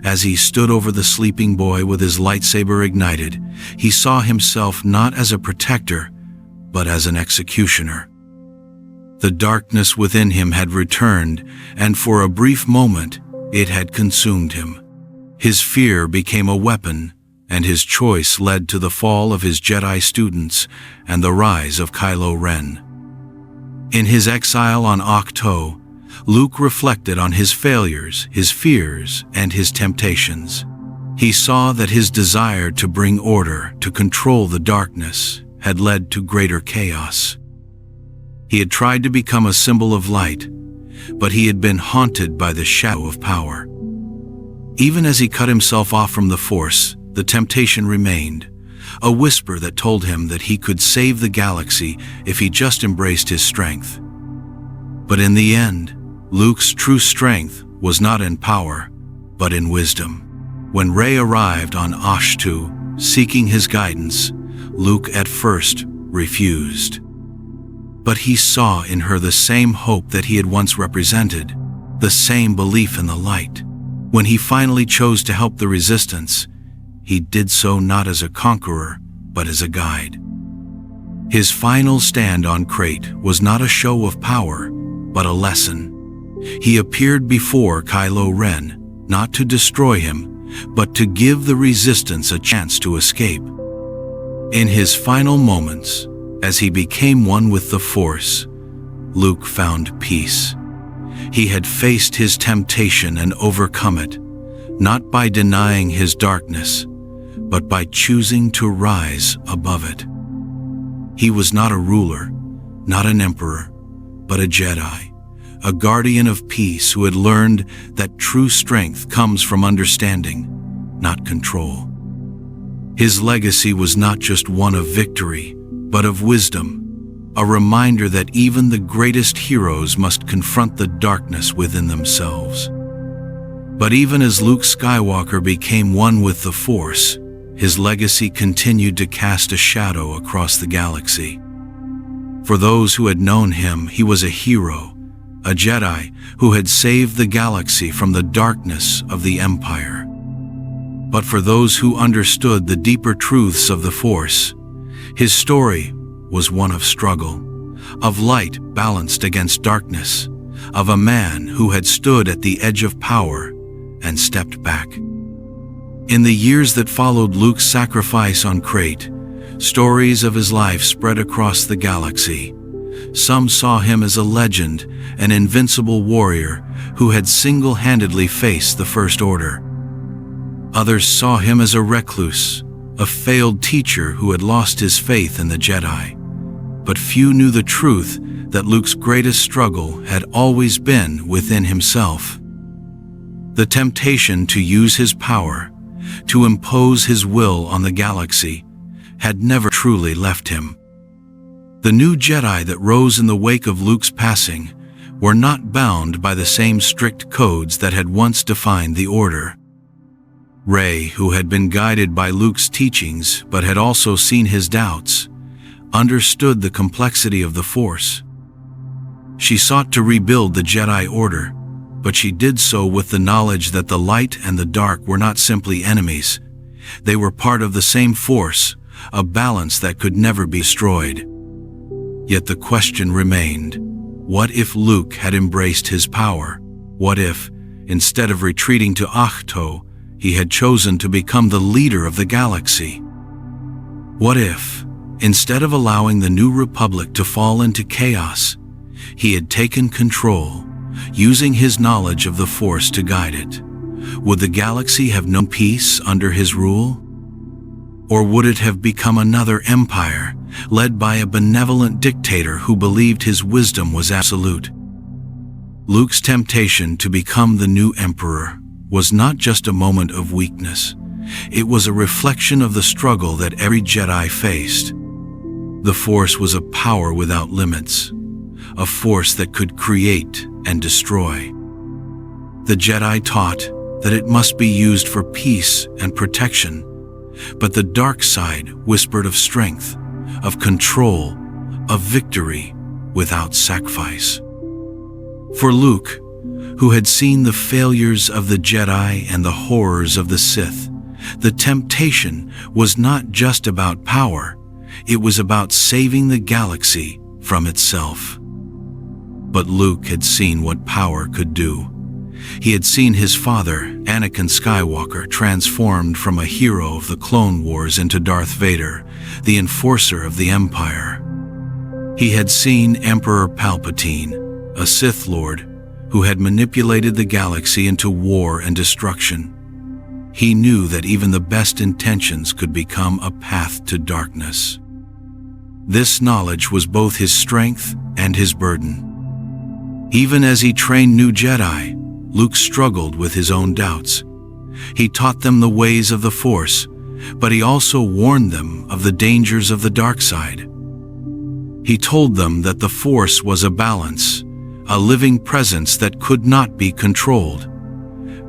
as he stood over the sleeping boy with his lightsaber ignited, he saw himself not as a protector, but as an executioner. The darkness within him had returned, and for a brief moment, it had consumed him. His fear became a weapon, and his choice led to the fall of his Jedi students and the rise of Kylo Ren. In his exile on Ahch-To, Luke reflected on his failures, his fears, and his temptations. He saw that his desire to bring order, to control the darkness, had led to greater chaos. He had tried to become a symbol of light, but he had been haunted by the shadow of power. Even as he cut himself off from the Force, the temptation remained, a whisper that told him that he could save the galaxy if he just embraced his strength. But in the end, Luke's true strength was not in power, but in wisdom. When Rey arrived on Ahch-To, seeking his guidance, Luke at first refused. But he saw in her the same hope that he had once represented, the same belief in the light. When he finally chose to help the Resistance, he did so not as a conqueror, but as a guide. His final stand on Crate was not a show of power, but a lesson. He appeared before Kylo Ren, not to destroy him, but to give the Resistance a chance to escape. In his final moments, as he became one with the Force, Luke found peace. He had faced his temptation and overcome it, not by denying his darkness, but by choosing to rise above it. He was not a ruler, not an emperor, but a Jedi, a guardian of peace who had learned that true strength comes from understanding, not control. His legacy was not just one of victory, but of wisdom, a reminder that even the greatest heroes must confront the darkness within themselves. But even as Luke Skywalker became one with the Force, his legacy continued to cast a shadow across the galaxy. For those who had known him, he was a hero, a Jedi who had saved the galaxy from the darkness of the Empire. But for those who understood the deeper truths of the Force, his story was one of struggle, of light balanced against darkness, of a man who had stood at the edge of power and stepped back. In the years that followed Luke's sacrifice on Crate, stories of his life spread across the galaxy. Some saw him as a legend, an invincible warrior who had single-handedly faced the First Order. Others saw him as a recluse, a failed teacher who had lost his faith in the Jedi. But few knew the truth that Luke's greatest struggle had always been within himself. The temptation to use his power, to impose his will on the galaxy, had never truly left him. The new Jedi that rose in the wake of Luke's passing were not bound by the same strict codes that had once defined the Order. Rey, who had been guided by Luke's teachings but had also seen his doubts, understood the complexity of the Force. She sought to rebuild the Jedi Order, but she did so with the knowledge that the light and the dark were not simply enemies. They were part of the same Force, a balance that could never be destroyed. Yet the question remained, what if Luke had embraced his power? What if, instead of retreating to Ahch-To, he had chosen to become the leader of the galaxy? What if, instead of allowing the New Republic to fall into chaos, he had taken control, using his knowledge of the Force to guide it? Would the galaxy have known peace under his rule? Or would it have become another empire, led by a benevolent dictator who believed his wisdom was absolute? Luke's temptation to become the new emperor was not just a moment of weakness. It was a reflection of the struggle that every Jedi faced. The Force was a power without limits, a force that could create and destroy. The Jedi taught that it must be used for peace and protection, but the dark side whispered of strength, of control, of victory without sacrifice. For Luke, who had seen the failures of the Jedi and the horrors of the Sith, the temptation was not just about power, it was about saving the galaxy from itself. But Luke had seen what power could do. He had seen his father, Anakin Skywalker, transformed from a hero of the Clone Wars into Darth Vader, the enforcer of the Empire. He had seen Emperor Palpatine, a Sith Lord, who had manipulated the galaxy into war and destruction. He knew that even the best intentions could become a path to darkness. This knowledge was both his strength and his burden. Even as he trained new Jedi, Luke struggled with his own doubts. He taught them the ways of the Force, but he also warned them of the dangers of the dark side. He told them that the Force was a balance, a living presence that could not be controlled.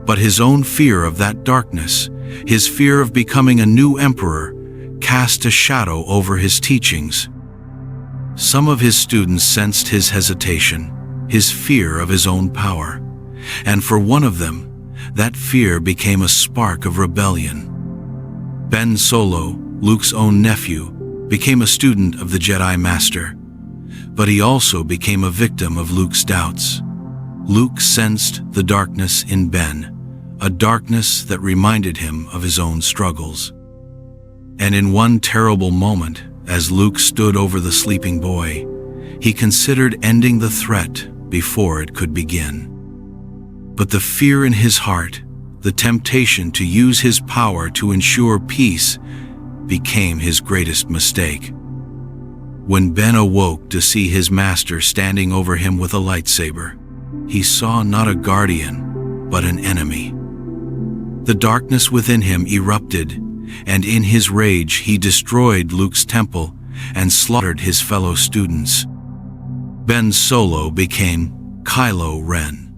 But his own fear of that darkness, his fear of becoming a new emperor, cast a shadow over his teachings. Some of his students sensed his hesitation, his fear of his own power, and for one of them, that fear became a spark of rebellion. Ben Solo, Luke's own nephew, became a student of the Jedi Master, but he also became a victim of Luke's doubts. Luke sensed the darkness in Ben, a darkness that reminded him of his own struggles. And in one terrible moment, as Luke stood over the sleeping boy, he considered ending the threat before it could begin. But the fear in his heart, the temptation to use his power to ensure peace, became his greatest mistake. When Ben awoke to see his master standing over him with a lightsaber, he saw not a guardian, but an enemy. The darkness within him erupted, and in his rage he destroyed Luke's temple and slaughtered his fellow students. Ben Solo became Kylo Ren,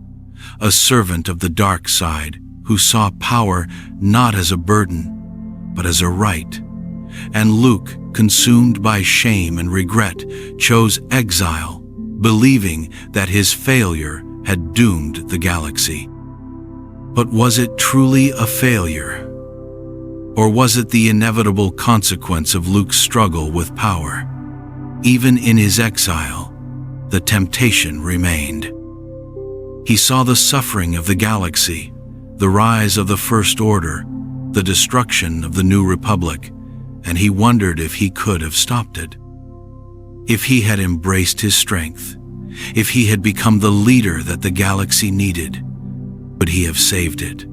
a servant of the dark side who saw power not as a burden, but as a right. And Luke, consumed by shame and regret, chose exile, believing that his failure had doomed the galaxy. But was it truly a failure? Or was it the inevitable consequence of Luke's struggle with power? Even in his exile, the temptation remained. He saw the suffering of the galaxy, the rise of the First Order, the destruction of the New Republic, and he wondered if he could have stopped it. If he had embraced his strength, if he had become the leader that the galaxy needed, would he have saved it?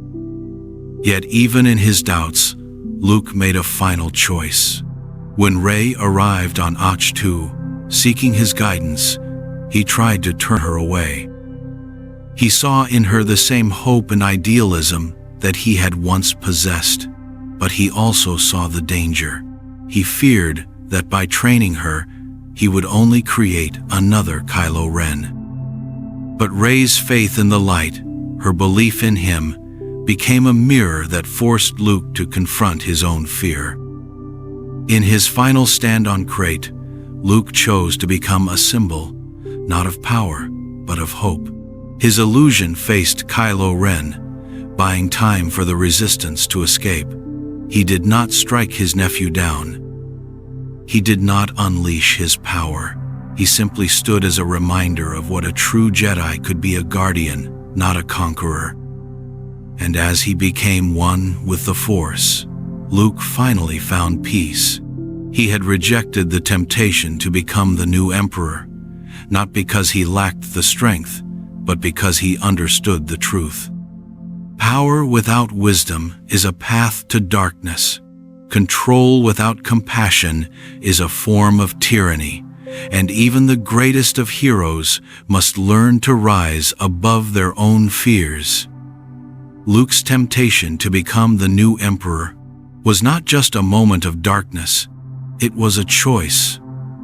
Yet even in his doubts, Luke made a final choice. When Rey arrived on Ahch-To, seeking his guidance, he tried to turn her away. He saw in her the same hope and idealism that he had once possessed, but he also saw the danger. He feared that by training her, he would only create another Kylo Ren. But Rey's faith in the light, her belief in him, became a mirror that forced Luke to confront his own fear. In his final stand on Crait, Luke chose to become a symbol, not of power, but of hope. His illusion faced Kylo Ren, buying time for the Resistance to escape. He did not strike his nephew down. He did not unleash his power. He simply stood as a reminder of what a true Jedi could be: a guardian, not a conqueror. And as he became one with the Force, Luke finally found peace. He had rejected the temptation to become the new Emperor, not because he lacked the strength, but because he understood the truth. Power without wisdom is a path to darkness. Control without compassion is a form of tyranny, and even the greatest of heroes must learn to rise above their own fears. Luke's temptation to become the new Emperor was not just a moment of darkness, it was a choice,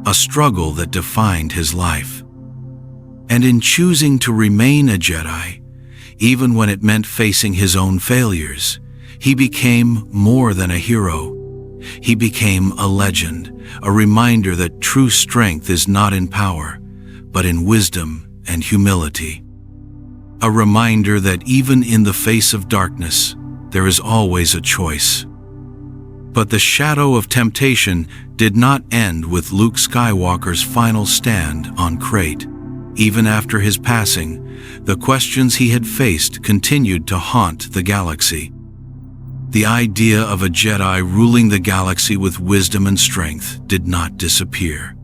a struggle that defined his life. And in choosing to remain a Jedi, even when it meant facing his own failures, he became more than a hero. He became a legend, a reminder that true strength is not in power, but in wisdom and humility. A reminder that even in the face of darkness, there is always a choice. But the shadow of temptation did not end with Luke Skywalker's final stand on Crait. Even after his passing, the questions he had faced continued to haunt the galaxy. The idea of a Jedi ruling the galaxy with wisdom and strength did not disappear.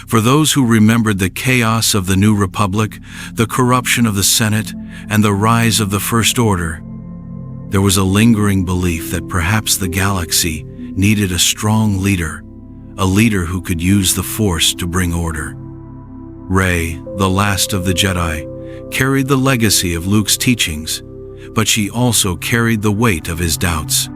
For those who remembered the chaos of the New Republic, the corruption of the Senate, and the rise of the First Order, there was a lingering belief that perhaps the galaxy needed a strong leader, a leader who could use the Force to bring order. Rey, the last of the Jedi, carried the legacy of Luke's teachings, but she also carried the weight of his doubts.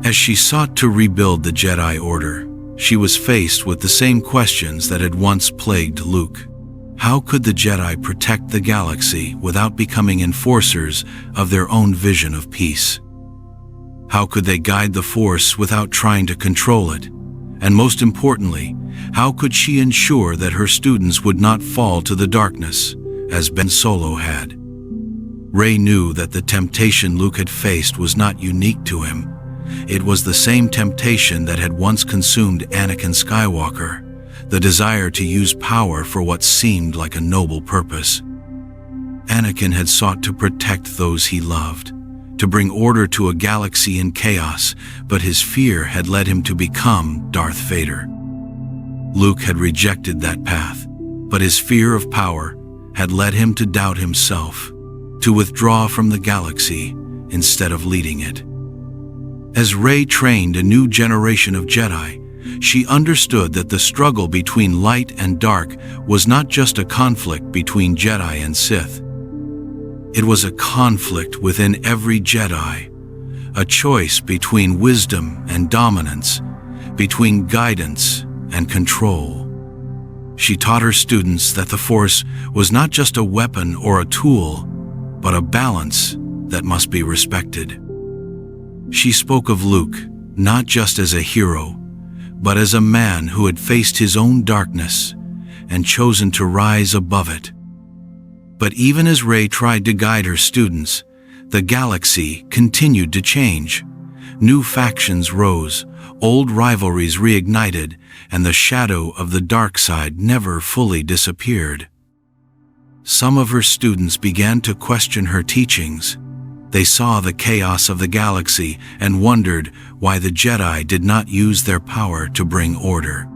As she sought to rebuild the Jedi Order, she was faced with the same questions that had once plagued Luke. How could the Jedi protect the galaxy without becoming enforcers of their own vision of peace? How could they guide the Force without trying to control it? And most importantly, how could she ensure that her students would not fall to the darkness, as Ben Solo had? Rey knew that the temptation Luke had faced was not unique to him, It was the same temptation that had once consumed Anakin Skywalker, the desire to use power for what seemed like a noble purpose. Anakin had sought to protect those he loved, to bring order to a galaxy in chaos, but his fear had led him to become Darth Vader. Luke had rejected that path, but his fear of power had led him to doubt himself, to withdraw from the galaxy instead of leading it. As Rey trained a new generation of Jedi, she understood that the struggle between light and dark was not just a conflict between Jedi and Sith. It was a conflict within every Jedi, a choice between wisdom and dominance, between guidance and control. She taught her students that the Force was not just a weapon or a tool, but a balance that must be respected. She spoke of Luke not just as a hero, but as a man who had faced his own darkness and chosen to rise above it. But even as Rey tried to guide her students, the galaxy continued to change. New factions rose, old rivalries reignited, and the shadow of the dark side never fully disappeared. Some of her students began to question her teachings. They saw the chaos of the galaxy and wondered why the Jedi did not use their power to bring order.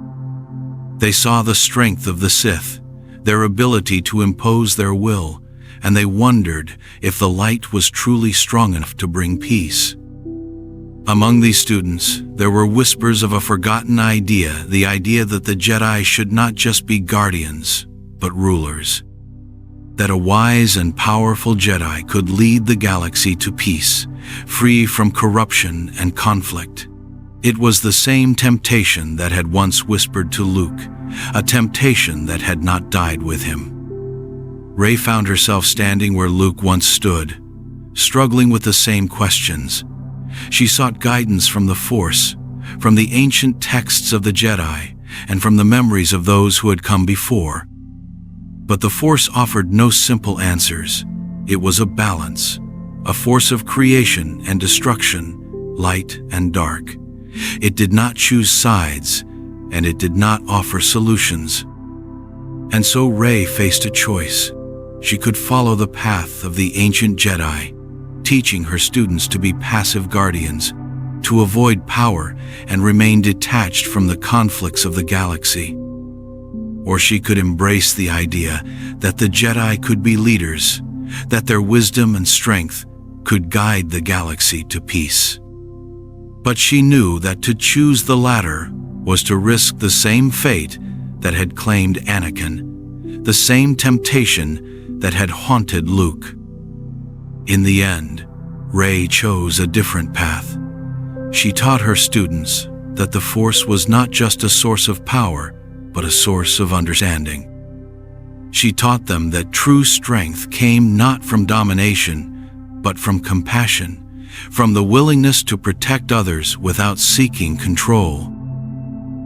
They saw the strength of the Sith, their ability to impose their will, and they wondered if the light was truly strong enough to bring peace. Among these students, there were whispers of a forgotten idea, the idea that the Jedi should not just be guardians, but rulers. That a wise and powerful Jedi could lead the galaxy to peace, free from corruption and conflict. It was the same temptation that had once whispered to Luke, a temptation that had not died with him. Rey found herself standing where Luke once stood, struggling with the same questions. She sought guidance from the Force, from the ancient texts of the Jedi, and from the memories of those who had come before. But the Force offered no simple answers. It was a balance, a force of creation and destruction, light and dark. It did not choose sides, and it did not offer solutions. And so Rey faced a choice. She could follow the path of the ancient Jedi, teaching her students to be passive guardians, to avoid power and remain detached from the conflicts of the galaxy. Or she could embrace the idea that the Jedi could be leaders, that their wisdom and strength could guide the galaxy to peace. But she knew that to choose the latter was to risk the same fate that had claimed Anakin, the same temptation that had haunted Luke. In the end, Rey chose a different path. She taught her students that the Force was not just a source of power, but a source of understanding. She taught them that true strength came not from domination, but from compassion, from the willingness to protect others without seeking control.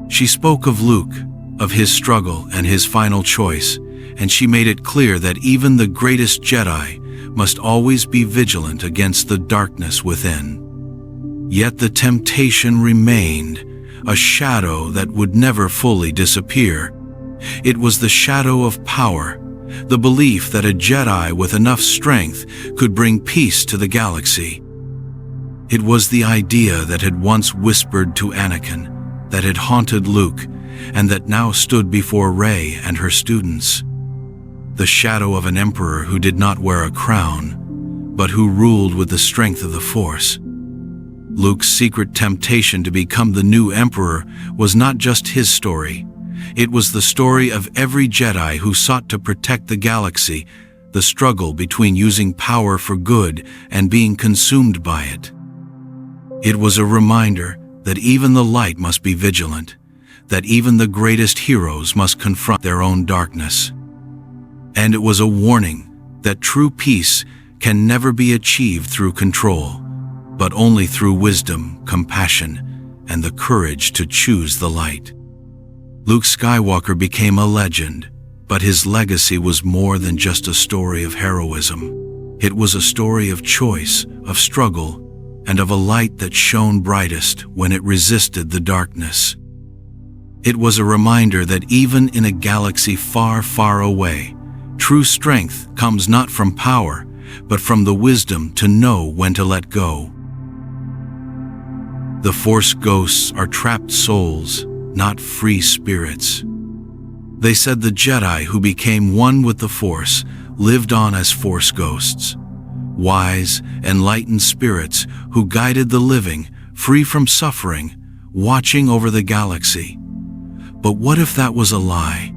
She spoke of Luke, of his struggle and his final choice, and she made it clear that even the greatest Jedi must always be vigilant against the darkness within. Yet the temptation remained, a shadow that would never fully disappear. It was the shadow of power, the belief that a Jedi with enough strength could bring peace to the galaxy. It was the idea that had once whispered to Anakin, that had haunted Luke, and that now stood before Rey and her students. The shadow of an emperor who did not wear a crown, but who ruled with the strength of the Force. Luke's secret temptation to become the new emperor was not just his story. It was the story of every Jedi who sought to protect the galaxy, the struggle between using power for good and being consumed by it. It was a reminder that even the light must be vigilant, that even the greatest heroes must confront their own darkness. And it was a warning that true peace can never be achieved through control, but only through wisdom, compassion, and the courage to choose the light. Luke Skywalker became a legend, but his legacy was more than just a story of heroism. It was a story of choice, of struggle, and of a light that shone brightest when it resisted the darkness. It was a reminder that even in a galaxy far, far away, true strength comes not from power, but from the wisdom to know when to let go. The Force ghosts are trapped souls, not free spirits. They said the Jedi who became one with the Force lived on as Force ghosts, wise, enlightened spirits who guided the living, free from suffering, watching over the galaxy. But what if that was a lie?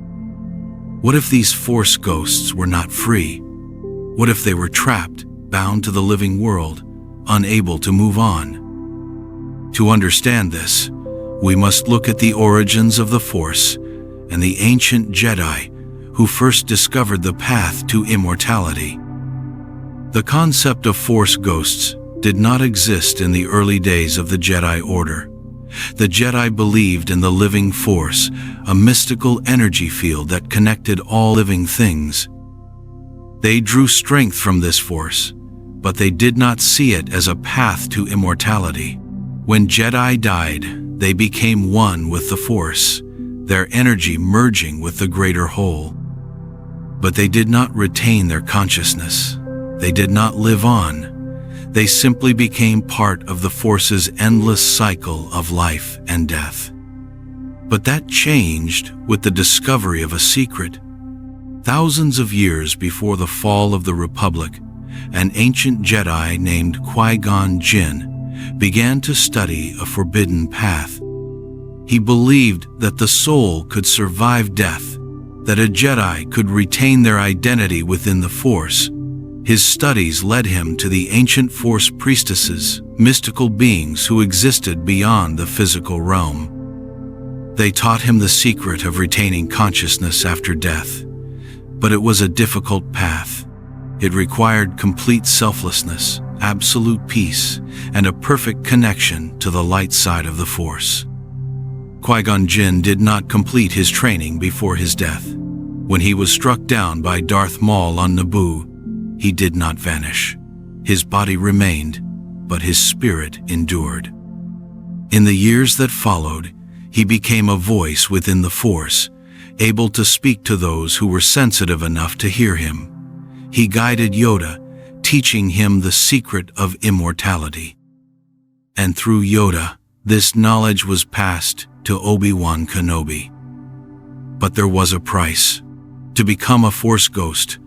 What if these Force ghosts were not free? What if they were trapped, bound to the living world, unable to move on? To understand this, we must look at the origins of the Force and the ancient Jedi who first discovered the path to immortality. The concept of Force ghosts did not exist in the early days of the Jedi Order. The Jedi believed in the living Force, a mystical energy field that connected all living things. They drew strength from this Force, but they did not see it as a path to immortality. When Jedi died, they became one with the Force, their energy merging with the greater whole. But they did not retain their consciousness. They did not live on. They simply became part of the Force's endless cycle of life and death. But that changed with the discovery of a secret. Thousands of years before the fall of the Republic, an ancient Jedi named Qui-Gon Jinn began to study a forbidden path. He believed that the soul could survive death, that a Jedi could retain their identity within the Force. His studies led him to the ancient Force priestesses, mystical beings who existed beyond the physical realm. They taught him the secret of retaining consciousness after death. But it was a difficult path. It required complete selflessness, absolute peace, and a perfect connection to the light side of the Force. Qui-Gon Jinn did not complete his training before his death. When he was struck down by Darth Maul on Naboo, he did not vanish. His body remained, but his spirit endured. In the years that followed, he became a voice within the Force, able to speak to those who were sensitive enough to hear him. He guided Yoda, teaching him the secret of immortality. And through Yoda, this knowledge was passed to Obi-Wan Kenobi. But there was a price. To become a Force ghost,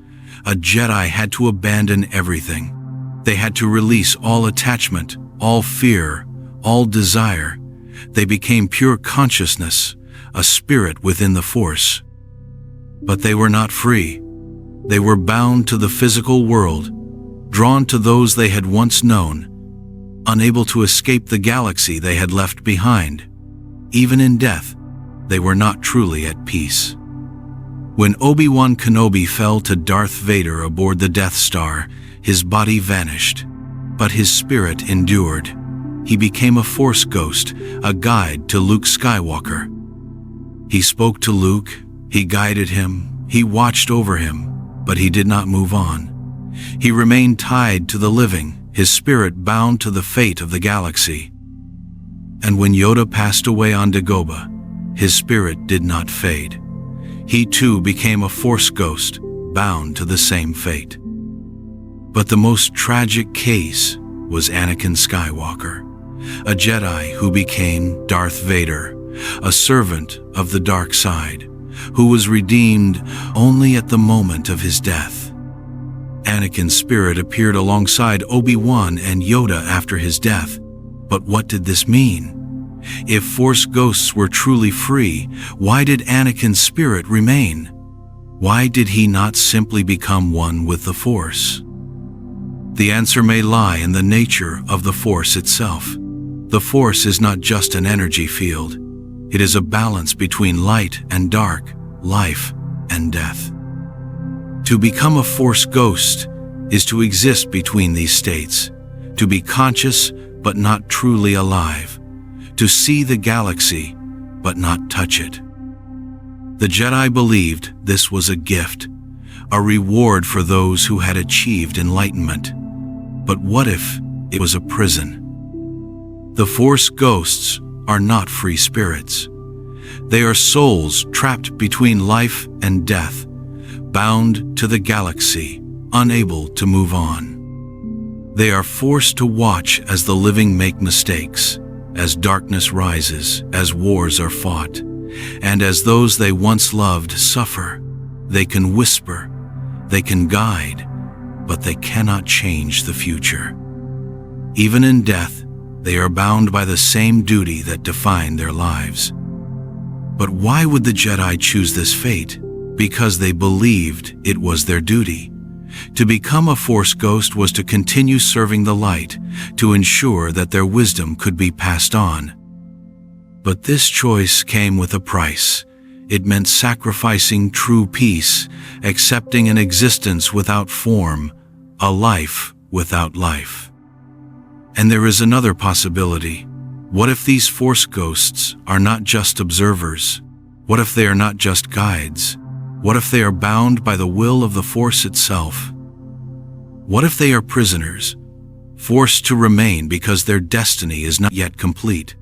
a Jedi had to abandon everything. They had to release all attachment, all fear, all desire. They became pure consciousness, a spirit within the Force. But they were not free. They were bound to the physical world, drawn to those they had once known, unable to escape the galaxy they had left behind. Even in death, they were not truly at peace. When Obi-Wan Kenobi fell to Darth Vader aboard the Death Star, his body vanished, but his spirit endured. He became a Force ghost, a guide to Luke Skywalker. He spoke to Luke, he guided him, he watched over him, but he did not move on. He remained tied to the living, his spirit bound to the fate of the galaxy. And when Yoda passed away on Dagobah, his spirit did not fade. He too became a Force ghost, bound to the same fate. But the most tragic case was Anakin Skywalker, a Jedi who became Darth Vader, a servant of the dark side, who was redeemed only at the moment of his death. Anakin's spirit appeared alongside Obi-Wan and Yoda after his death. But what did this mean? If Force ghosts were truly free, why did Anakin's spirit remain? Why did he not simply become one with the Force? The answer may lie in the nature of the Force itself. The Force is not just an energy field. It is a balance between light and dark, life and death. To become a Force ghost is to exist between these states, to be conscious but not truly alive, to see the galaxy but not touch it. The Jedi believed this was a gift, a reward for those who had achieved enlightenment. But what if it was a prison? The Force ghosts are not free spirits. They are souls trapped between life and death, bound to the galaxy, unable to move on. They are forced to watch as the living make mistakes, as darkness rises, as wars are fought, and as those they once loved suffer. They can whisper, they can guide, but they cannot change the future. Even in death, they are bound by the same duty that defined their lives. But why would the Jedi choose this fate? Because they believed it was their duty. To become a Force ghost was to continue serving the light, to ensure that their wisdom could be passed on. But this choice came with a price. It meant sacrificing true peace, accepting an existence without form, a life without life. And there is another possibility. What if these Force ghosts are not just observers? What if they are not just guides? What if they are bound by the will of the Force itself? What if they are prisoners, forced to remain because their destiny is not yet complete?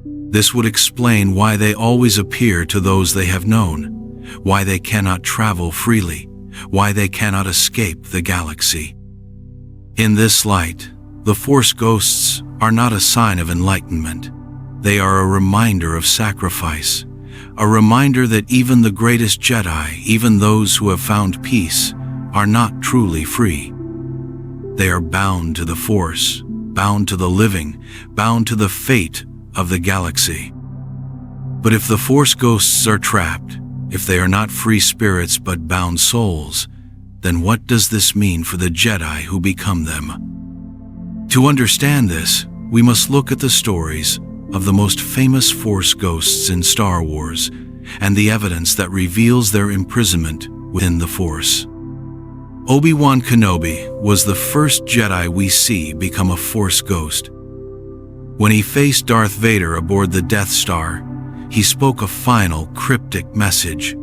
This would explain why they always appear to those they have known, why they cannot travel freely, why they cannot escape the galaxy. In this light, the Force ghosts are not a sign of enlightenment. They are a reminder of sacrifice, a reminder that even the greatest Jedi, even those who have found peace, are not truly free. They are bound to the Force, bound to the living, bound to the fate of the galaxy. But if the Force ghosts are trapped, if they are not free spirits but bound souls, then what does this mean for the Jedi who become them? To understand this, we must look at the stories of the most famous Force ghosts in Star Wars and the evidence that reveals their imprisonment within the Force. Obi-Wan Kenobi was the first Jedi we see become a Force ghost. When he faced Darth Vader aboard the Death Star, he spoke a final, cryptic message.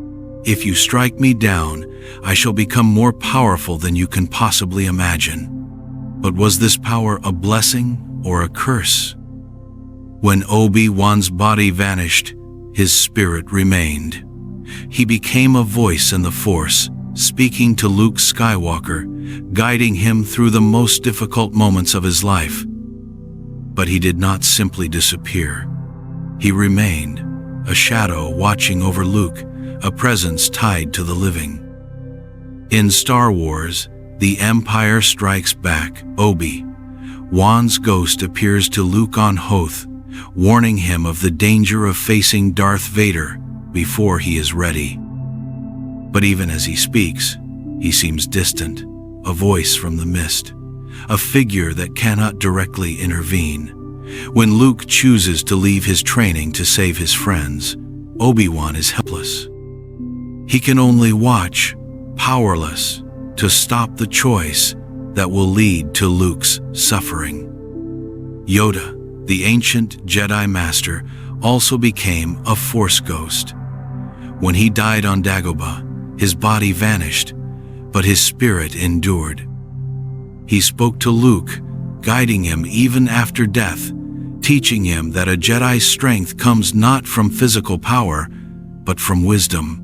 "If you strike me down, I shall become more powerful than you can possibly imagine." But was this power a blessing or a curse? When Obi-Wan's body vanished, his spirit remained. He became a voice in the Force, speaking to Luke Skywalker, guiding him through the most difficult moments of his life. But he did not simply disappear. He remained, a shadow watching over Luke, a presence tied to the living. In Star Wars, The Empire Strikes Back, Obi-Wan's ghost appears to Luke on Hoth, warning him of the danger of facing Darth Vader before he is ready. But even as he speaks, he seems distant, a voice from the mist, a figure that cannot directly intervene. When Luke chooses to leave his training to save his friends, Obi-Wan is helpless. He can only watch, powerless, to stop the choice that will lead to Luke's suffering. Yoda, the ancient Jedi Master, also became a Force ghost. When he died on Dagobah, his body vanished, but his spirit endured. He spoke to Luke, guiding him even after death, teaching him that a Jedi's strength comes not from physical power, but from wisdom.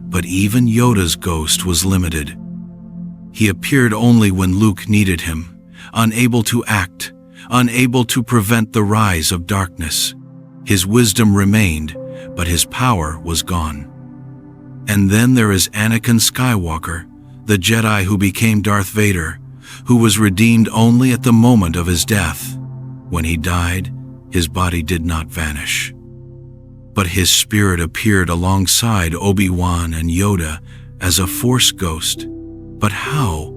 But even Yoda's ghost was limited. He appeared only when Luke needed him, unable to act, unable to prevent the rise of darkness. His wisdom remained, but his power was gone. And then there is Anakin Skywalker, the Jedi who became Darth Vader, who was redeemed only at the moment of his death. When he died, his body did not vanish. But his spirit appeared alongside Obi-Wan and Yoda as a Force ghost. But how?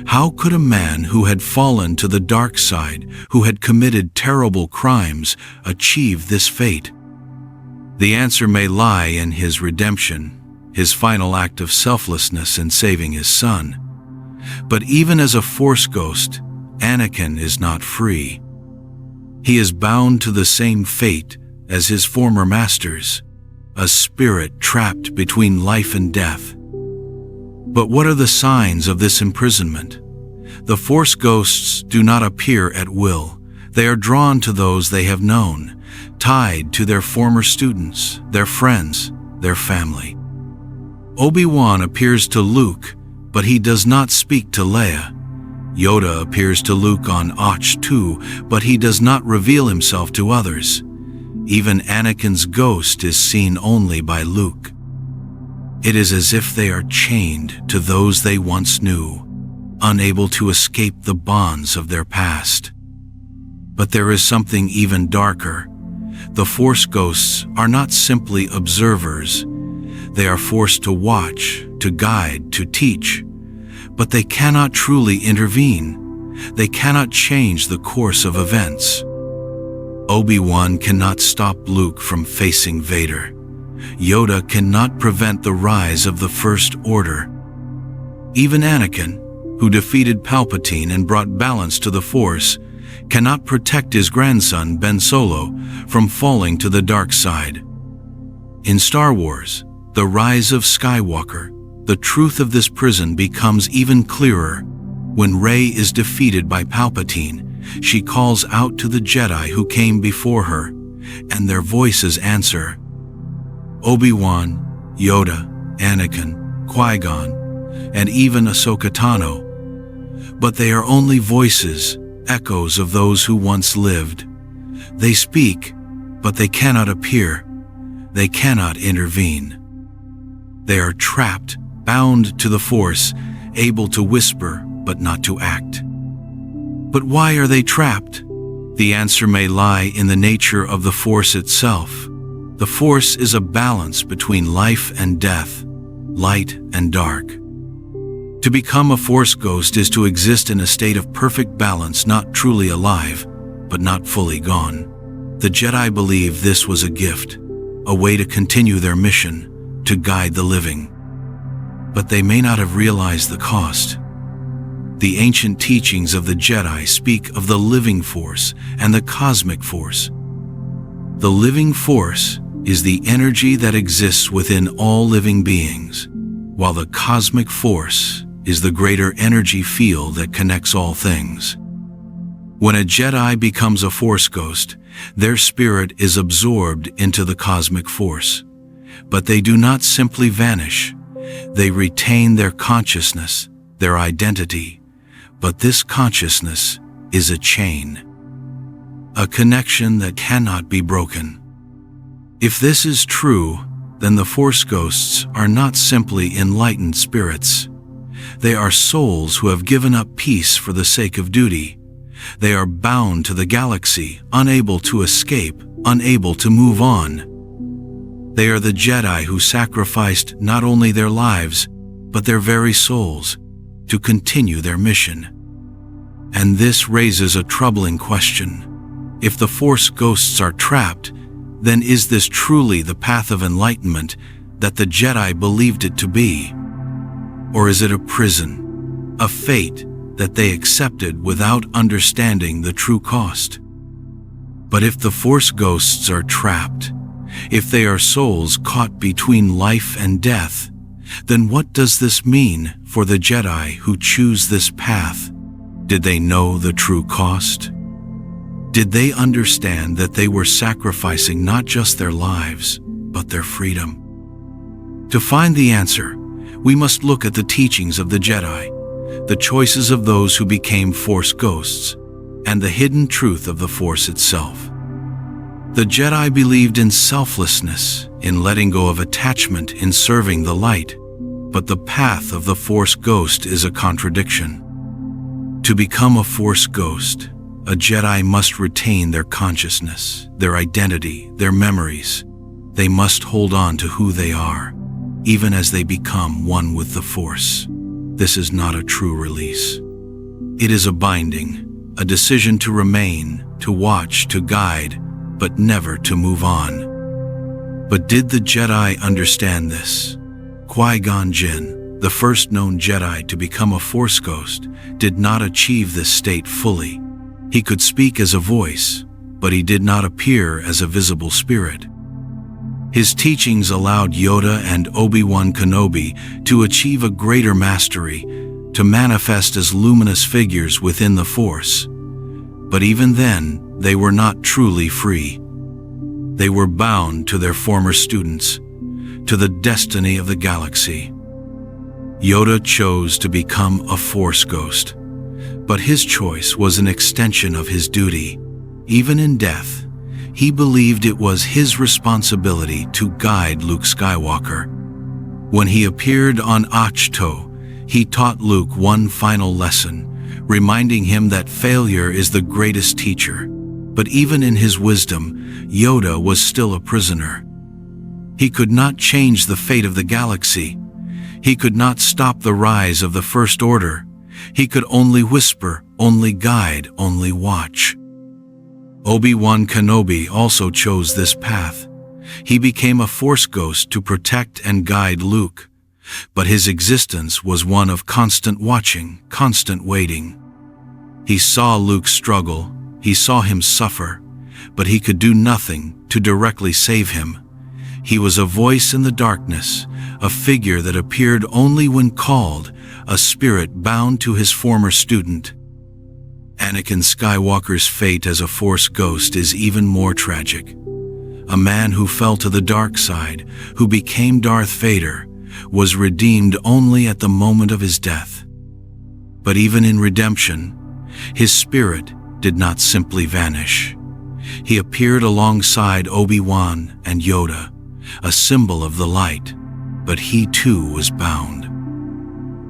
How could a man who had fallen to the dark side, who had committed terrible crimes, achieve this fate? The answer may lie in his redemption, his final act of selflessness in saving his son. But even as a Force ghost, Anakin is not free. He is bound to the same fate as his former masters, a spirit trapped between life and death. But what are the signs of this imprisonment? The Force ghosts do not appear at will. They are drawn to those they have known, tied to their former students, their friends, their family. Obi-Wan appears to Luke, but he does not speak to Leia. Yoda appears to Luke on Auch 2, but he does not reveal himself to others. Even Anakin's ghost is seen only by Luke. It is as if they are chained to those they once knew, unable to escape the bonds of their past. But there is something even darker. The Force ghosts are not simply observers. They are forced to watch, to guide, to teach. But they cannot truly intervene. They cannot change the course of events. Obi-Wan cannot stop Luke from facing Vader. Yoda cannot prevent the rise of the First Order. Even Anakin, who defeated Palpatine and brought balance to the Force, cannot protect his grandson Ben Solo from falling to the dark side. In Star Wars, The Rise of Skywalker, the truth of this prison becomes even clearer. When Rey is defeated by Palpatine, she calls out to the Jedi who came before her, and their voices answer. Obi-Wan, Yoda, Anakin, Qui-Gon, and even Ahsoka Tano. But they are only voices, echoes of those who once lived. They speak, but they cannot appear. They cannot intervene. They are trapped, bound to the Force, able to whisper but not to act. But why are they trapped? The answer may lie in the nature of the Force itself. The Force is a balance between life and death, light and dark. To become a Force ghost is to exist in a state of perfect balance, not truly alive, but not fully gone. The Jedi believed this was a gift, a way to continue their mission, to guide the living. But they may not have realized the cost. The ancient teachings of the Jedi speak of the living Force and the cosmic Force. The living Force is the energy that exists within all living beings, while the cosmic Force is the greater energy field that connects all things. When a Jedi becomes a Force ghost, their spirit is absorbed into the cosmic Force. But they do not simply vanish. They retain their consciousness, their identity. But this consciousness is a chain, a connection that cannot be broken. If this is true, then the Force ghosts are not simply enlightened spirits. They are souls who have given up peace for the sake of duty. They are bound to the galaxy, unable to escape, unable to move on. They are the Jedi who sacrificed not only their lives, but their very souls, to continue their mission. And this raises a troubling question. If the Force ghosts are trapped, then is this truly the path of enlightenment that the Jedi believed it to be? Or is it a prison, a fate that they accepted without understanding the true cost? But if the Force ghosts are trapped, if they are souls caught between life and death, then what does this mean for the Jedi who choose this path? Did they know the true cost? Did they understand that they were sacrificing not just their lives, but their freedom? To find the answer, we must look at the teachings of the Jedi, the choices of those who became Force ghosts, and the hidden truth of the Force itself. The Jedi believed in selflessness, in letting go of attachment, in serving the light. But the path of the Force ghost is a contradiction. To become a Force ghost, a Jedi must retain their consciousness, their identity, their memories. They must hold on to who they are, even as they become one with the Force. This is not a true release. It is a binding, a decision to remain, to watch, to guide, but never to move on. But did the Jedi understand this? Qui-Gon Jinn, the first known Jedi to become a Force ghost, did not achieve this state fully. He could speak as a voice, but he did not appear as a visible spirit. His teachings allowed Yoda and Obi-Wan Kenobi to achieve a greater mastery, to manifest as luminous figures within the Force. But even then, they were not truly free. They were bound to their former students, to the destiny of the galaxy. Yoda chose to become a Force ghost, but his choice was an extension of his duty. Even in death, he believed it was his responsibility to guide Luke Skywalker. When he appeared on Ahch-To, he taught Luke one final lesson, reminding him that failure is the greatest teacher. But even in his wisdom, Yoda was still a prisoner. He could not change the fate of the galaxy. He could not stop the rise of the First Order. He could only whisper, only guide, only watch. Obi-Wan Kenobi also chose this path. He became a Force ghost to protect and guide Luke. But his existence was one of constant watching, constant waiting. He saw Luke struggle, he saw him suffer, but he could do nothing to directly save him. He was a voice in the darkness, a figure that appeared only when called, a spirit bound to his former student. Anakin Skywalker's fate as a Force ghost is even more tragic. A man who fell to the dark side, who became Darth Vader, was redeemed only at the moment of his death. But even in redemption, his spirit did not simply vanish. He appeared alongside Obi-Wan and Yoda, a symbol of the light, but he too was bound.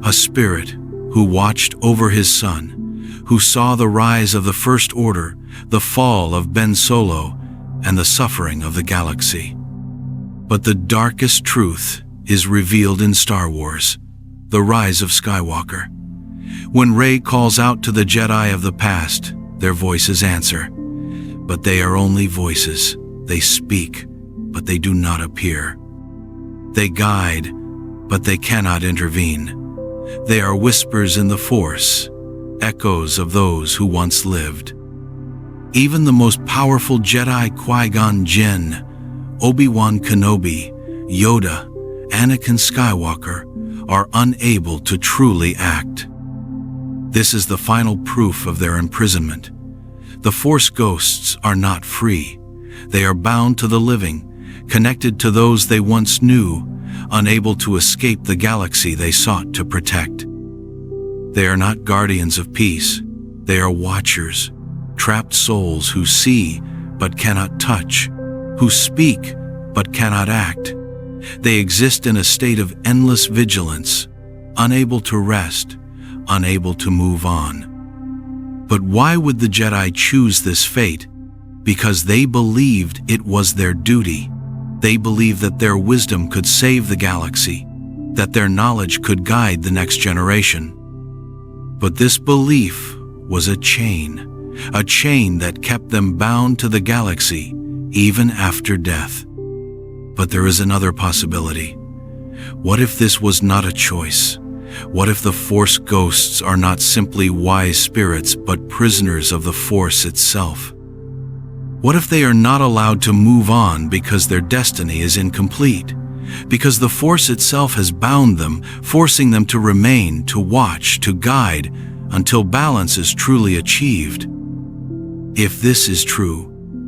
A spirit who watched over his son, who saw the rise of the First Order, the fall of Ben Solo, and the suffering of the galaxy. But the darkest truth is revealed in Star Wars, the rise of Skywalker. When Rey calls out to the Jedi of the past, their voices answer. But they are only voices. They speak, but they do not appear. They guide, but they cannot intervene. They are whispers in the Force, echoes of those who once lived. Even the most powerful Jedi, Qui-Gon Jinn, Obi-Wan Kenobi, Yoda, Anakin Skywalker, are unable to truly act. This is the final proof of their imprisonment. The Force ghosts are not free. They are bound to the living, connected to those they once knew, unable to escape the galaxy they sought to protect. They are not guardians of peace. They are watchers, trapped souls who see but cannot touch, who speak but cannot act. They exist in a state of endless vigilance, unable to rest, unable to move on. But why would the Jedi choose this fate? Because they believed it was their duty. They believed that their wisdom could save the galaxy, that their knowledge could guide the next generation. But this belief was a chain that kept them bound to the galaxy even after death. But there is another possibility. What if this was not a choice? What if the Force ghosts are not simply wise spirits but prisoners of the Force itself? What if they are not allowed to move on because their destiny is incomplete? Because the Force itself has bound them, forcing them to remain, to watch, to guide, until balance is truly achieved. If this is true,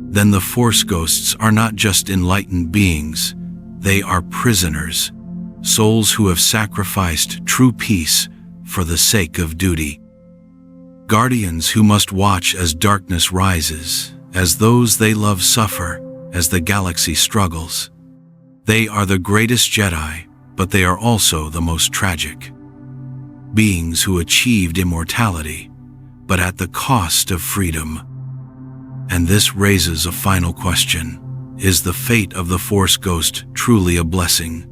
then the Force ghosts are not just enlightened beings, they are prisoners, souls who have sacrificed true peace for the sake of duty. Guardians who must watch as darkness rises, as those they love suffer, as the galaxy struggles. They are the greatest Jedi, but they are also the most tragic. Beings who achieved immortality, but at the cost of freedom. And this raises a final question. Is the fate of the Force ghost truly a blessing,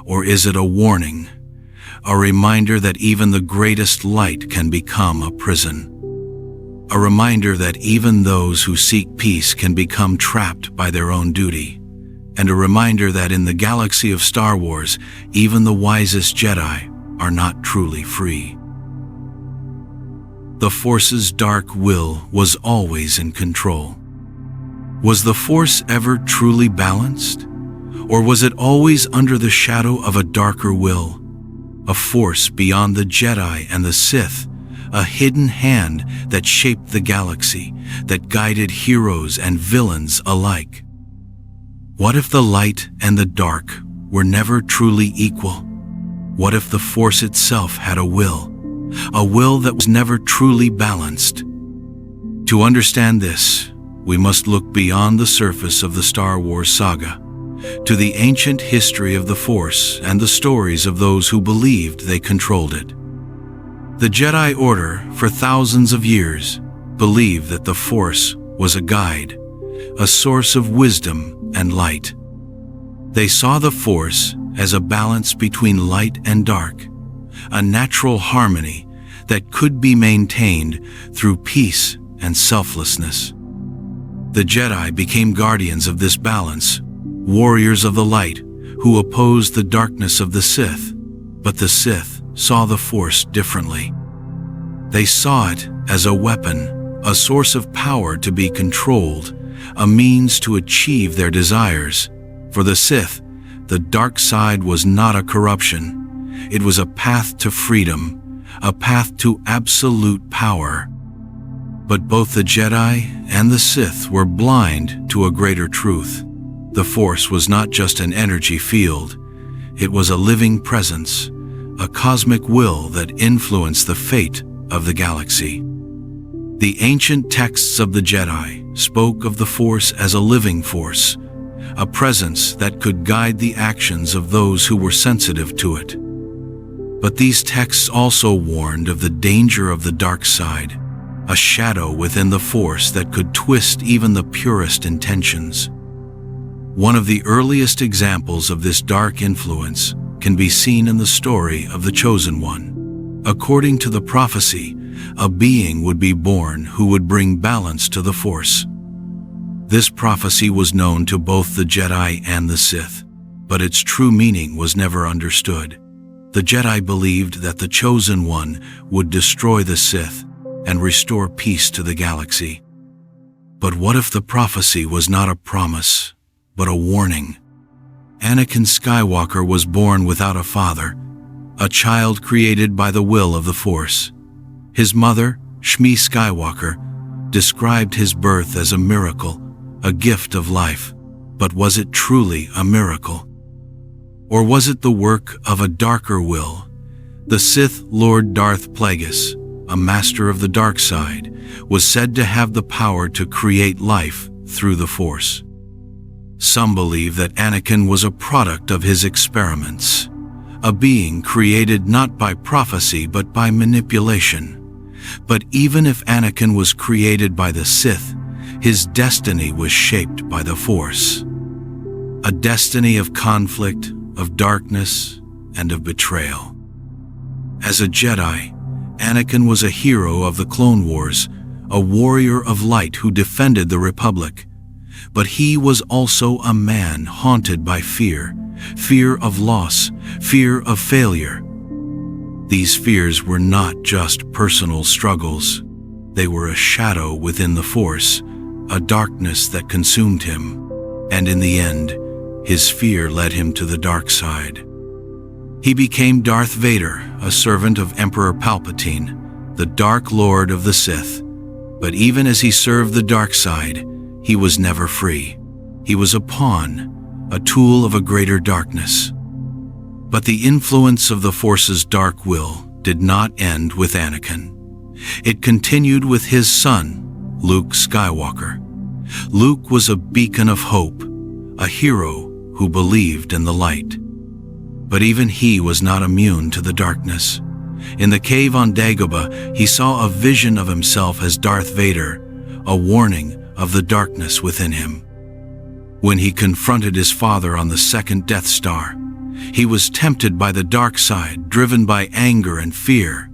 or is it a warning? A reminder that even the greatest light can become a prison. A reminder that even those who seek peace can become trapped by their own duty. And a reminder that in the galaxy of Star Wars, even the wisest Jedi are not truly free. The Force's dark will was always in control. Was the Force ever truly balanced? Or was it always under the shadow of a darker will? A force beyond the Jedi and the Sith, a hidden hand that shaped the galaxy, that guided heroes and villains alike. What if the light and the dark were never truly equal? What if the Force itself had a will that was never truly balanced? To understand this, we must look beyond the surface of the Star Wars saga, to the ancient history of the Force and the stories of those who believed they controlled it. The Jedi Order, for thousands of years, believed that the Force was a guide, a source of wisdom and light. They saw the Force as a balance between light and dark, a natural harmony that could be maintained through peace and selflessness. The Jedi became guardians of this balance, warriors of the light who opposed the darkness of the Sith, but the Sith saw the Force differently. They saw it as a weapon, a source of power to be controlled, a means to achieve their desires. For the Sith, the dark side was not a corruption. It was a path to freedom, a path to absolute power. But both the Jedi and the Sith were blind to a greater truth. The Force was not just an energy field. It was a living presence, a cosmic will that influenced the fate of the galaxy. The ancient texts of the Jedi spoke of the Force as a living force, a presence that could guide the actions of those who were sensitive to it. But these texts also warned of the danger of the dark side, a shadow within the Force that could twist even the purest intentions. One of the earliest examples of this dark influence can be seen in the story of the Chosen One. According to the prophecy, a being would be born who would bring balance to the Force. This prophecy was known to both the Jedi and the Sith, but its true meaning was never understood. The Jedi believed that the Chosen One would destroy the Sith and restore peace to the galaxy. But what if the prophecy was not a promise, but a warning? Anakin Skywalker was born without a father, a child created by the will of the Force. His mother, Shmi Skywalker, described his birth as a miracle, a gift of life. But was it truly a miracle? Or was it the work of a darker will? The Sith Lord Darth Plagueis, a master of the dark side, was said to have the power to create life through the Force. Some believe that Anakin was a product of his experiments, a being created not by prophecy but by manipulation. But even if Anakin was created by the Sith, his destiny was shaped by the Force. A destiny of conflict, of darkness, and of betrayal. As a Jedi, Anakin was a hero of the Clone Wars, a warrior of light who defended the Republic. But he was also a man haunted by fear, fear of loss, fear of failure. These fears were not just personal struggles. They were a shadow within the Force, a darkness that consumed him. And in the end, his fear led him to the dark side. He became Darth Vader, a servant of Emperor Palpatine, the Dark Lord of the Sith. But even as he served the dark side, he was never free. He was a pawn, a tool of a greater darkness. But the influence of the Force's dark will did not end with Anakin. It continued with his son, Luke Skywalker. Luke was a beacon of hope, a hero who believed in the light. But even he was not immune to the darkness. In the cave on Dagobah, he saw a vision of himself as Darth Vader, a warning of the darkness within him. When he confronted his father on the second Death Star, he was tempted by the dark side, driven by anger and fear.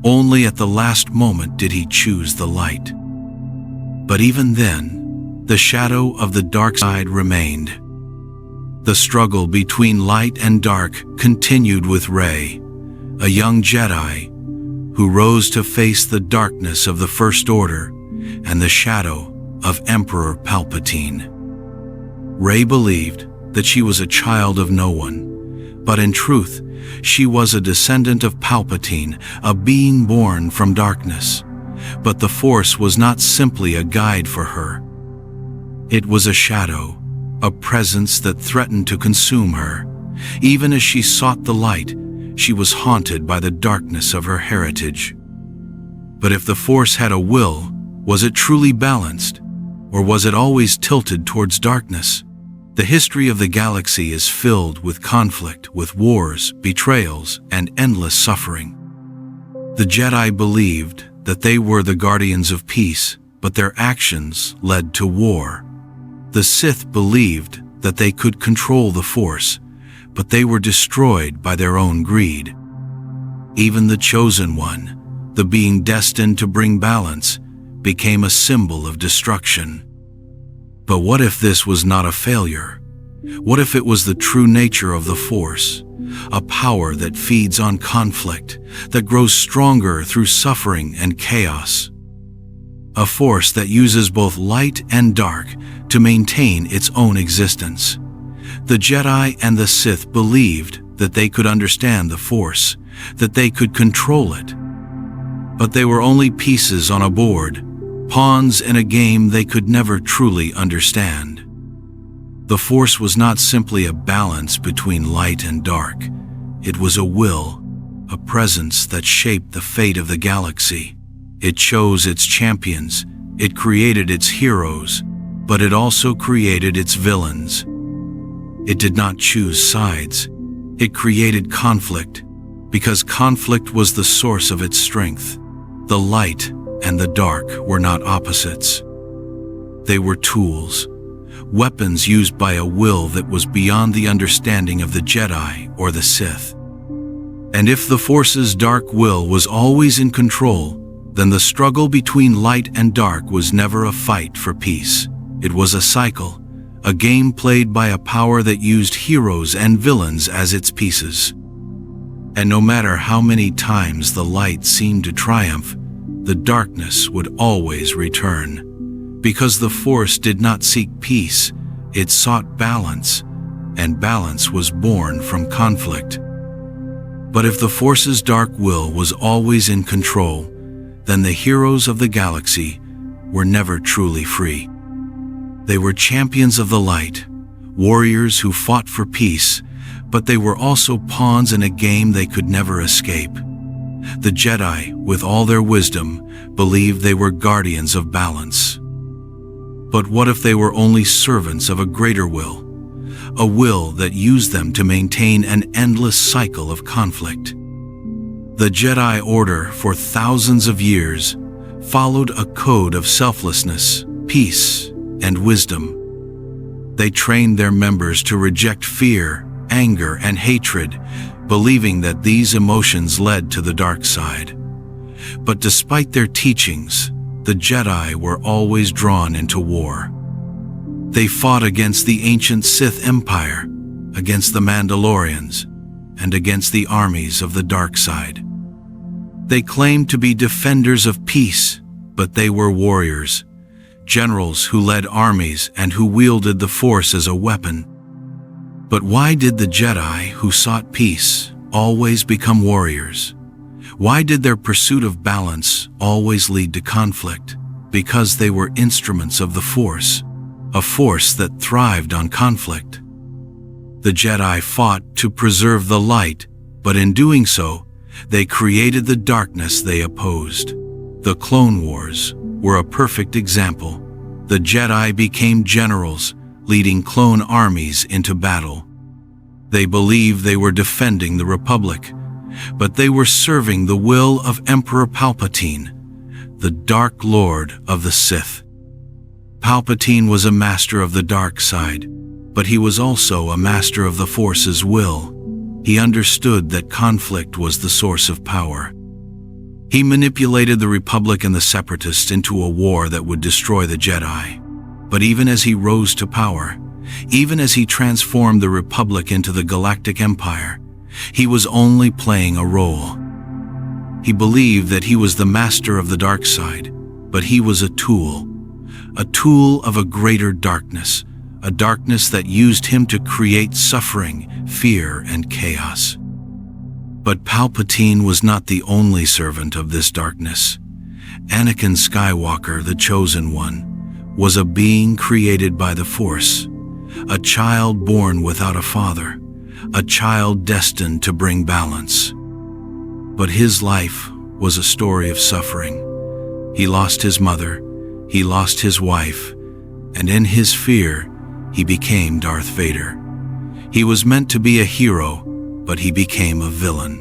Only at the last moment did he choose the light. But even then, the shadow of the dark side remained. The struggle between light and dark continued with Rey, a young Jedi who rose to face the darkness of the First Order and the shadow of Emperor Palpatine. Rey believed that she was a child of no one, But in truth, she was a descendant of Palpatine, a being born from darkness. But the Force was not simply a guide for her. It was a shadow, a presence that threatened to consume her. Even as she sought the light, she was haunted by the darkness of her heritage. But if the Force had a will, was it truly balanced? Or was it always tilted towards darkness? The history of the galaxy is filled with conflict, with wars, betrayals, and endless suffering. The Jedi believed that they were the guardians of peace, but their actions led to war. The Sith believed that they could control the Force, but they were destroyed by their own greed. Even the Chosen One, the being destined to bring balance, became a symbol of destruction. But what if this was not a failure? What if it was the true nature of the Force, a power that feeds on conflict, that grows stronger through suffering and chaos? A force that uses both light and dark to maintain its own existence. The Jedi and the Sith believed that they could understand the Force, that they could control it. But they were only pieces on a board, pawns in a game they could never truly understand. The Force was not simply a balance between light and dark. It was a will, a presence that shaped the fate of the galaxy. It chose its champions, it created its heroes, but it also created its villains. It did not choose sides. It created conflict, because conflict was the source of its strength. The light and the dark were not opposites. They were tools, weapons used by a will that was beyond the understanding of the Jedi or the Sith. And if the Force's dark will was always in control, then the struggle between light and dark was never a fight for peace. It was a cycle, a game played by a power that used heroes and villains as its pieces. And no matter how many times the light seemed to triumph, the darkness would always return. Because the Force did not seek peace, it sought balance, and balance was born from conflict. But if the Force's dark will was always in control, then the heroes of the galaxy were never truly free. They were champions of the light, warriors who fought for peace, but they were also pawns in a game they could never escape. The Jedi, with all their wisdom, believed they were guardians of balance. But what if they were only servants of a greater will? A will that used them to maintain an endless cycle of conflict. The Jedi Order, for thousands of years, followed a code of selflessness, peace, and wisdom. They trained their members to reject fear, anger, and hatred, believing that these emotions led to the dark side. But despite their teachings, the Jedi were always drawn into war. They fought against the ancient Sith Empire, against the Mandalorians, and against the armies of the dark side. They claimed to be defenders of peace, but they were warriors, generals who led armies and who wielded the Force as a weapon. But why did the Jedi who sought peace always become warriors? Why did their pursuit of balance always lead to conflict? Because they were instruments of the Force, a force that thrived on conflict. The Jedi fought to preserve the light, but in doing so, they created the darkness they opposed. The Clone Wars were a perfect example. The Jedi became generals, leading clone armies into battle. They believed they were defending the Republic, but they were serving the will of Emperor Palpatine, the Dark Lord of the Sith. Palpatine was a master of the dark side, but he was also a master of the Force's will. He understood that conflict was the source of power. He manipulated the Republic and the Separatists into a war that would destroy the Jedi. But even as he rose to power, even as he transformed the Republic into the Galactic Empire, he was only playing a role. He believed that he was the master of the dark side, but he was a tool of a greater darkness, a darkness that used him to create suffering, fear, and chaos. But Palpatine was not the only servant of this darkness. Anakin Skywalker, the Chosen One, was a being created by the Force, a child born without a father, a child destined to bring balance. But his life was a story of suffering. He lost his mother, he lost his wife, and in his fear, he became Darth Vader. He was meant to be a hero, but he became a villain.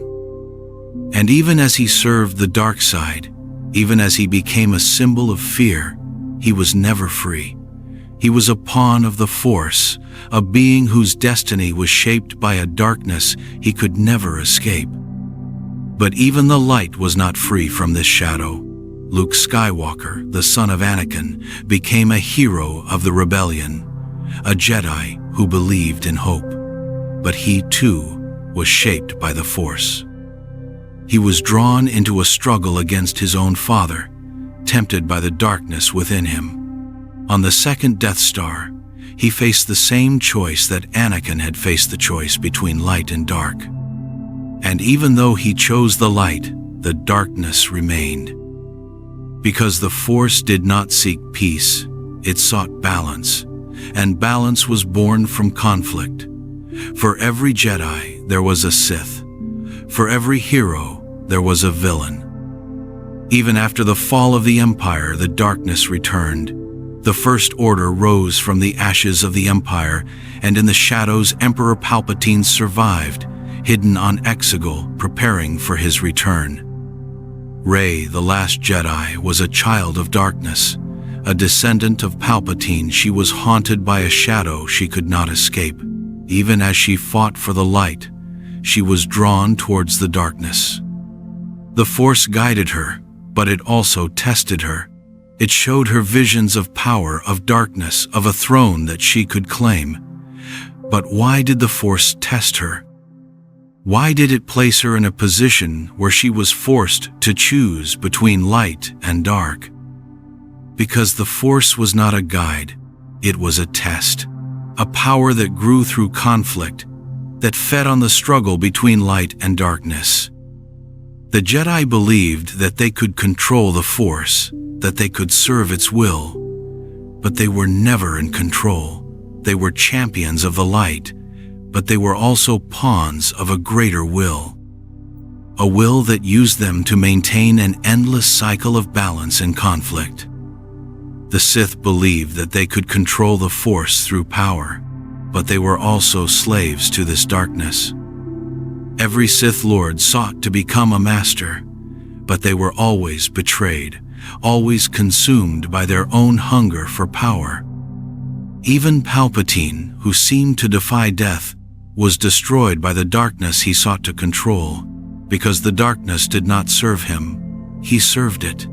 And even as he served the dark side, even as he became a symbol of fear, he was never free. He was a pawn of the Force, a being whose destiny was shaped by a darkness he could never escape. But even the light was not free from this shadow. Luke Skywalker, the son of Anakin, became a hero of the rebellion, a Jedi who believed in hope. But he, too, was shaped by the Force. He was drawn into a struggle against his own father, tempted by the darkness within him. On the second Death Star, he faced the same choice that Anakin had faced, the choice between light and dark. And even though he chose the light, the darkness remained. Because the Force did not seek peace, it sought balance, and balance was born from conflict. For every Jedi, there was a Sith. For every hero, there was a villain. Even after the fall of the Empire, the darkness returned. The First Order rose from the ashes of the Empire, and in the shadows, Emperor Palpatine survived, hidden on Exile, preparing for his return. Rey, the last Jedi, was a child of darkness, a descendant of Palpatine. She was haunted by a shadow she could not escape. Even as she fought for the light, she was drawn towards the darkness. The Force guided her, but it also tested her. It showed her visions of power, of darkness, of a throne that she could claim. But why did the Force test her? Why did it place her in a position where she was forced to choose between light and dark? Because the Force was not a guide, it was a test. A power that grew through conflict, that fed on the struggle between light and darkness. The Jedi believed that they could control the Force, that they could serve its will. But they were never in control. They were champions of the light, but they were also pawns of a greater will. A will that used them to maintain an endless cycle of balance and conflict. The Sith believed that they could control the Force through power, but they were also slaves to this darkness. Every Sith Lord sought to become a master, but they were always betrayed, always consumed by their own hunger for power. Even Palpatine, who seemed to defy death, was destroyed by the darkness he sought to control. Because the darkness did not serve him, he served it.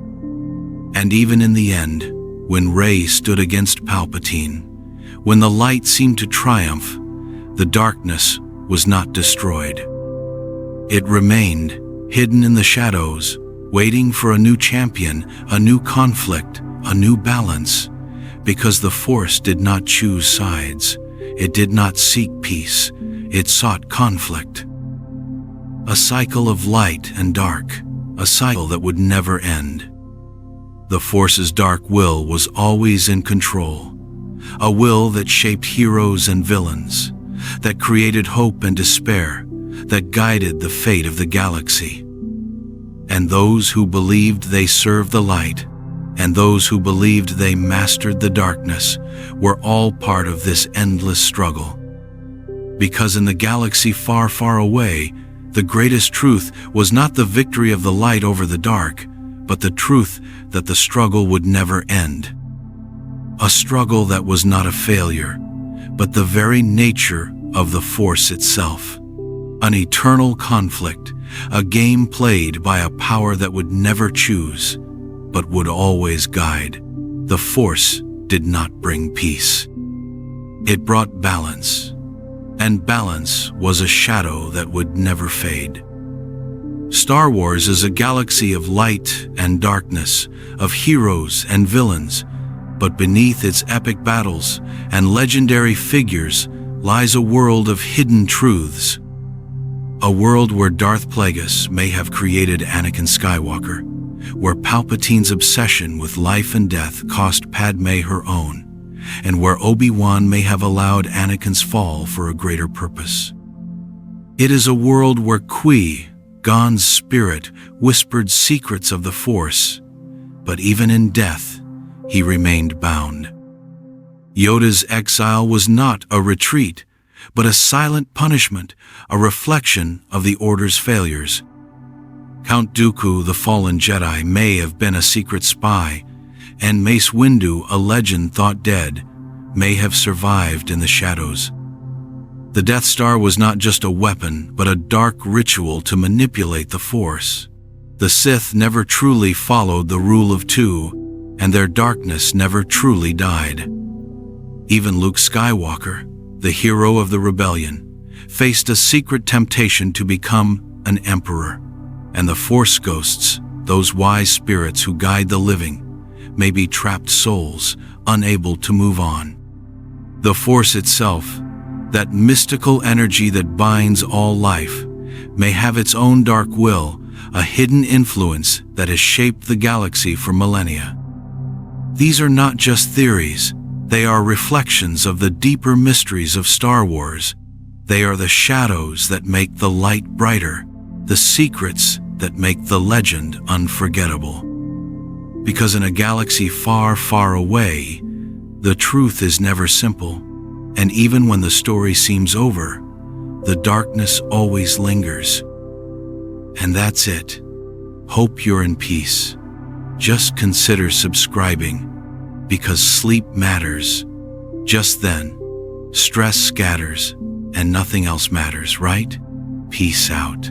And even in the end, when Rey stood against Palpatine, when the light seemed to triumph, the darkness was not destroyed. It remained, hidden in the shadows, waiting for a new champion, a new conflict, a new balance. Because the Force did not choose sides. It did not seek peace. It sought conflict. A cycle of light and dark, a cycle that would never end. The Force's dark will was always in control, a will that shaped heroes and villains, that created hope and despair, that guided the fate of the galaxy. And those who believed they served the light, and those who believed they mastered the darkness, were all part of this endless struggle. Because in the galaxy far, far away, the greatest truth was not the victory of the light over the dark, but the truth that the struggle would never end. A struggle that was not a failure, but the very nature of the Force itself. An eternal conflict, a game played by a power that would never choose, but would always guide. The Force did not bring peace. It brought balance. And balance was a shadow that would never fade. Star Wars is a galaxy of light and darkness, of heroes and villains, But beneath its epic battles and legendary figures lies a world of hidden truths. A world where Darth Plagueis may have created Anakin Skywalker, where Palpatine's obsession with life and death cost Padmé her own, and where Obi-Wan may have allowed Anakin's fall for a greater purpose. It is a world where Qui-Gon's spirit whispered secrets of the Force, but even in death, he remained bound. Yoda's exile was not a retreat, but a silent punishment, a reflection of the Order's failures. Count Dooku, the fallen Jedi, may have been a secret spy, and Mace Windu, a legend thought dead, may have survived in the shadows. The Death Star was not just a weapon, but a dark ritual to manipulate the Force. The Sith never truly followed the rule of two, and their darkness never truly died. Even Luke Skywalker, the hero of the rebellion, faced a secret temptation to become an emperor, and the Force ghosts, those wise spirits who guide the living, may be trapped souls, unable to move on. The Force itself, that mystical energy that binds all life, may have its own dark will, a hidden influence that has shaped the galaxy for millennia. These are not just theories, they are reflections of the deeper mysteries of Star Wars. They are the shadows that make the light brighter, the secrets that make the legend unforgettable. Because in a galaxy far, far away, the truth is never simple, and even when the story seems over, the darkness always lingers. And that's it. Hope you're in peace. Just consider subscribing, because sleep matters. Just then, stress scatters, and nothing else matters, right? Peace out.